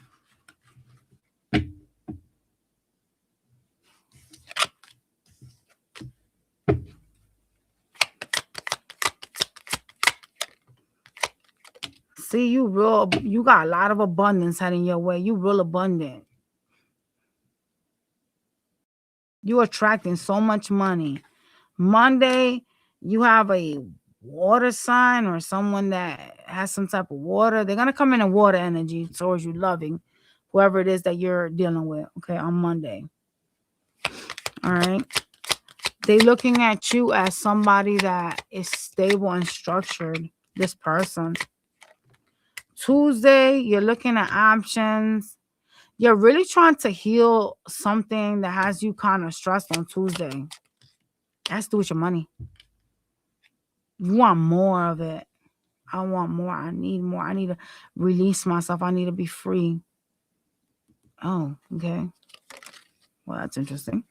See, you got a lot of abundance heading your way. You real abundant. You attracting so much money. Monday, you have a water sign or someone that has some type of water. They're gonna come in water energy towards you, loving whoever it is that you're dealing with. Okay, on Monday. All right. They looking at you as somebody that is stable and structured. This person. Tuesday, you're looking at options. You're really trying to heal something that has you kind of stressed on Tuesday. Has to do with your money. You want more of it. I want more. I need more. I need to release myself. I need to be free. Oh, okay. Well, that's interesting.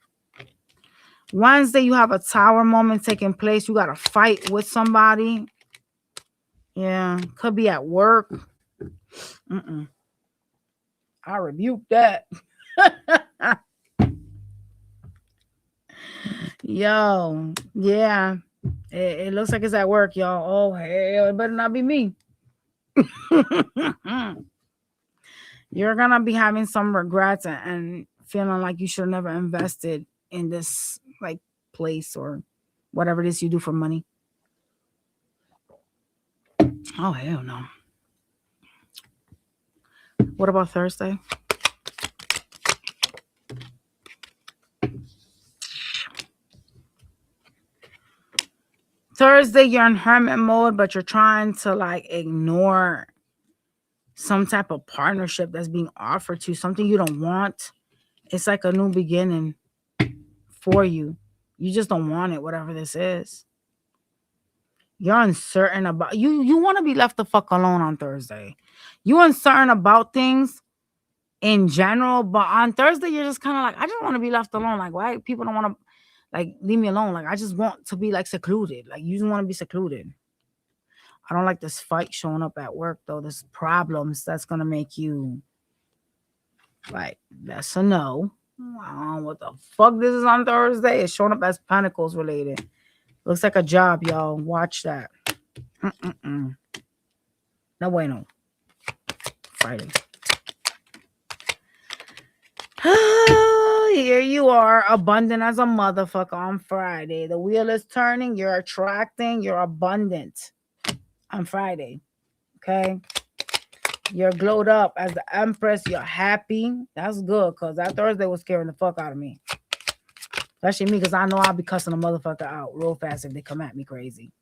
Wednesday, you have a tower moment taking place. You got to fight with somebody. Yeah, could be at work. I rebuke that. Yo, yeah. It looks like it's at work, y'all. Oh, hell, it better not be me. You're going to be having some regrets and feeling like you should have never invested in this like place or whatever it is you do for money. Oh, hell no. What about Thursday? Thursday, you're in hermit mode, but you're trying to like ignore some type of partnership that's being offered to you, something you don't want. It's like a new beginning for you. You just don't want it, whatever this is. You're uncertain about you want to be left the fuck alone on Thursday. You uncertain about things in general, but on Thursday you're just kind of like, I just want to be left alone. Like, why people don't want to like leave me alone? Like, I just want to be like secluded. Like, you just want to be secluded. I don't like this fight showing up at work though. There's problems that's gonna make you like, that's a no. I don't know what the fuck this is on Thursday. It's showing up as Pentacles related. Looks like a job, y'all. Watch that. No bueno. Friday. Here you are, abundant as a motherfucker on Friday. The wheel is turning. You're attracting. You're abundant on Friday. Okay? You're glowed up as the Empress. You're happy. That's good, because that Thursday was scaring the fuck out of me. Especially me, because I know I'll be cussing a motherfucker out real fast if they come at me crazy.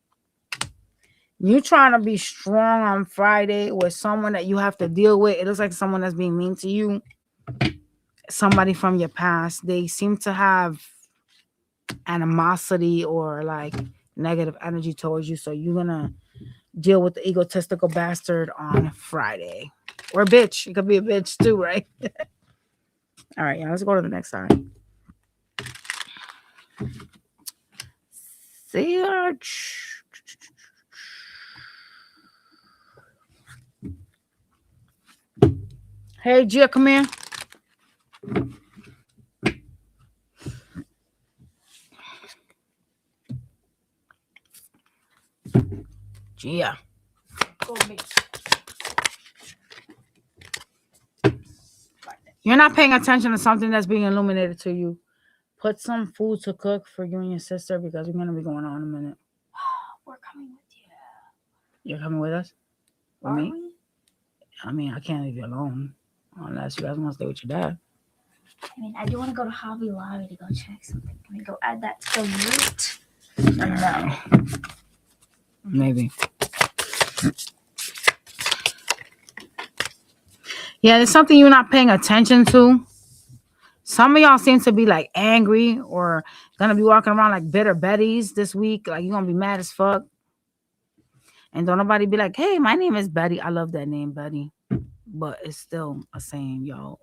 You trying to be strong on Friday with someone that you have to deal with. It looks like someone that's being mean to you. Somebody from your past. They seem to have animosity or like negative energy towards you. So you're going to deal with the egotistical bastard on Friday. Or bitch. It could be a bitch too, right? All right, yeah, let's go to the next side. Hey, Gia, come here. Gia. You're not paying attention to something that's being illuminated to you. Put some food to cook for you and your sister because we're going to be going on in a minute. We're coming with you. You're coming with us? With Are me? we? I mean, I can't leave you alone unless you guys want to stay with your dad. I mean, I do want to go to Hobby Lobby to go check something. Can we go add that to the route? Or no? Maybe. Yeah, there's something you're not paying attention to. Some of y'all seem to be like angry or gonna be walking around like bitter Bettys this week. Like, you're gonna be mad as fuck. And don't nobody be like, hey, my name is Betty. I love that name, Betty. But it's still a saying, y'all.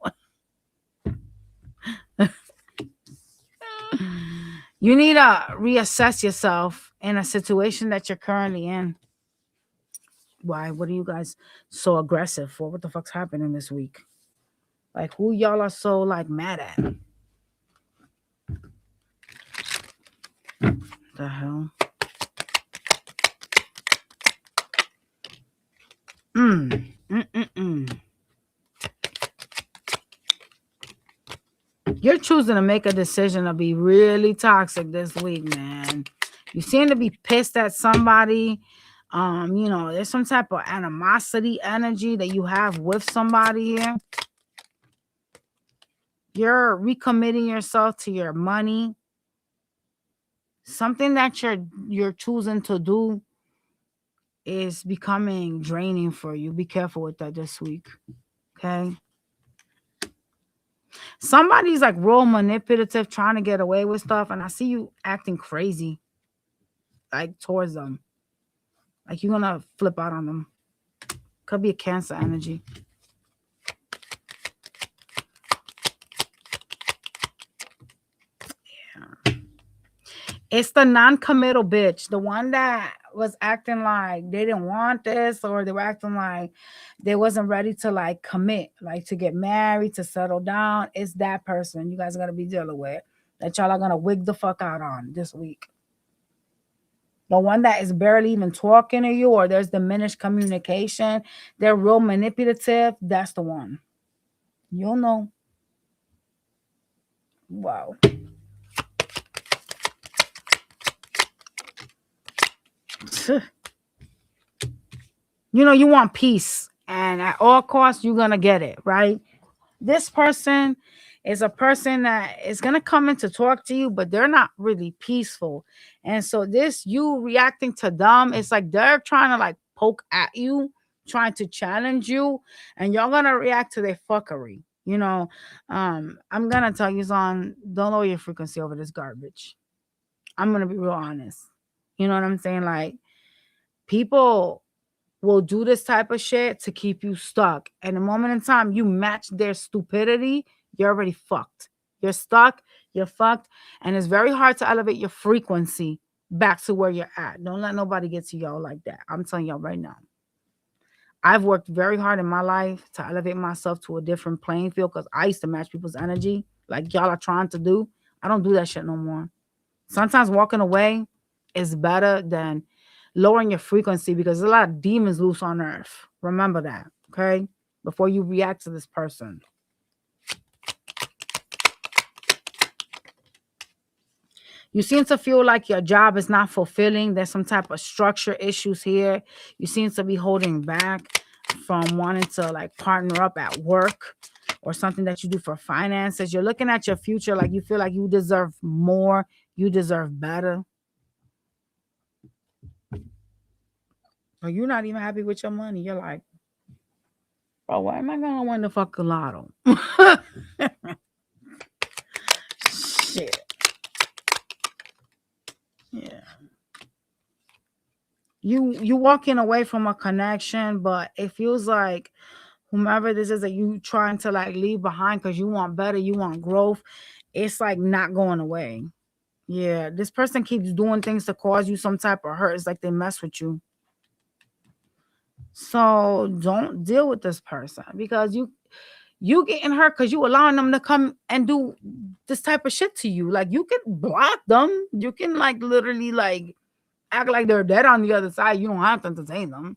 You need to reassess yourself in a situation that you're currently in. Why? What are you guys so aggressive for? What the fuck's happening this week? Like, who y'all are so like mad at? The hell? You're choosing to make a decision to be really toxic this week, man. You seem to be pissed at somebody. There's some type of animosity energy that you have with somebody here. You're recommitting yourself to your money. Something that you're choosing to do is becoming draining for you. Be careful with that this week. Okay. Somebody's like real manipulative, trying to get away with stuff, and I see you acting crazy, like towards them. Like you're gonna flip out on them. Could be a Cancer energy. Yeah. It's the non-committal bitch, the one that was acting like they didn't want this, or they were acting like they wasn't ready to like commit, like to get married, to settle down. It's that person you guys are gonna be dealing with, that y'all are gonna wig the fuck out on this week. The one that is barely even talking to you, or there's diminished communication, they're real manipulative. That's the one. You'll know. Wow. You want peace, and at all costs, you're going to get it, right? This person is a person that is going to come in to talk to you, but they're not really peaceful. And so this, you reacting to them, it's like they're trying to like poke at you, trying to challenge you, and you're going to react to their fuckery. I'm going to tell you something. Don't lower your frequency over this garbage. I'm going to be real honest. You know what I'm saying? Like, people will do this type of shit to keep you stuck. And the moment in time you match their stupidity, you're already fucked. You're stuck, you're fucked, and it's very hard to elevate your frequency back to where you're at. Don't let nobody get to y'all like that. I'm telling y'all right now. I've worked very hard in my life to elevate myself to a different playing field, because I used to match people's energy like y'all are trying to do. I don't do that shit no more. Sometimes walking away is better than lowering your frequency, because there's a lot of demons loose on earth. Remember that, okay? Before you react to this person. You seem to feel like your job is not fulfilling. There's some type of structure issues here. You seem to be holding back from wanting to like partner up at work, or something that you do for finances. You're looking at your future like you feel like you deserve more. You deserve better. But you're not even happy with your money. You're like, bro, why am I gonna win the fucking lotto? Shit. Yeah. You walking away from a connection, but it feels like whomever this is that you trying to like leave behind because you want better, you want growth, it's like not going away. Yeah, this person keeps doing things to cause you some type of hurt. It's like they mess with you. So don't deal with this person, because you getting hurt because you allowing them to come and do this type of shit to you. Like, you can block them. You can like literally like act like they're dead on the other side. You don't have to entertain them.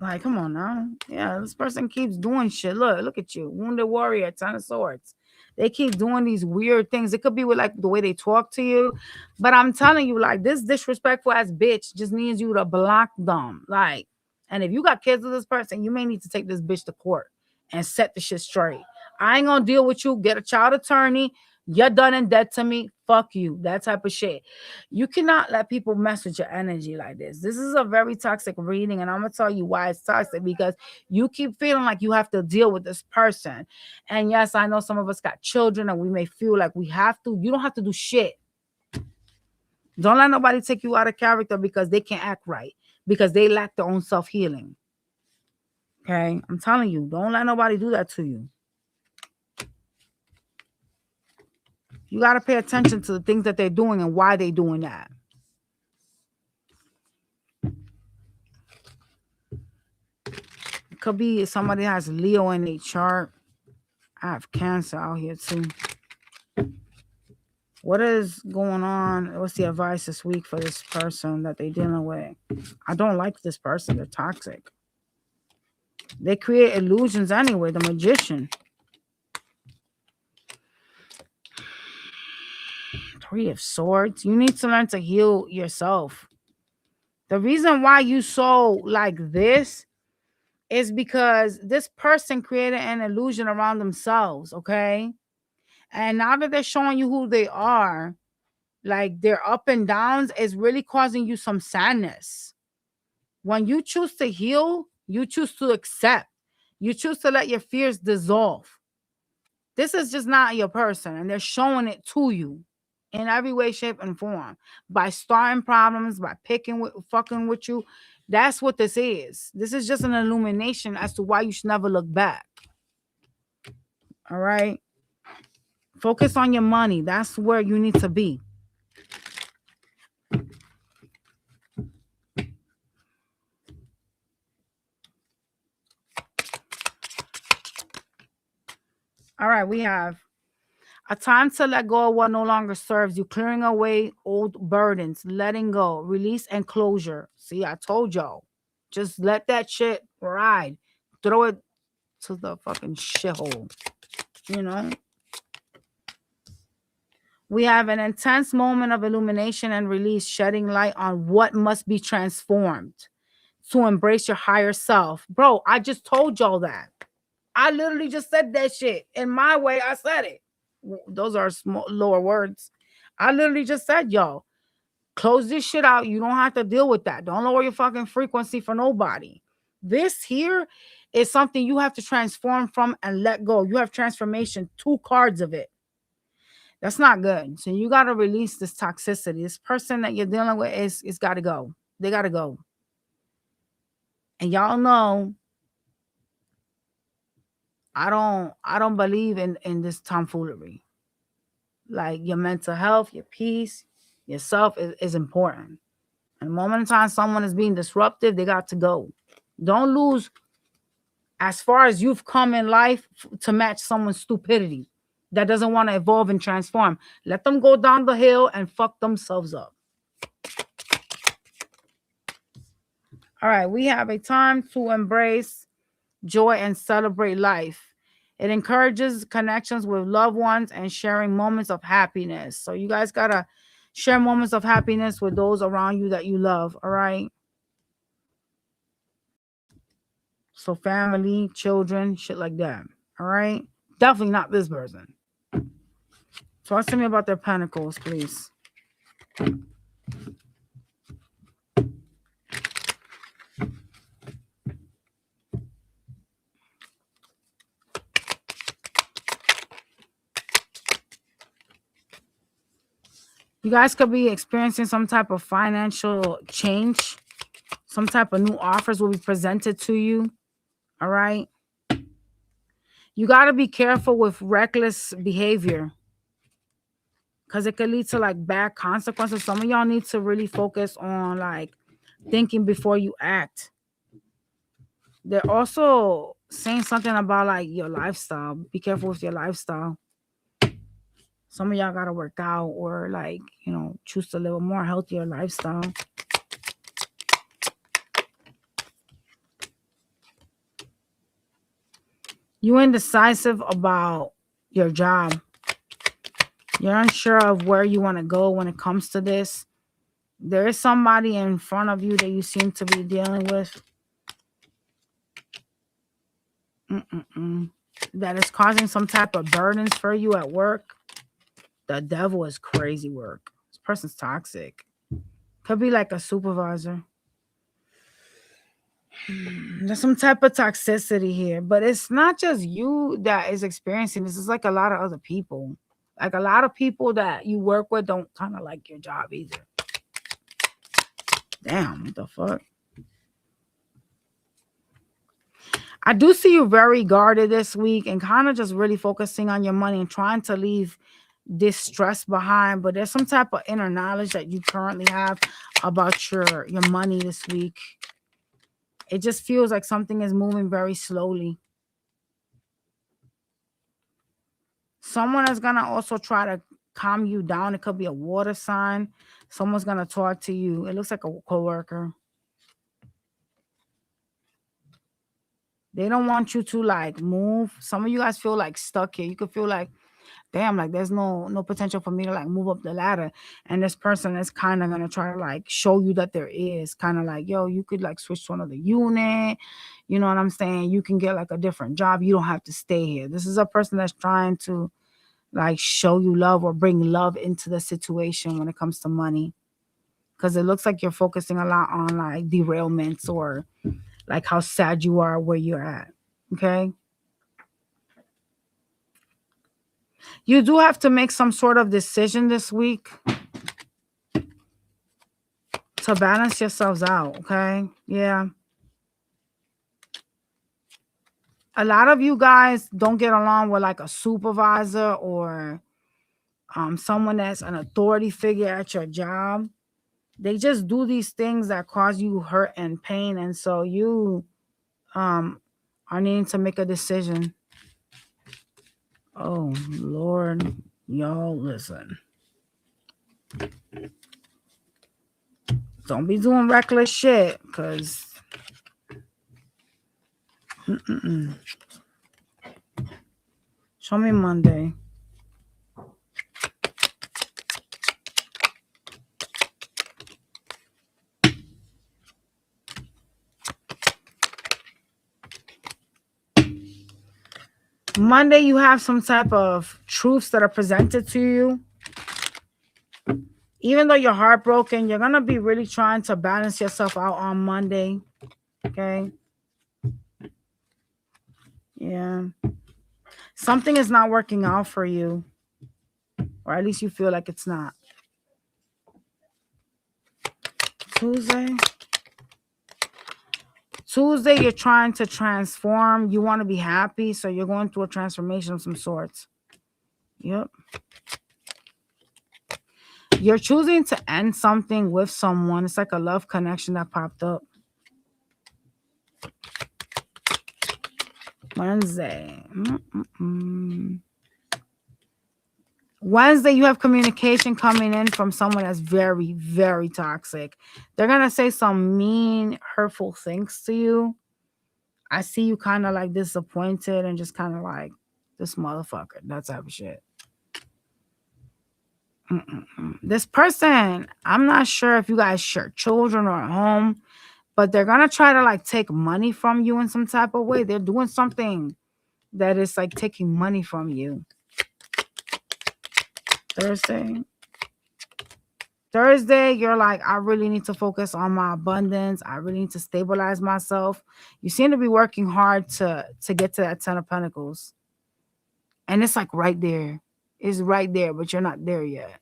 Like, come on now. Yeah, this person keeps doing shit. Look at you. Wounded warrior, 10 of swords. They keep doing these weird things. It could be with like the way they talk to you. But I'm telling you, like, this disrespectful ass bitch just needs you to block them. Like, and if you got kids with this person, you may need to take this bitch to court and set the shit straight. I ain't gonna deal with you. Get a child attorney. You're done and dead to me. Fuck you. That type of shit. You cannot let people mess with your energy like this. This is a very toxic reading, and I'm gonna tell you why it's toxic, because you keep feeling like you have to deal with this person. And yes, I know some of us got children and we may feel like we have to. You don't have to do shit. Don't let nobody take you out of character because they can't act right, because they lack their own self-healing. Okay? I'm telling you, don't let nobody do that to you. You got to pay attention to the things that they're doing and why they're doing that. It could be somebody has Leo in their chart. I have Cancer out here too. What is going on? What's the advice this week for this person that they're dealing with? I don't like this person. They're toxic. They create illusions anyway. The magician. 3 of Swords. You need to learn to heal yourself. The reason why you so like this is because this person created an illusion around themselves, okay? And now that they're showing you who they are, like their up and downs is really causing you some sadness. When you choose to heal, you choose to accept. You choose to let your fears dissolve. This is just not your person, and they're showing it to you in every way, shape, and form by starting problems, by picking with, fucking with you. That's what this is. This is just an illumination as to why you should never look back. All right. Focus on your money. That's where you need to be. All right. We have a time to let go of what no longer serves you, clearing away old burdens, letting go, release and closure. See, I told y'all. Just let that shit ride. Throw it to the fucking shithole. You know? We have an intense moment of illumination and release, shedding light on what must be transformed to embrace your higher self. Bro, I just told y'all that. I literally just said that shit. In my way, I said it. Those are small, lower words. I literally just said, y'all, close this shit out. You don't have to deal with that. Don't lower your fucking frequency for nobody. This here is something you have to transform from and let go. You have transformation, 2 cards of it. That's not good. So you got to release this toxicity. This person that you're dealing with is got to go. They got to go. And y'all know I don't believe in this tomfoolery. Like your mental health, your peace, yourself is important. And the moment in time someone is being disruptive, they got to go. Don't lose as far as you've come in life to match someone's stupidity that doesn't want to evolve and transform. Let them go down the hill and fuck themselves up. All right, we have a time to embrace joy and celebrate life. It encourages connections with loved ones and sharing moments of happiness. So you guys got to share moments of happiness with those around you that you love, all right? So family, children, shit like that, all right? Definitely not this person. Talk to me about their pentacles, please. You guys could be experiencing some type of financial change. Some type of new offers will be presented to you. All right. You got to be careful with reckless behavior because it could lead to like bad consequences. Some of y'all need to really focus on like thinking before you act. They're also saying something about like your lifestyle. Be careful with your lifestyle. Some of y'all got to work out or like, you know, choose to live a more healthier lifestyle. You're indecisive about your job. You're unsure of where you want to go when it comes to this. There is somebody in front of you that you seem to be dealing with. That is causing some type of burdens for you at work. The devil is crazy work. This person's toxic. Could be like a supervisor. There's some type of toxicity here, but it's not just you that is experiencing this. It's like a lot of other people. Like a lot of people that you work with don't kind of like your job either. Damn, what the fuck? I do see you very guarded this week and kind of just really focusing on your money and trying to leave this stress behind. But there's some type of inner knowledge that you currently have about your money this week. It just feels like something is moving very slowly. Someone is going to also try to calm you down. It could be a water sign. Someone's going to talk to you. It looks like a coworker. They don't want you to like move. Some of you guys feel like stuck here. You could feel like, damn, like there's no potential for me to like move up the ladder. And this person is kind of gonna try to like show you that there is, kind of like, yo, you could like switch to another unit. You know what I'm saying? You can get like a different job. You don't have to stay here. This is a person that's trying to like show you love or bring love into the situation when it comes to money. Because it looks like you're focusing a lot on like derailments or like how sad you are where you're at. Okay. You do have to make some sort of decision this week to balance yourselves out. Okay. Yeah. A lot of you guys don't get along with like a supervisor or someone that's an authority figure at your job. They just do these things that cause you hurt and pain. And so you are needing to make a decision. Oh, Lord, y'all listen. Don't be doing reckless shit, because show me Monday. Monday, you have some type of truths that are presented to you. Even though you're heartbroken, you're going to be really trying to balance yourself out on Monday. Okay? Yeah. Something is not working out for you. Or at least you feel like it's not. Tuesday, you're trying to transform. You want to be happy, so you're going through a transformation of some sorts. Yep. You're choosing to end something with someone. It's like a love connection that popped up. Wednesday. Wednesday, you have communication coming in from someone that's very, very toxic. They're going to say some mean, hurtful things to you. I see you kind of like disappointed and just kind of like, this motherfucker, that type of shit. This person, I'm not sure if you guys share children or at home, but they're going to try to like take money from you in some type of way. They're doing something that is like taking money from you. Thursday, you're like, I really need to focus on my abundance. I really need to stabilize myself. You seem to be working hard to get to that 10 of Pentacles. And it's like right there. It's right there, but you're not there yet.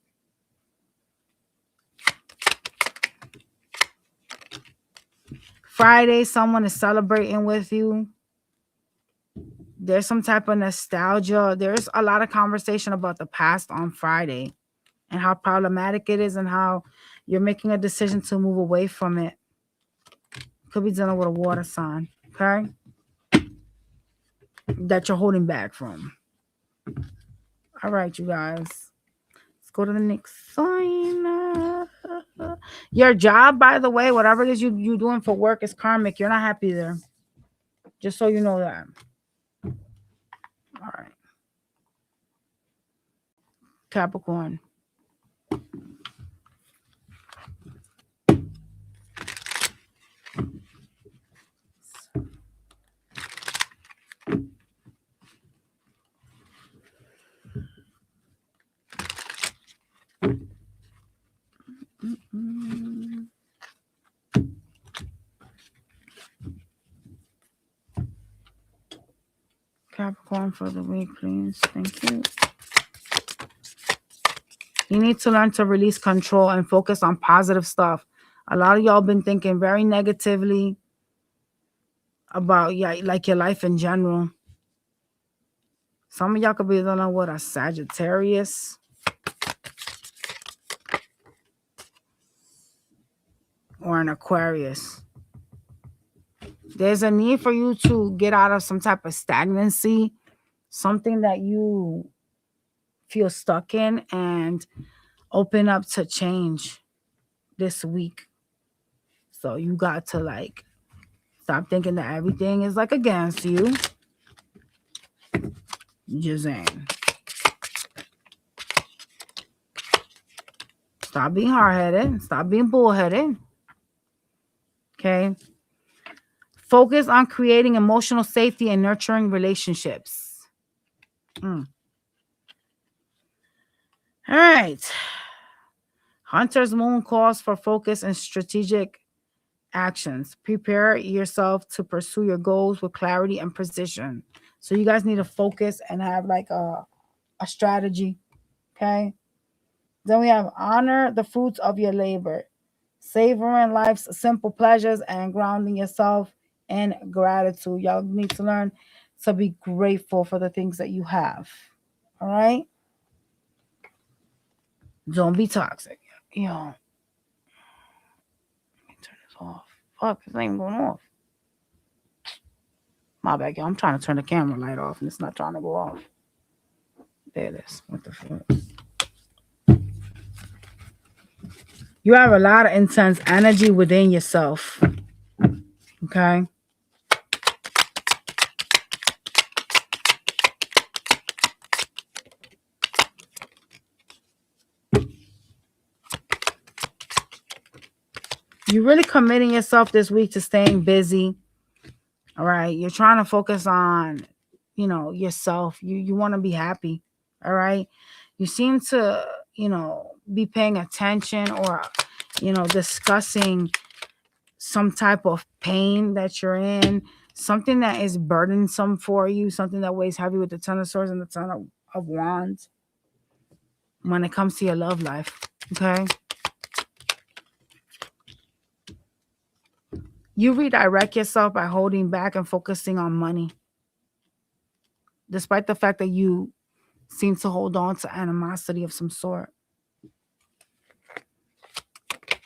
Friday, someone is celebrating with you. There's some type of nostalgia. There's a lot of conversation about the past on Friday and how problematic it is and how you're making a decision to move away from it. Could be dealing with a water sign, okay? That you're holding back from. All right, you guys. Let's go to the next sign. Your job, by the way, whatever it is you're doing for work is karmic. You're not happy there. Just so you know that. All right. Capricorn. Capricorn for the week, please. Thank you. You need to learn to release control and focus on positive stuff. A lot of y'all been thinking very negatively about like your life in general. Some of y'all could be dealing with a Sagittarius or an Aquarius. There's a need for you to get out of some type of stagnancy, something that you feel stuck in, and open up to change this week. So you got to like stop thinking that everything is like against you. Just saying. Stop being hard-headed. Stop being bullheaded. Okay. Focus on creating emotional safety and nurturing relationships. All right. Hunter's moon calls for focus and strategic actions. Prepare yourself to pursue your goals with clarity and precision. So you guys need to focus and have like a strategy. Okay. Then we have honor the fruits of your labor. Savoring life's simple pleasures and grounding yourself in gratitude. Y'all need to learn to be grateful for the things that you have. All right? Don't be toxic. Yo. Let me turn this off. Fuck, it's not even going off. My bad, y'all. I'm trying to turn the camera light off and it's not trying to go off. There it is. What the fuck? You have a lot of intense energy within yourself. Okay? You're really committing yourself this week to staying busy. All right. You're trying to focus on, yourself. You want to be happy. All right. You seem to, be paying attention or, discussing some type of pain that you're in, something that is burdensome for you, something that weighs heavy with the Ten of Swords and the Ten of Wands when it comes to your love life. Okay. You redirect yourself by holding back and focusing on money. Despite the fact that you seem to hold on to animosity of some sort.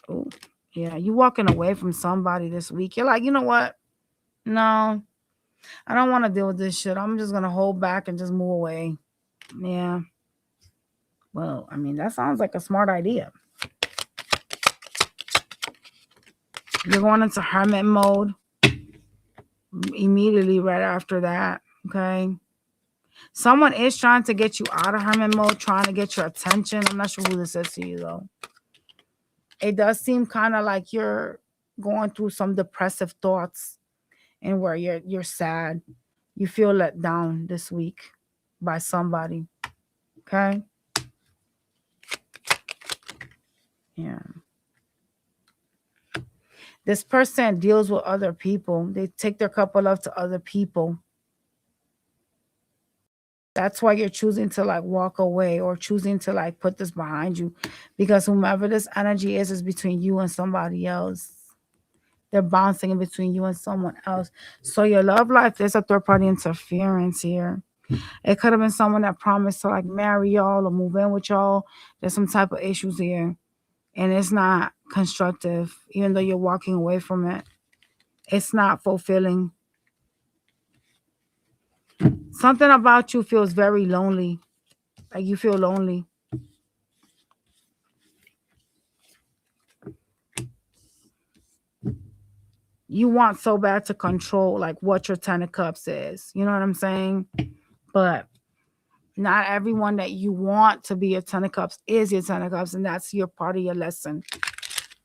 Oh, yeah. You walking away from somebody this week. You're like, you know what? No, I don't want to deal with this shit. I'm just going to hold back and just move away. Yeah. Well, I mean, that sounds like a smart idea. You're going into hermit mode immediately right after that. Okay. Someone is trying to get you out of hermit mode, trying to get your attention. I'm not sure who this is to you, though. It does seem kind of like you're going through some depressive thoughts and where you're sad. You feel let down this week by somebody. Okay? Yeah. This person deals with other people. They take their cup of love to other people. That's why you're choosing to like walk away or choosing to like put this behind you, because whomever this energy is between you and somebody else. They're bouncing in between you and someone else. So your love life, there's a third party interference here. It could have been someone that promised to like marry y'all or move in with y'all. There's some type of issues here. And it's not constructive, even though you're walking away from it. It's not fulfilling. Something about you feels very lonely. Like you feel lonely. You want so bad to control like what your Ten of Cups is. You know what I'm saying? But not everyone that you want to be your Ten of Cups is your Ten of Cups, and that's your part of your lesson.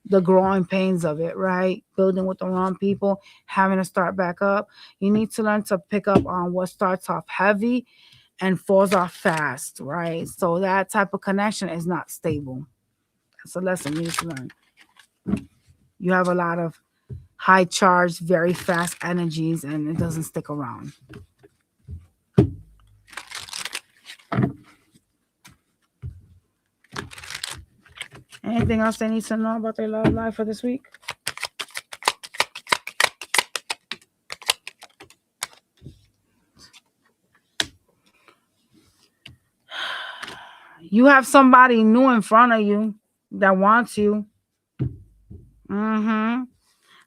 The growing pains of it, right? Building with the wrong people, having to start back up. You need to learn to pick up on what starts off heavy and falls off fast, right? So that type of connection is not stable. That's a lesson you need to learn. You have a lot of high charged, very fast energies, and it doesn't stick around. Anything else they need to know about their love life for this week? You have somebody new in front of you that wants you.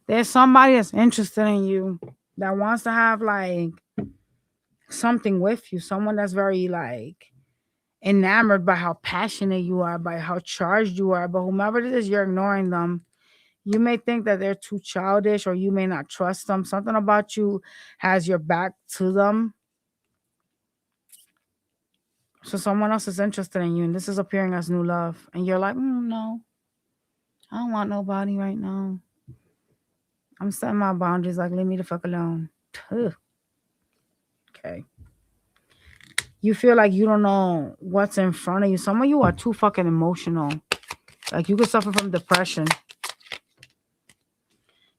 There's somebody that's interested in you that wants to have like something with you. Someone that's very like enamored by how passionate you are, by how charged you are. But whomever it is, you're ignoring them. You may think that they're too childish, or you may not trust them. Something about you has your back to them. So someone else is interested in you, and this is appearing as new love. And you're like, no, I don't want nobody right now. I'm setting my boundaries, like, leave me the fuck alone. Ugh. Okay. You feel like you don't know what's in front of you. Some of you are too fucking emotional. Like, you could suffer from depression.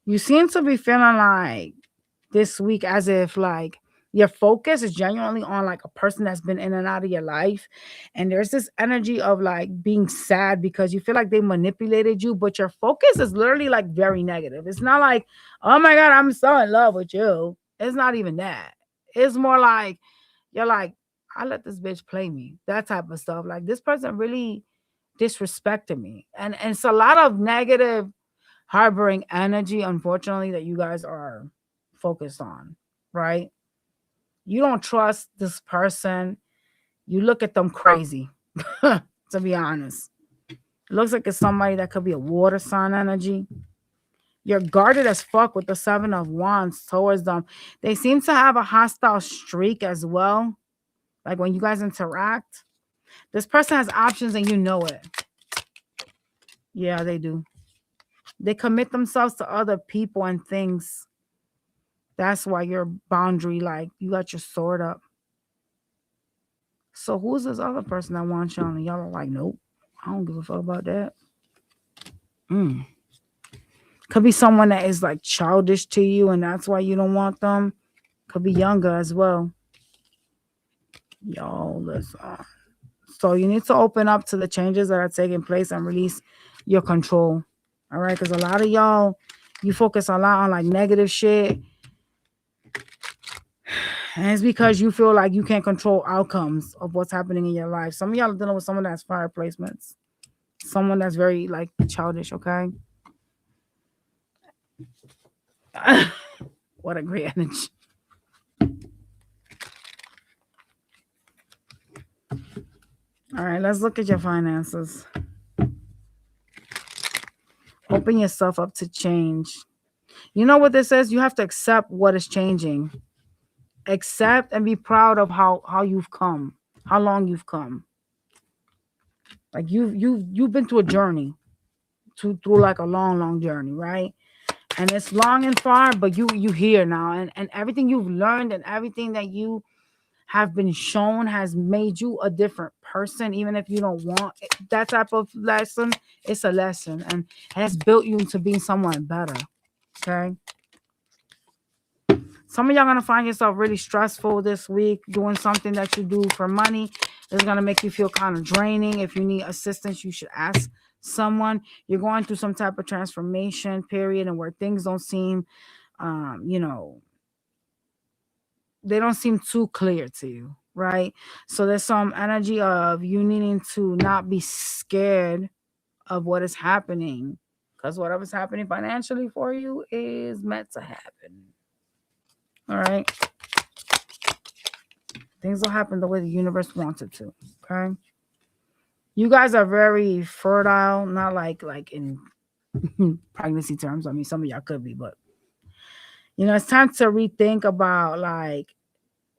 You seem to be feeling like this week as if like your focus is genuinely on like a person that's been in and out of your life, and there's this energy of like being sad because you feel like they manipulated you, but your focus is literally like very negative. It's not like, oh my god, I'm so in love with you. It's not even that. It's more like you're like, I let this bitch play me, that type of stuff. Like, this person really disrespected me, and it's a lot of negative harboring energy, unfortunately, that you guys are focused on, right? You don't trust this person. You look at them crazy, to be honest. It looks like it's somebody that could be a water sign energy. You're guarded as fuck with the Seven of Wands towards them. They seem to have a hostile streak as well. Like, when you guys interact, this person has options and you know it. Yeah, they do. They commit themselves to other people and things. That's why your boundary, like, you got your sword up. So who's this other person that wants y'all? And y'all are like, nope, I don't give a fuck about that. Could be someone that is like childish to you, and that's why you don't want them. Could be younger as well. Y'all, listen. So you need to open up to the changes that are taking place and release your control. All right, because a lot of y'all, you focus a lot on like negative shit. And it's because you feel like you can't control outcomes of what's happening in your life. Some of y'all are dealing with someone that's fire placements. Someone that's very like childish, okay? What a great energy. All right, let's look at your finances. Open yourself up to change. You know what this is? You have to accept what is changing. Accept and be proud of how you've come, how long you've come. Like, you've been through a journey, through like a long journey, right? And it's long and far, but you here now, and everything you've learned and everything that you have been shown has made you a different person. Even if you don't want that type of lesson, it's a lesson, and has built you into being someone better. Okay. Some of y'all gonna find yourself really stressful this week doing something that you do for money. It's gonna make you feel kind of draining. If you need assistance, you should ask someone. You're going through some type of transformation period, and where things don't seem, they don't seem too clear to you, right? So there's some energy of you needing to not be scared of what is happening, because whatever's happening financially for you is meant to happen. All right. Things will happen the way the universe wants it to. Okay. You guys are very fertile, not like in pregnancy terms. I mean, some of y'all could be, but it's time to rethink about like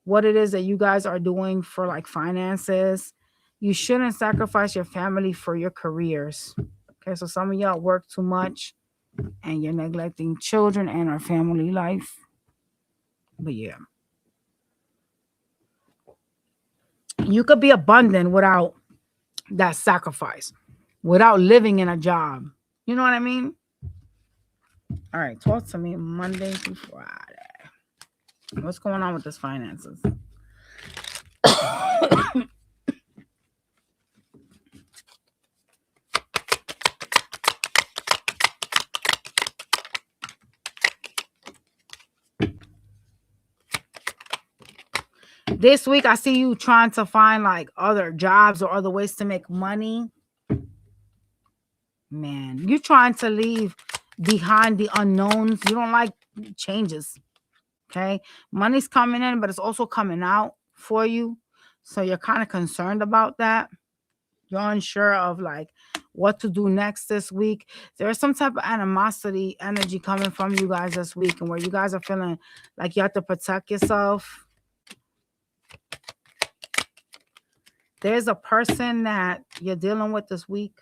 what it is that you guys are doing for like finances. You shouldn't sacrifice your family for your careers. Okay. So some of y'all work too much and you're neglecting children and our family life. But yeah. You could be abundant without that sacrifice, without living in a job. You know what I mean? All right, talk to me Monday through Friday. What's going on with this finances? This week, I see you trying to find like other jobs or other ways to make money. Man, you're trying to leave behind the unknowns. You don't like changes. Okay. Money's coming in, but it's also coming out for you. So you're kind of concerned about that. You're unsure of like what to do next this week. There's some type of animosity energy coming from you guys this week, and where you guys are feeling like you have to protect yourself. There's a person that you're dealing with this week.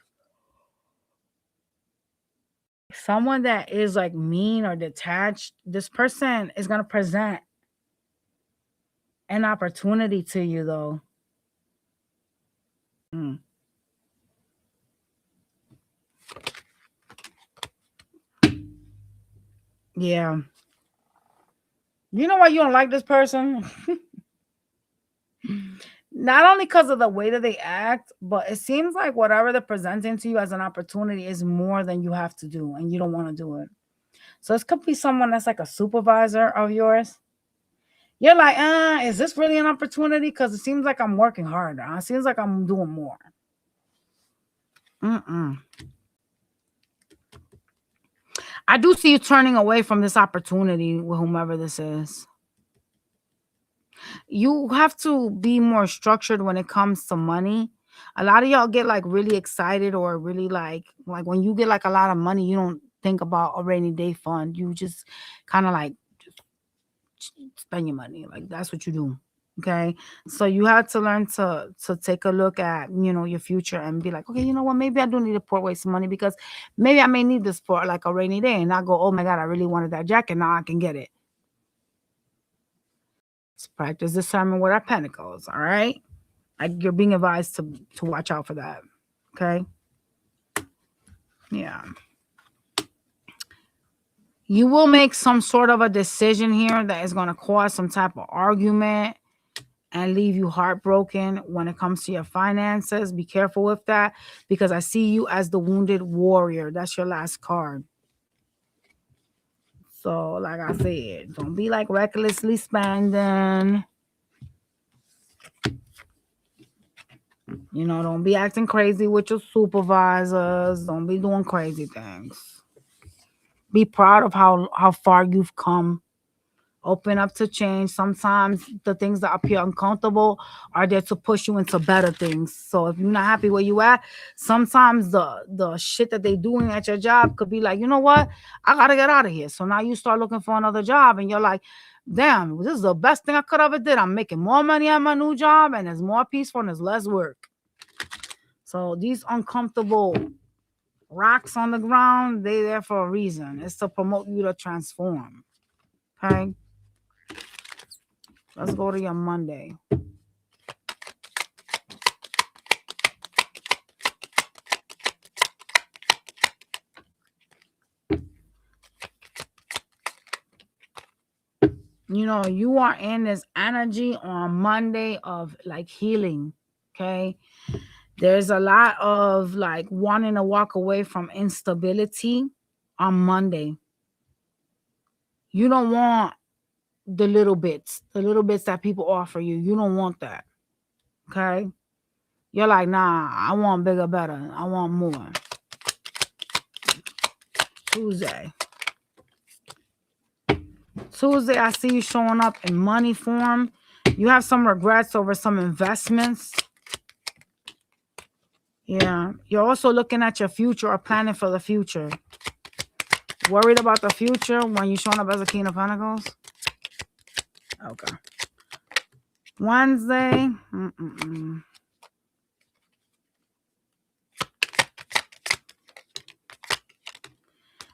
Someone that is like mean or detached. This person is going to present an opportunity to you though. Yeah. You know why you don't like this person? Not only because of the way that they act, but it seems like whatever they're presenting to you as an opportunity is more than you have to do, and you don't want to do it. So this could be someone that's like a supervisor of yours. You're like, is this really an opportunity? Because it seems like I'm working harder. It seems like I'm doing more. I do see you turning away from this opportunity with whomever this is. You have to be more structured when it comes to money. A lot of y'all get like really excited or really like when you get like a lot of money, you don't think about a rainy day fund. You just kind of like just spend your money. Like that's what you do. Okay. So you have to learn to take a look at, your future and be like, okay, you know what? Maybe I do need to pour away some money because maybe I may need this for like a rainy day, and I go, oh my God, I really wanted that jacket. Now I can get it. Let's practice discernment with our pentacles. All right. You're being advised to watch out for that. Okay. Yeah. You will make some sort of a decision here that is going to cause some type of argument and leave you heartbroken when it comes to your finances. Be careful with that, because I see you as the wounded warrior. That's your last card. So, like I said, don't be like recklessly spending. Don't be acting crazy with your supervisors. Don't be doing crazy things. Be proud of how far you've come. Open up to change. Sometimes the things that appear uncomfortable are there to push you into better things. So if you're not happy where you at, sometimes the shit that they doing at your job could be like, you know what? I gotta get out of here. So now you start looking for another job, and you're like, damn, this is the best thing I could ever did. I'm making more money at my new job, and it's more peaceful and it's less work. So these uncomfortable rocks on the ground, they there for a reason. It's to promote you to transform. Okay. Let's go to your Monday. You are in this energy on Monday of like healing. Okay. There's a lot of like wanting to walk away from instability on Monday. You don't want the little bits that people offer you. You don't want that. Okay. You're like, nah, I want bigger, better. I want more. Tuesday, I see you showing up in money form. You have some regrets over some investments. Yeah. You're also looking at your future or planning for the future. Worried about the future when you're showing up as a King of Pentacles? Okay. Wednesday.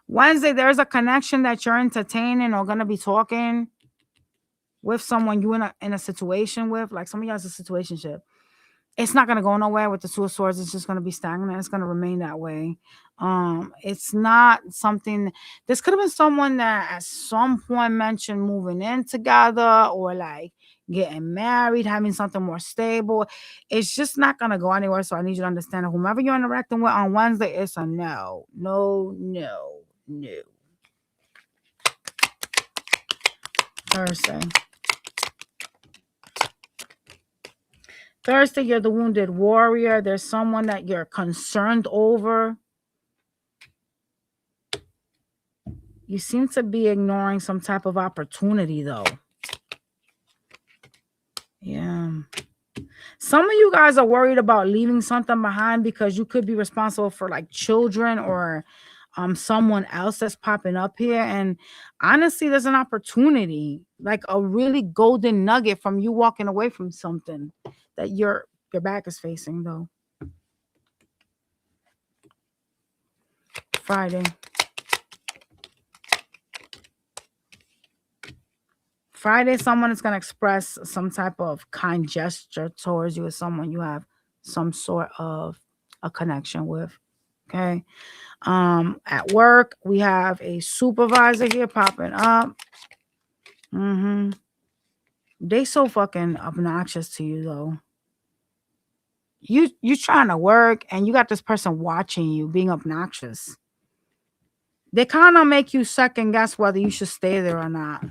Wednesday, there's a connection that you're entertaining or going to be talking with someone you in a situation with. Like some of you has a situationship. It's not going to go nowhere with the Two of Swords. It's just going to be stagnant. It's going to remain that way. It's not something. This could have been someone that at some point mentioned moving in together or like getting married, having something more stable. It's just not going to go anywhere. So I need you to understand that whomever you're interacting with on Wednesday, it's a no. Thursday, you're the wounded warrior. There's someone that you're concerned over. You seem to be ignoring some type of opportunity, though. Yeah. Some of you guys are worried about leaving something behind because you could be responsible for like children or someone else that's popping up here. And honestly, there's an opportunity, like a really golden nugget from you walking away from something that your back is facing though. Friday. Friday, someone is gonna express some type of kind gesture towards you as someone you have some sort of a connection with. Okay. At work, we have a supervisor here popping up. They so fucking obnoxious to you though. You trying to work and you got this person watching you being obnoxious. They kind of make you second guess whether you should stay there or not.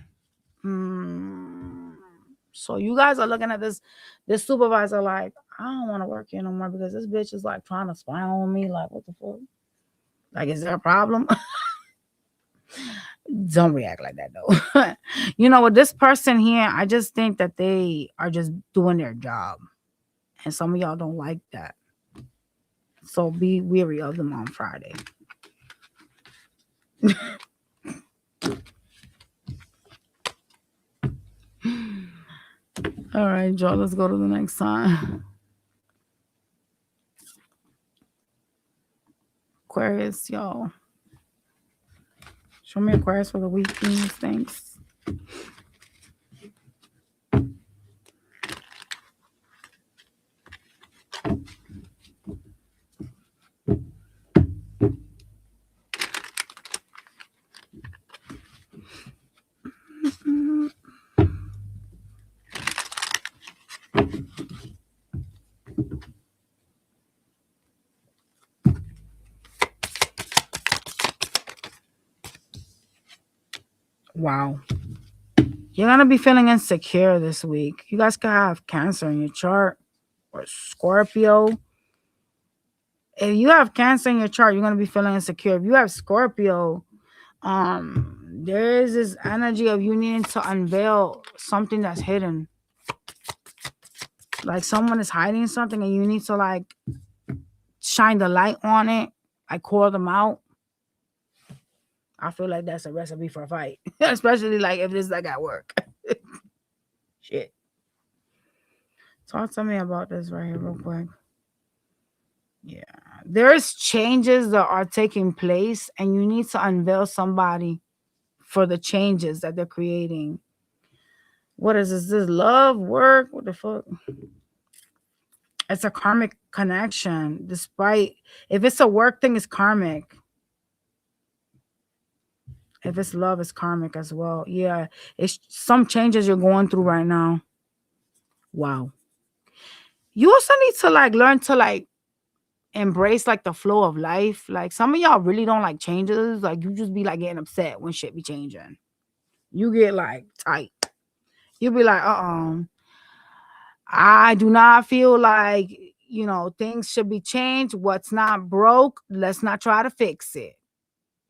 So you guys are looking at this supervisor like, I don't want to work here no more because this bitch is like trying to spy on me. Like, what the fuck? Like, is there a problem? Don't react like that though. You know, with this person here, I just think that they are just doing their job. And some of y'all don't like that. So be weary of them on Friday. All right, Joe, let's go to the next sign. Aquarius, y'all. Show me Aquarius for the week, please. Thanks. Wow. You're going to be feeling insecure this week. You guys could have Cancer in your chart or Scorpio. If you have Cancer in your chart, you're going to be feeling insecure. If you have Scorpio, there is this energy of you needing to unveil something that's hidden. Like someone is hiding something and you need to like shine the light on it, like call them out. I feel like that's a recipe for a fight, especially like if it's like at work. Shit. Talk to me about this right here real quick. Yeah. There's changes that are taking place and you need to unveil somebody for the changes that they're creating. What is this? This love, work? What the fuck? It's a karmic connection. Despite if it's a work thing, it's karmic. If it's love, it's karmic as well. Yeah, it's some changes you're going through right now. Wow. You also need to like learn to like embrace like the flow of life. Like some of y'all really don't like changes. Like you just be like getting upset when shit be changing. You get like tight. You be like, I do not feel like, you know, things should be changed. What's not broke, let's not try to fix it.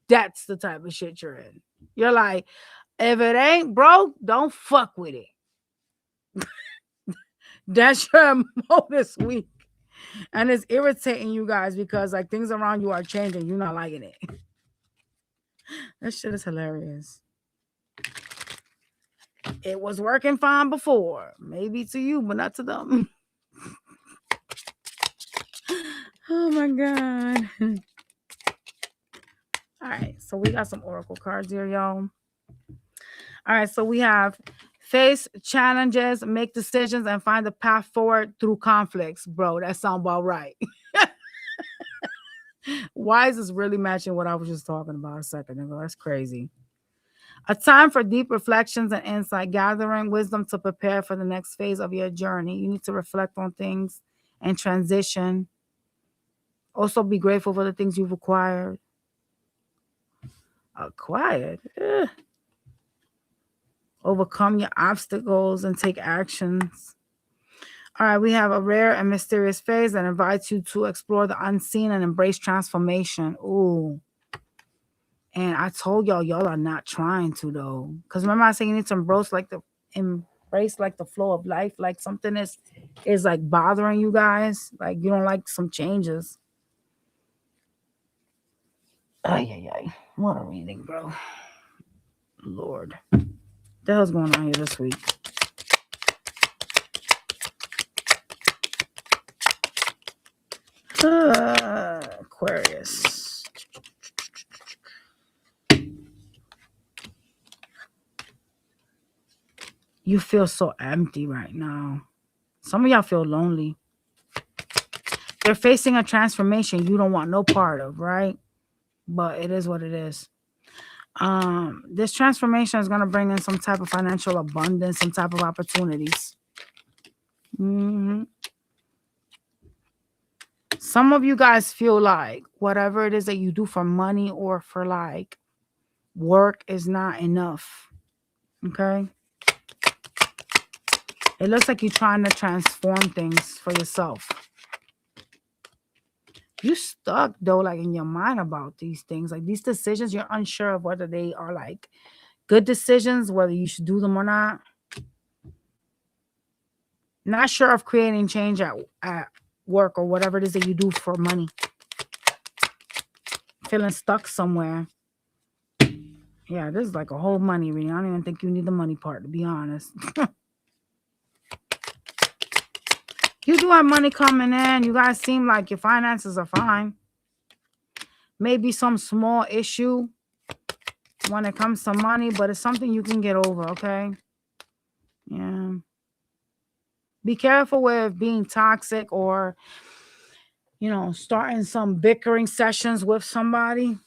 That's the type of shit you're in. You're like, if it ain't broke, don't fuck with it. That's your MO this week. And it's irritating you guys because like things around you are changing. You're not liking it. That shit is hilarious. It was working fine before. Maybe to you, but not to them. Oh my God. All right. So we got some oracle cards here, y'all. All right. So we have face challenges, make decisions, and find the path forward through conflicts. Bro, that sounds about right. Why is this really matching what I was just talking about a second ago? That's crazy. A time for deep reflections and insight, gathering wisdom to prepare for the next phase of your journey. You need to reflect on things and transition. Also be grateful for the things you've acquired. Acquired? Ugh. Overcome your obstacles and take actions. All right, we have a rare and mysterious phase that invites you to explore the unseen and embrace transformation. Ooh. And I told y'all are not trying to though. Because remember I said you need to embrace race, like the flow of life, like something is like bothering you guys, like you don't like some changes. Ay, what a reading, bro. Lord, what the hell's going on here this week? Aquarius. You feel so empty right now. Some of y'all feel lonely. You're facing a transformation you don't want no part of, right? But it is what it is. This transformation is going to bring in some type of financial abundance, some type of opportunities. Some of you guys feel like whatever it is that you do for money or for like work is not enough. Okay? It looks like you're trying to transform things for yourself. You stuck though, like in your mind about these things, like these decisions. You're unsure of whether they are like good decisions, whether you should do them or not. Not sure of creating change at work or whatever it is that you do for money. Feeling stuck somewhere. Yeah, this is like a whole money reading. I don't even think you need the money part, to be honest. You do have money coming in. You guys seem like your finances are fine. Maybe some small issue when it comes to money, but it's something you can get over, okay? Yeah. Be careful with being toxic or, starting some bickering sessions with somebody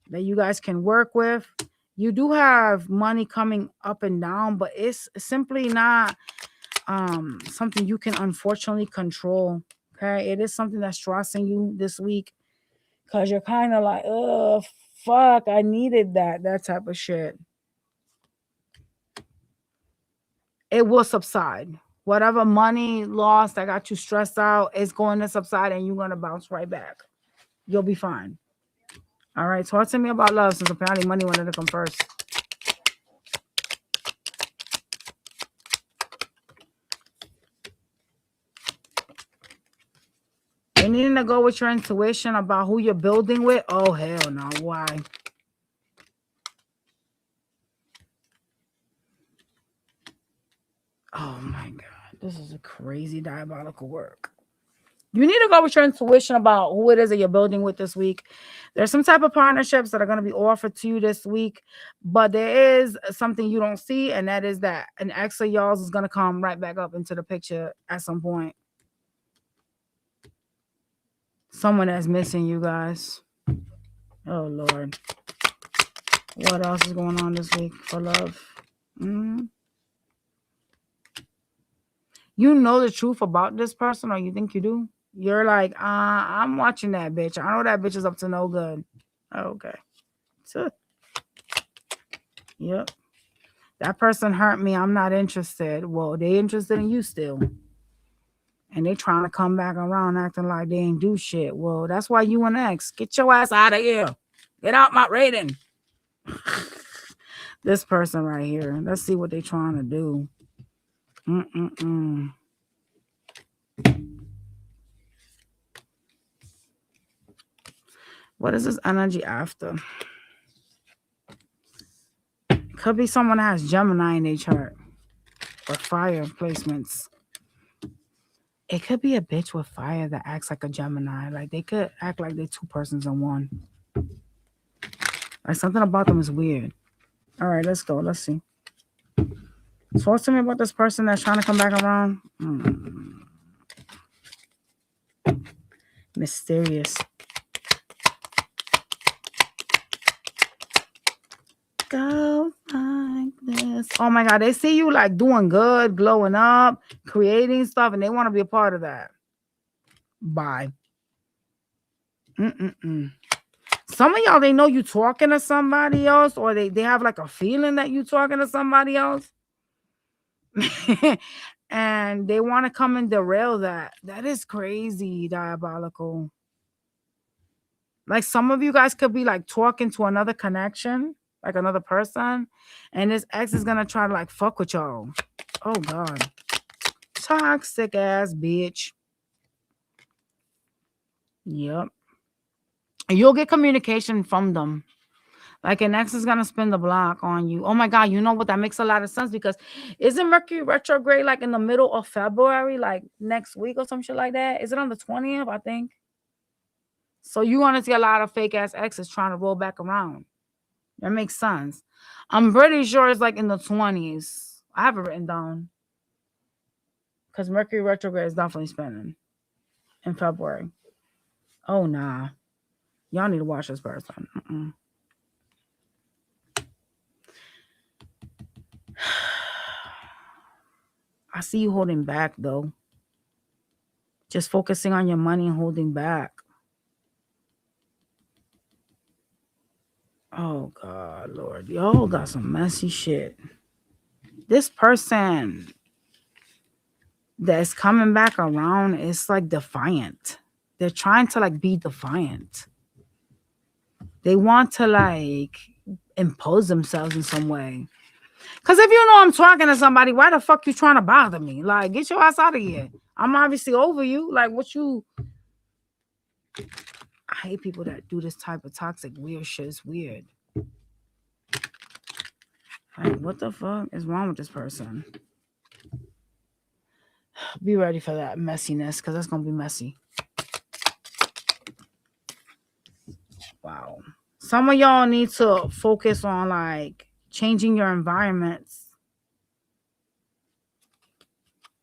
that you guys can work with. You do have money coming up and down, but it's simply not something you can unfortunately control. Okay, it is something that's stressing you this week because you're kind of like, oh fuck, I needed that type of shit. It will subside. Whatever money lost that got you stressed out is going to subside, and you're going to bounce right back. You'll be fine. All right, talk to me about love, since apparently money wanted to come first. You needing to go with your intuition about who you're building with? Oh, hell no. Why? Oh, my God. This is a crazy diabolical work. You need to go with your intuition about who it is that you're building with this week. There's some type of partnerships that are going to be offered to you this week, but there is something you don't see, and that is that an ex of y'all's is going to come right back up into the picture at some point. Someone that's missing you guys. Oh, Lord. What else is going on this week for love? You know the truth about this person, or you think you do? You're like, I'm watching that bitch. I know that bitch is up to no good. Okay. So, yep. That person hurt me. I'm not interested. Well, they interested in you still. And they trying to come back around acting like they ain't do shit. Well, that's why you an ex. Get your ass out of here. Get out my rating. This person right here. Let's see what they trying to do. What is this energy after? Could be someone that has Gemini in their chart. Or fire placements. It could be a bitch with fire that acts like a Gemini. Like they could act like they're two persons in one. Like something about them is weird. All right, let's go. Let's see. Talk to me about this person that's trying to come back around. Mysterious. Go like this. Oh my God, they see you like doing good, glowing up, creating stuff, and they want to be a part of that. Bye. Some of y'all, they know you talking to somebody else, or they have like a feeling that you talking to somebody else. And they want to come and derail that. That is crazy, diabolical. Like some of you guys could be like talking to another connection, like another person, and this ex is gonna try to like fuck with y'all. Oh God, toxic ass bitch. Yep. You'll get communication from them. Like an ex is gonna spin the block on you. Oh my God, you know what? That makes a lot of sense because isn't Mercury retrograde like in the middle of February, like next week or some shit like that? Is it on the 20th? I think. So you want to see a lot of fake ass exes trying to roll back around. That makes sense. I'm pretty sure it's like in the 20s. I have it written down. Because Mercury retrograde is definitely spinning in February. Oh, nah. Y'all need to watch this person. I see you holding back, though. Just focusing on your money and holding back. Oh, God, Lord. Y'all got some messy shit. This person that's coming back around is like defiant. They're trying to like be defiant. They want to like impose themselves in some way. Because if you know I'm talking to somebody, why the fuck you trying to bother me? Like, get your ass out of here. I'm obviously over you. Like, what you... I hate people that do this type of toxic weird shit. It's weird. Like, what the fuck is wrong with this person? Be ready for that messiness, because that's going to be messy. Wow. Some of y'all need to focus on, like, changing your environments.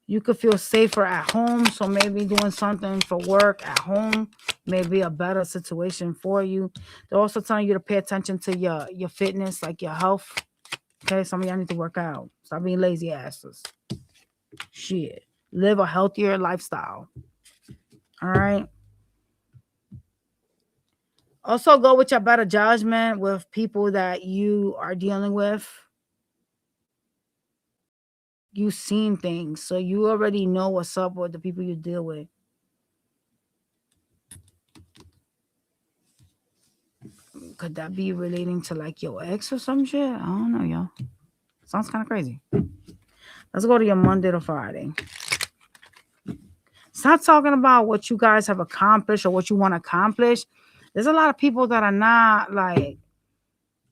You could feel safer at home, so maybe doing something for work at home may be a better situation for you. They're also telling you to pay attention to your fitness, like your health. Okay, some of y'all need to work out. Stop being lazy asses. Shit. Live a healthier lifestyle. All right? Also, go with your better judgment with people that you are dealing with. You've seen things, so you already know what's up with the people you deal with. Could that be relating to like your ex or some shit? I don't know, y'all. Sounds kind of crazy. Let's go to your Monday to Friday. Stop talking about what you guys have accomplished or what you want to accomplish. There's a lot of people that are not like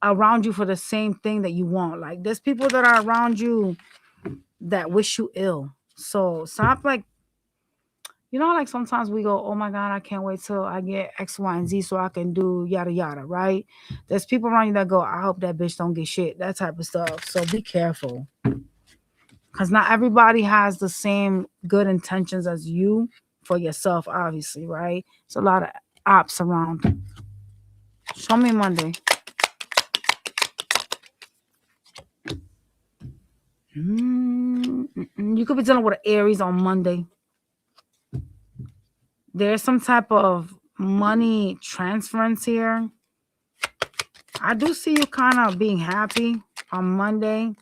around you for the same thing that you want. Like there's people that are around you that wish you ill. So stop like, you know, like sometimes we go, oh my God, I can't wait till I get X, Y, and Z so I can do yada, yada, right? There's people around you that go, I hope that bitch don't get shit, that type of stuff. So be careful. Because not everybody has the same good intentions as you for yourself, obviously, right? It's a lot of ops around. Show me Monday. You could be dealing with an Aries on Monday. There's some type of money transference here. I do see you kind of being happy on Monday,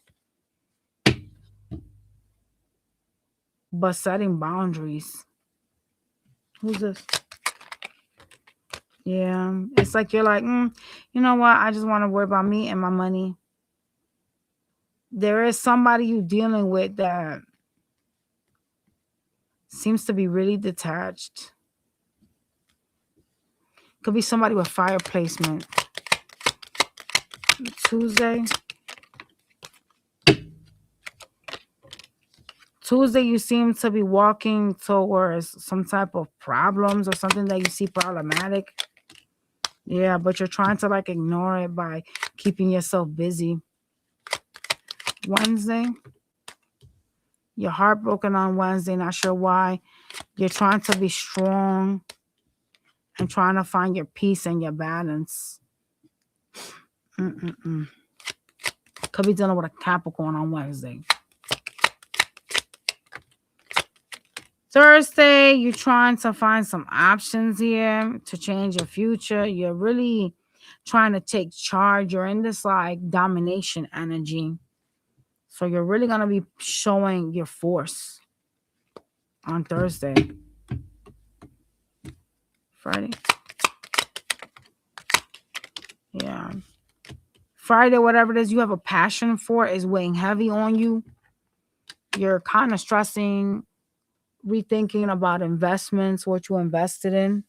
but setting boundaries. Who's this? Yeah, it's like you're like, you know what? I just want to worry about me and my money. There is somebody you're dealing with that seems to be really detached. Could be somebody with fire placement. Tuesday, you seem to be walking towards some type of problems or something that you see problematic. Yeah, but you're trying to like ignore it by keeping yourself busy. Wednesday, you're heartbroken on Wednesday, not sure why. You're trying to be strong and trying to find your peace and your balance. Could be dealing with a Capricorn on Wednesday. Thursday, you're trying to find some options here to change your future. You're really trying to take charge. You're in this like domination energy. So you're really going to be showing your force on Thursday. Friday. Yeah. Friday, whatever it is you have a passion for is weighing heavy on you. You're kind of stressing, rethinking about investments, what you invested in,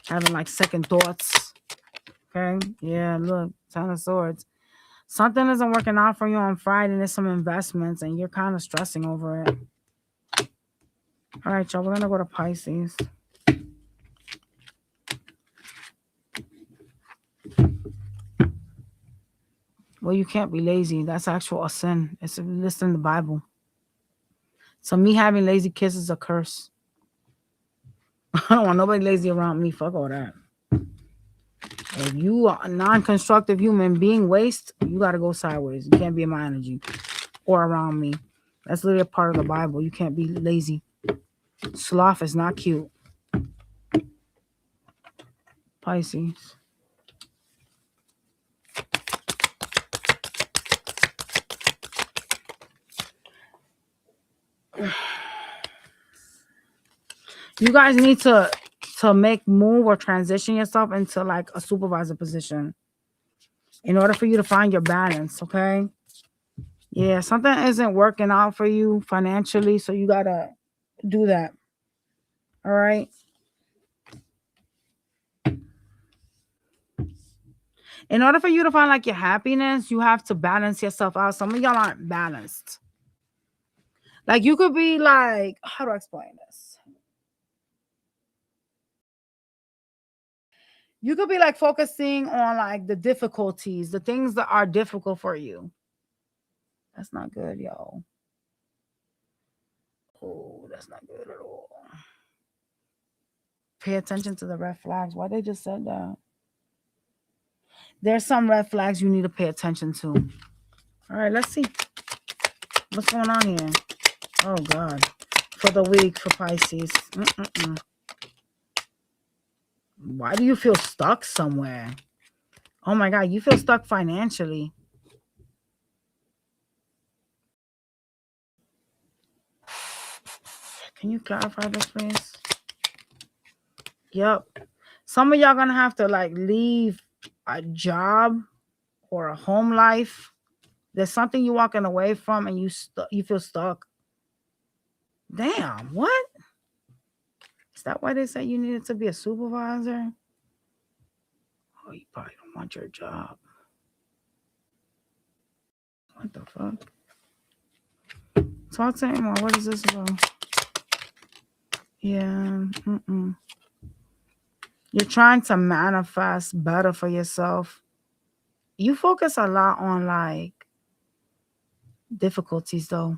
having like second thoughts. Okay. Yeah, look, Ten of Swords. Something isn't working out for you on Friday. There's some investments and you're kind of stressing over it. All right, y'all. We're going to go to Pisces. Well, you can't be lazy. That's actual a sin. It's listed in the Bible. So me having lazy kids is a curse. I don't want nobody lazy around me. Fuck all that. If you are a non-constructive human being waste, you got to go sideways. You can't be in my energy or around me. That's literally a part of the Bible. You can't be lazy. Sloth is not cute. Pisces. You guys need to make move or transition yourself into like a supervisor position in order for you to find your balance, okay? Yeah, something isn't working out for you financially, so you gotta do that. All right. In order for you to find like your happiness, you have to balance yourself out. Some of y'all aren't balanced. Like you could be like, how do I explain this? You could be like focusing on like the difficulties, the things that are difficult for you. That's not good, y'all. Oh, that's not good at all. Pay attention to the red flags. Why they just said that? There's some red flags you need to pay attention to. All right, let's see. What's going on here? Oh, God. For the week for Pisces. Why do you feel stuck somewhere? Oh, my God. You feel stuck financially. Can you clarify this, please? Yep. Some of y'all going to have to, like, leave a job or a home life. There's something you're walking away from and you feel stuck. Damn, what? Is that why they said you needed to be a supervisor? Oh, you probably don't want your job. What the fuck? Talk to him. What is this about? Yeah. You're trying to manifest better for yourself. You focus a lot on like difficulties though.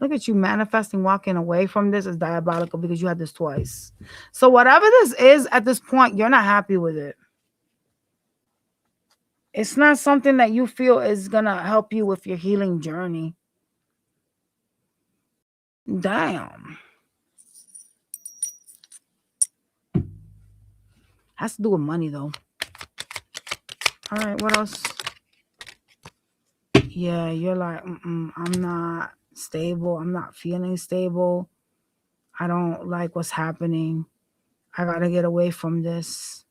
Look at you manifesting, walking away from this is diabolical because you had this twice. So whatever this is at this point, you're not happy with it. It's not something that you feel is going to help you with your healing journey. Damn. Has to do with money though. All right, what else? Yeah, you're like, I'm not stable. I'm not feeling stable. I don't like what's happening. I got to get away from this.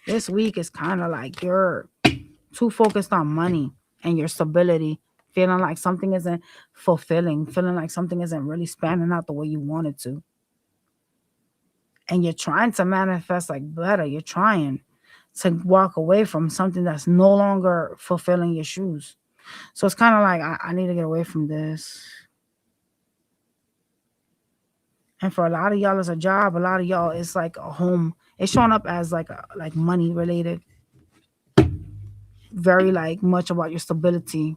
This week is kind of like you're too focused on money and your stability, feeling like something isn't fulfilling, feeling like something isn't really spanning out the way you want it to. And you're trying to manifest like better. You're trying to walk away from something that's no longer fulfilling your shoes. So it's kind of like, I need to get away from this. And for a lot of y'all, it's a job. A lot of y'all, it's like a home. It's showing up as like money related. Very like much about your stability.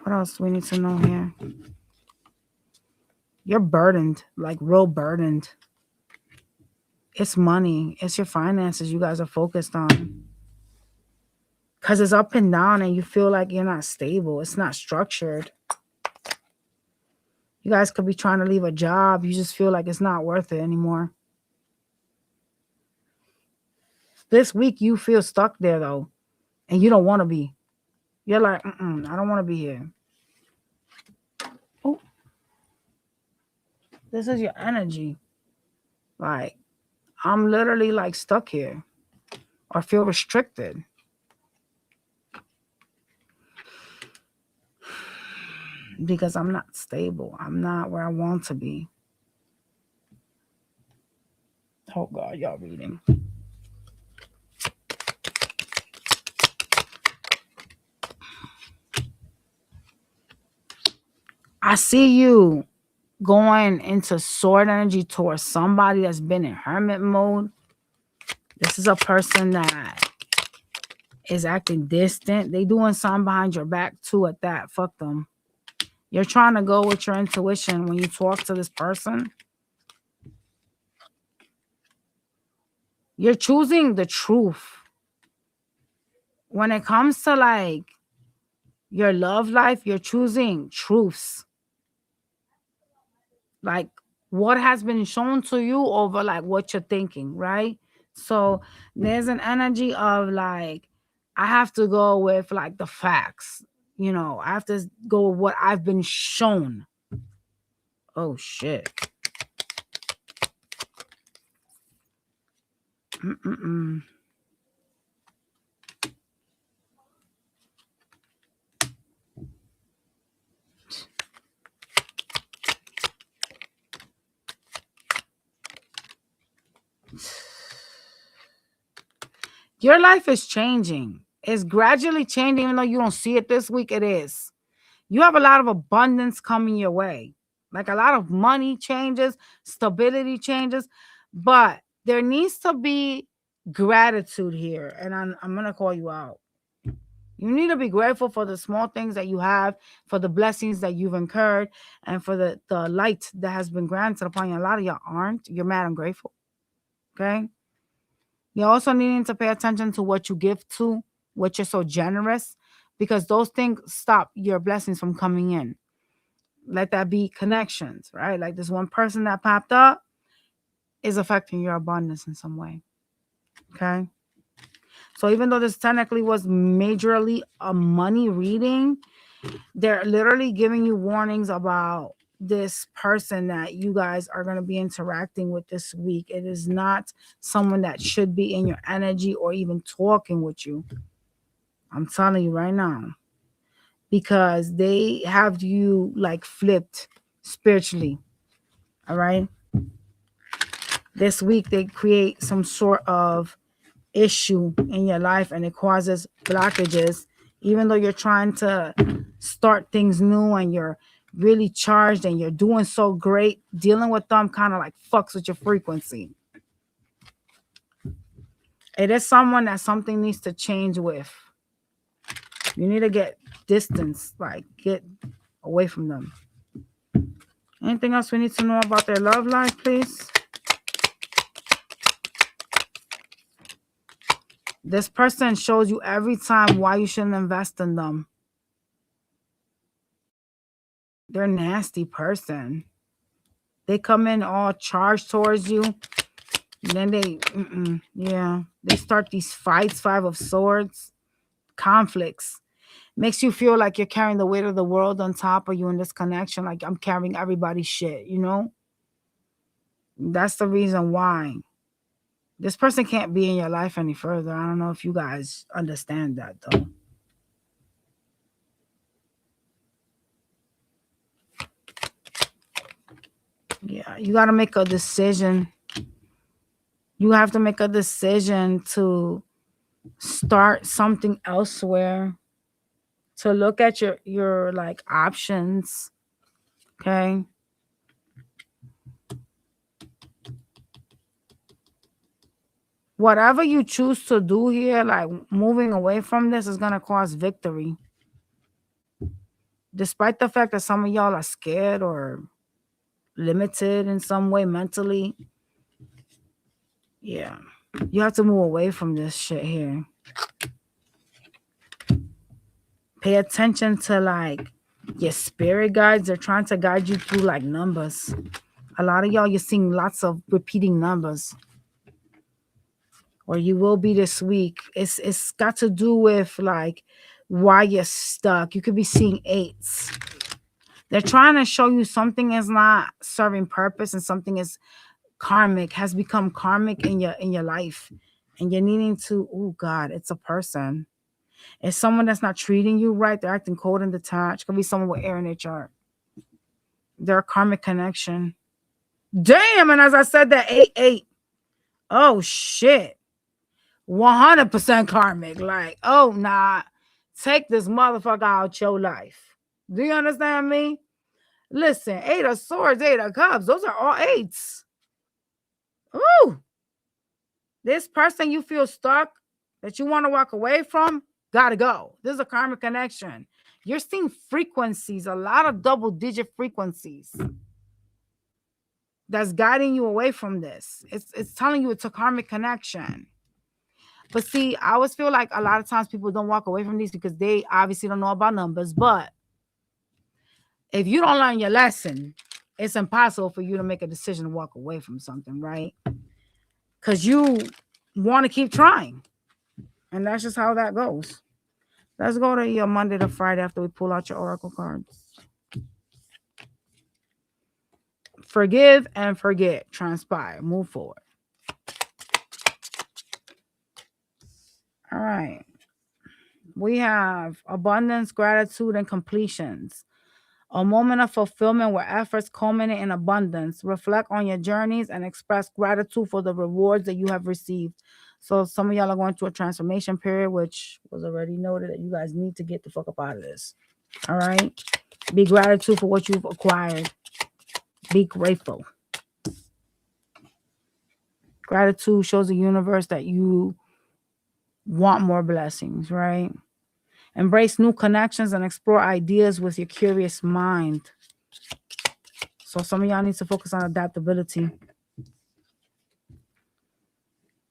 What else do we need to know here? You're burdened, like real burdened. It's money. It's your finances you guys are focused on. Because it's up and down and you feel like you're not stable. It's not structured. You guys could be trying to leave a job. You just feel like it's not worth it anymore. This week you feel stuck there though. And you don't want to be. You're like, I don't want to be here. This is your energy. Like, I'm literally like stuck here or feel restricted. Because I'm not stable. I'm not where I want to be. Oh God, y'all reading. I see you going into sword energy towards somebody that's been in hermit mode. This is a person that is acting distant. They doing something behind your back too at that. Fuck them. You're trying to go with your intuition when you talk to this person. You're choosing the truth. When it comes to like your love life, you're choosing truths. Like what has been shown to you over like what you're thinking, right? So there's an energy of like, I have to go with like the facts. You know, I have to go with what I've been shown. Oh shit. Mm-mm-mm. Your life is changing. It's gradually changing, even though you don't see it this week. It is. You have a lot of abundance coming your way, like a lot of money changes, stability changes, but there needs to be gratitude here. And I'm going to call you out. You need to be grateful for the small things that you have, for the blessings that you've incurred, and for the light that has been granted upon you. A lot of y'all aren't. You're mad and grateful. Okay? You're also needing to pay attention to what you give to, what you're so generous, because those things stop your blessings from coming in. Let that be connections, right? Like this one person that popped up is affecting your abundance in some way. Okay. So even though this technically was majorly a money reading, they're literally giving you warnings about this person that you guys are going to be interacting with this week. It is not someone that should be in your energy or even talking with you. I'm telling you right now, because they have you like flipped spiritually. All right. This week they create some sort of issue in your life and it causes blockages, even though you're trying to start things new and you're really charged and you're doing so great. Dealing with them kind of like fucks with your frequency. It is someone that something needs to change with. You need to get distance, like get away from them. Anything else we need to know about their love life, please? This person shows you every time why you shouldn't invest in them. They're a nasty person. They come in all charged towards you. Then they start these fights, 5 of swords, conflicts. Makes you feel like you're carrying the weight of the world on top of you in this connection. Like I'm carrying everybody's shit, you know? That's the reason why. This person can't be in your life any further. I don't know if you guys understand that though. Yeah, you got to make a decision. You have to make a decision to start something elsewhere, to look at your like options. Okay. Whatever you choose to do here, like moving away from this is going to cause victory. Despite the fact that some of y'all are scared or limited in some way mentally. Yeah. You have to move away from this shit here. Pay attention to like your spirit guides. They're trying to guide you through like numbers. A lot of y'all, you're seeing lots of repeating numbers. Or you will be this week. It's got to do with like why you're stuck. You could be seeing 8s. They're trying to show you something is not serving purpose and something is karmic, has become karmic in your life. And you're needing to, oh God, it's a person. It's someone that's not treating you right. They're acting cold and detached. Could be someone with air in their chart. They're a karmic connection. Damn, and as I said, that 8-8. Oh shit. 100% karmic. Like, oh nah. Take this motherfucker out your life. Do you understand me? Listen, 8 of swords, 8 of cups. Those are all 8s. Ooh. This person you feel stuck, that you want to walk away from, gotta go. This is a karmic connection. You're seeing frequencies, a lot of double-digit frequencies that's guiding you away from this. It's telling you it's a karmic connection. But see, I always feel like a lot of times people don't walk away from these because they obviously don't know about numbers. But if you don't learn your lesson, it's impossible for you to make a decision to walk away from something, right? Because you want to keep trying. And that's just how that goes. Let's go to your Monday to Friday after we pull out your oracle cards. Forgive and forget. Transpire. Move forward. All right. We have abundance, gratitude, and completions. A moment of fulfillment where efforts culminate in abundance. Reflect on your journeys and express gratitude for the rewards that you have received. So some of y'all are going through a transformation period, which was already noted that you guys need to get the fuck up out of this. All right? Be gratitude for what you've acquired. Be grateful. Gratitude shows the universe that you want more blessings, right? Embrace new connections and explore ideas with your curious mind. So some of y'all need to focus on adaptability.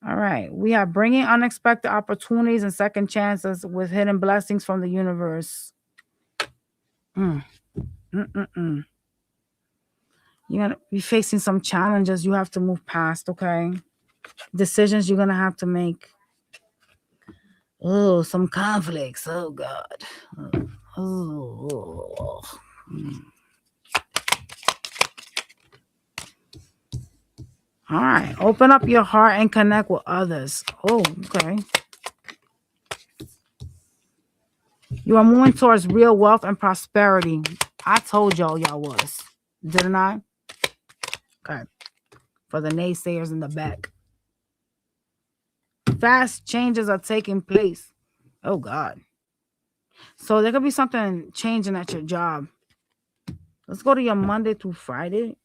All right. We are bringing unexpected opportunities and second chances with hidden blessings from the universe. You're going to be facing some challenges you have to move past, okay? Decisions you're going to have to make. Oh, some conflicts. Oh, God. Oh. All right. Open up your heart and connect with others. Oh, okay. You are moving towards real wealth and prosperity. I told y'all was. Didn't I? Okay. For the naysayers in the back. Fast changes are taking place. Oh, God. So there could be something changing at your job. Let's go to your Monday through Friday.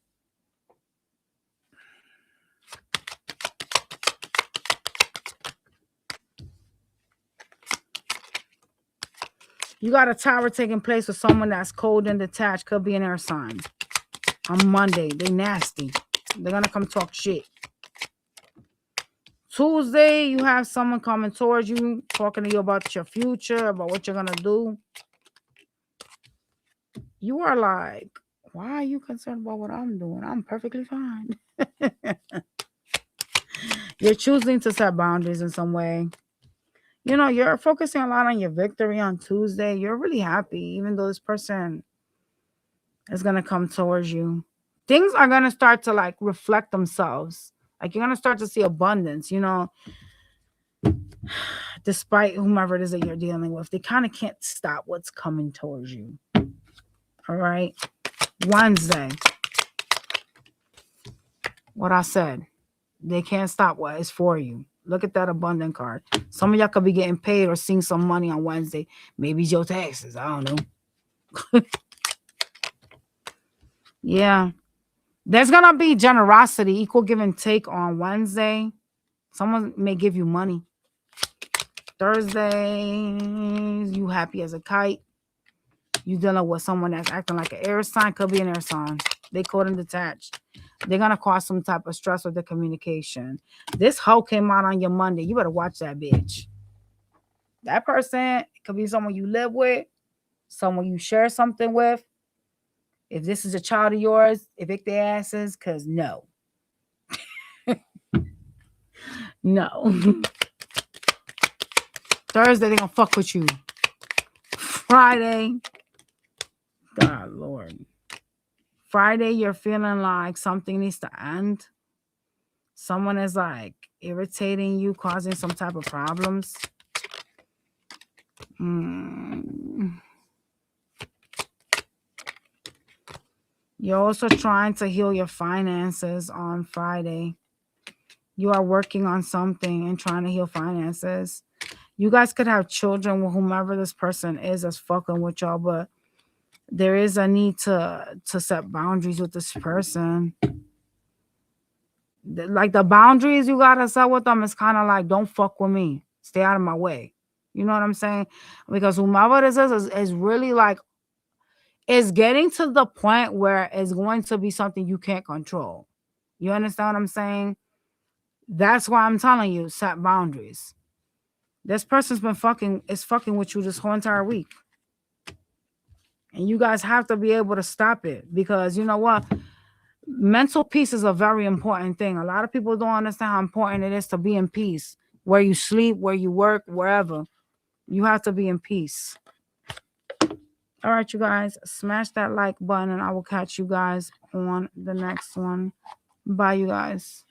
You got a tower taking place with someone that's cold and detached. Could be an air sign. On Monday, they nasty. They're going to come talk shit. Tuesday, you have someone coming towards you, talking to you about your future, about what you're going to do. You are like, why are you concerned about what I'm doing? I'm perfectly fine. You're choosing to set boundaries in some way. You know, you're focusing a lot on your victory on Tuesday. You're really happy, even though this person is going to come towards you. Things are going to start to like reflect themselves. Like you're going to start to see abundance, you know, despite whomever it is that you're dealing with. They kind of can't stop what's coming towards you. All right. Wednesday. What I said. They can't stop what is for you. Look at that abundant card. Some of y'all could be getting paid or seeing some money on Wednesday. Maybe it's your taxes. I don't know. Yeah. There's going to be generosity, equal give and take on Wednesday. Someone may give you money. Thursday, you happy as a kite. You dealing with someone that's acting like an air sign. Could be an air sign. They cold and detached. They're going to cause some type of stress with the communication. This hoe came out on your Monday. You better watch that bitch. That person could be someone you live with, someone you share something with. If this is a child of yours, evict their asses, because no. No. Thursday, they're going to fuck with you. Friday, God, Lord. Friday, you're feeling like something needs to end. Someone is like irritating you, causing some type of problems. You're also trying to heal your finances on Friday. You are working on something and trying to heal finances. You guys could have children with whomever this person is that's fucking with y'all, but there is a need to set boundaries with this person. Like the boundaries you gotta set with them is kind of like, don't fuck with me. Stay out of my way. You know what I'm saying? Because whomever this is really like, it's getting to the point where it's going to be something you can't control. You understand what I'm saying? That's why I'm telling you, set boundaries. This person's been fucking with you this whole entire week. And you guys have to be able to stop it, because you know what? Mental peace is a very important thing. A lot of people don't understand how important it is to be in peace. Where you sleep, where you work, wherever. You have to be in peace. All right, you guys, smash that like button and I will catch you guys on the next one. Bye, you guys.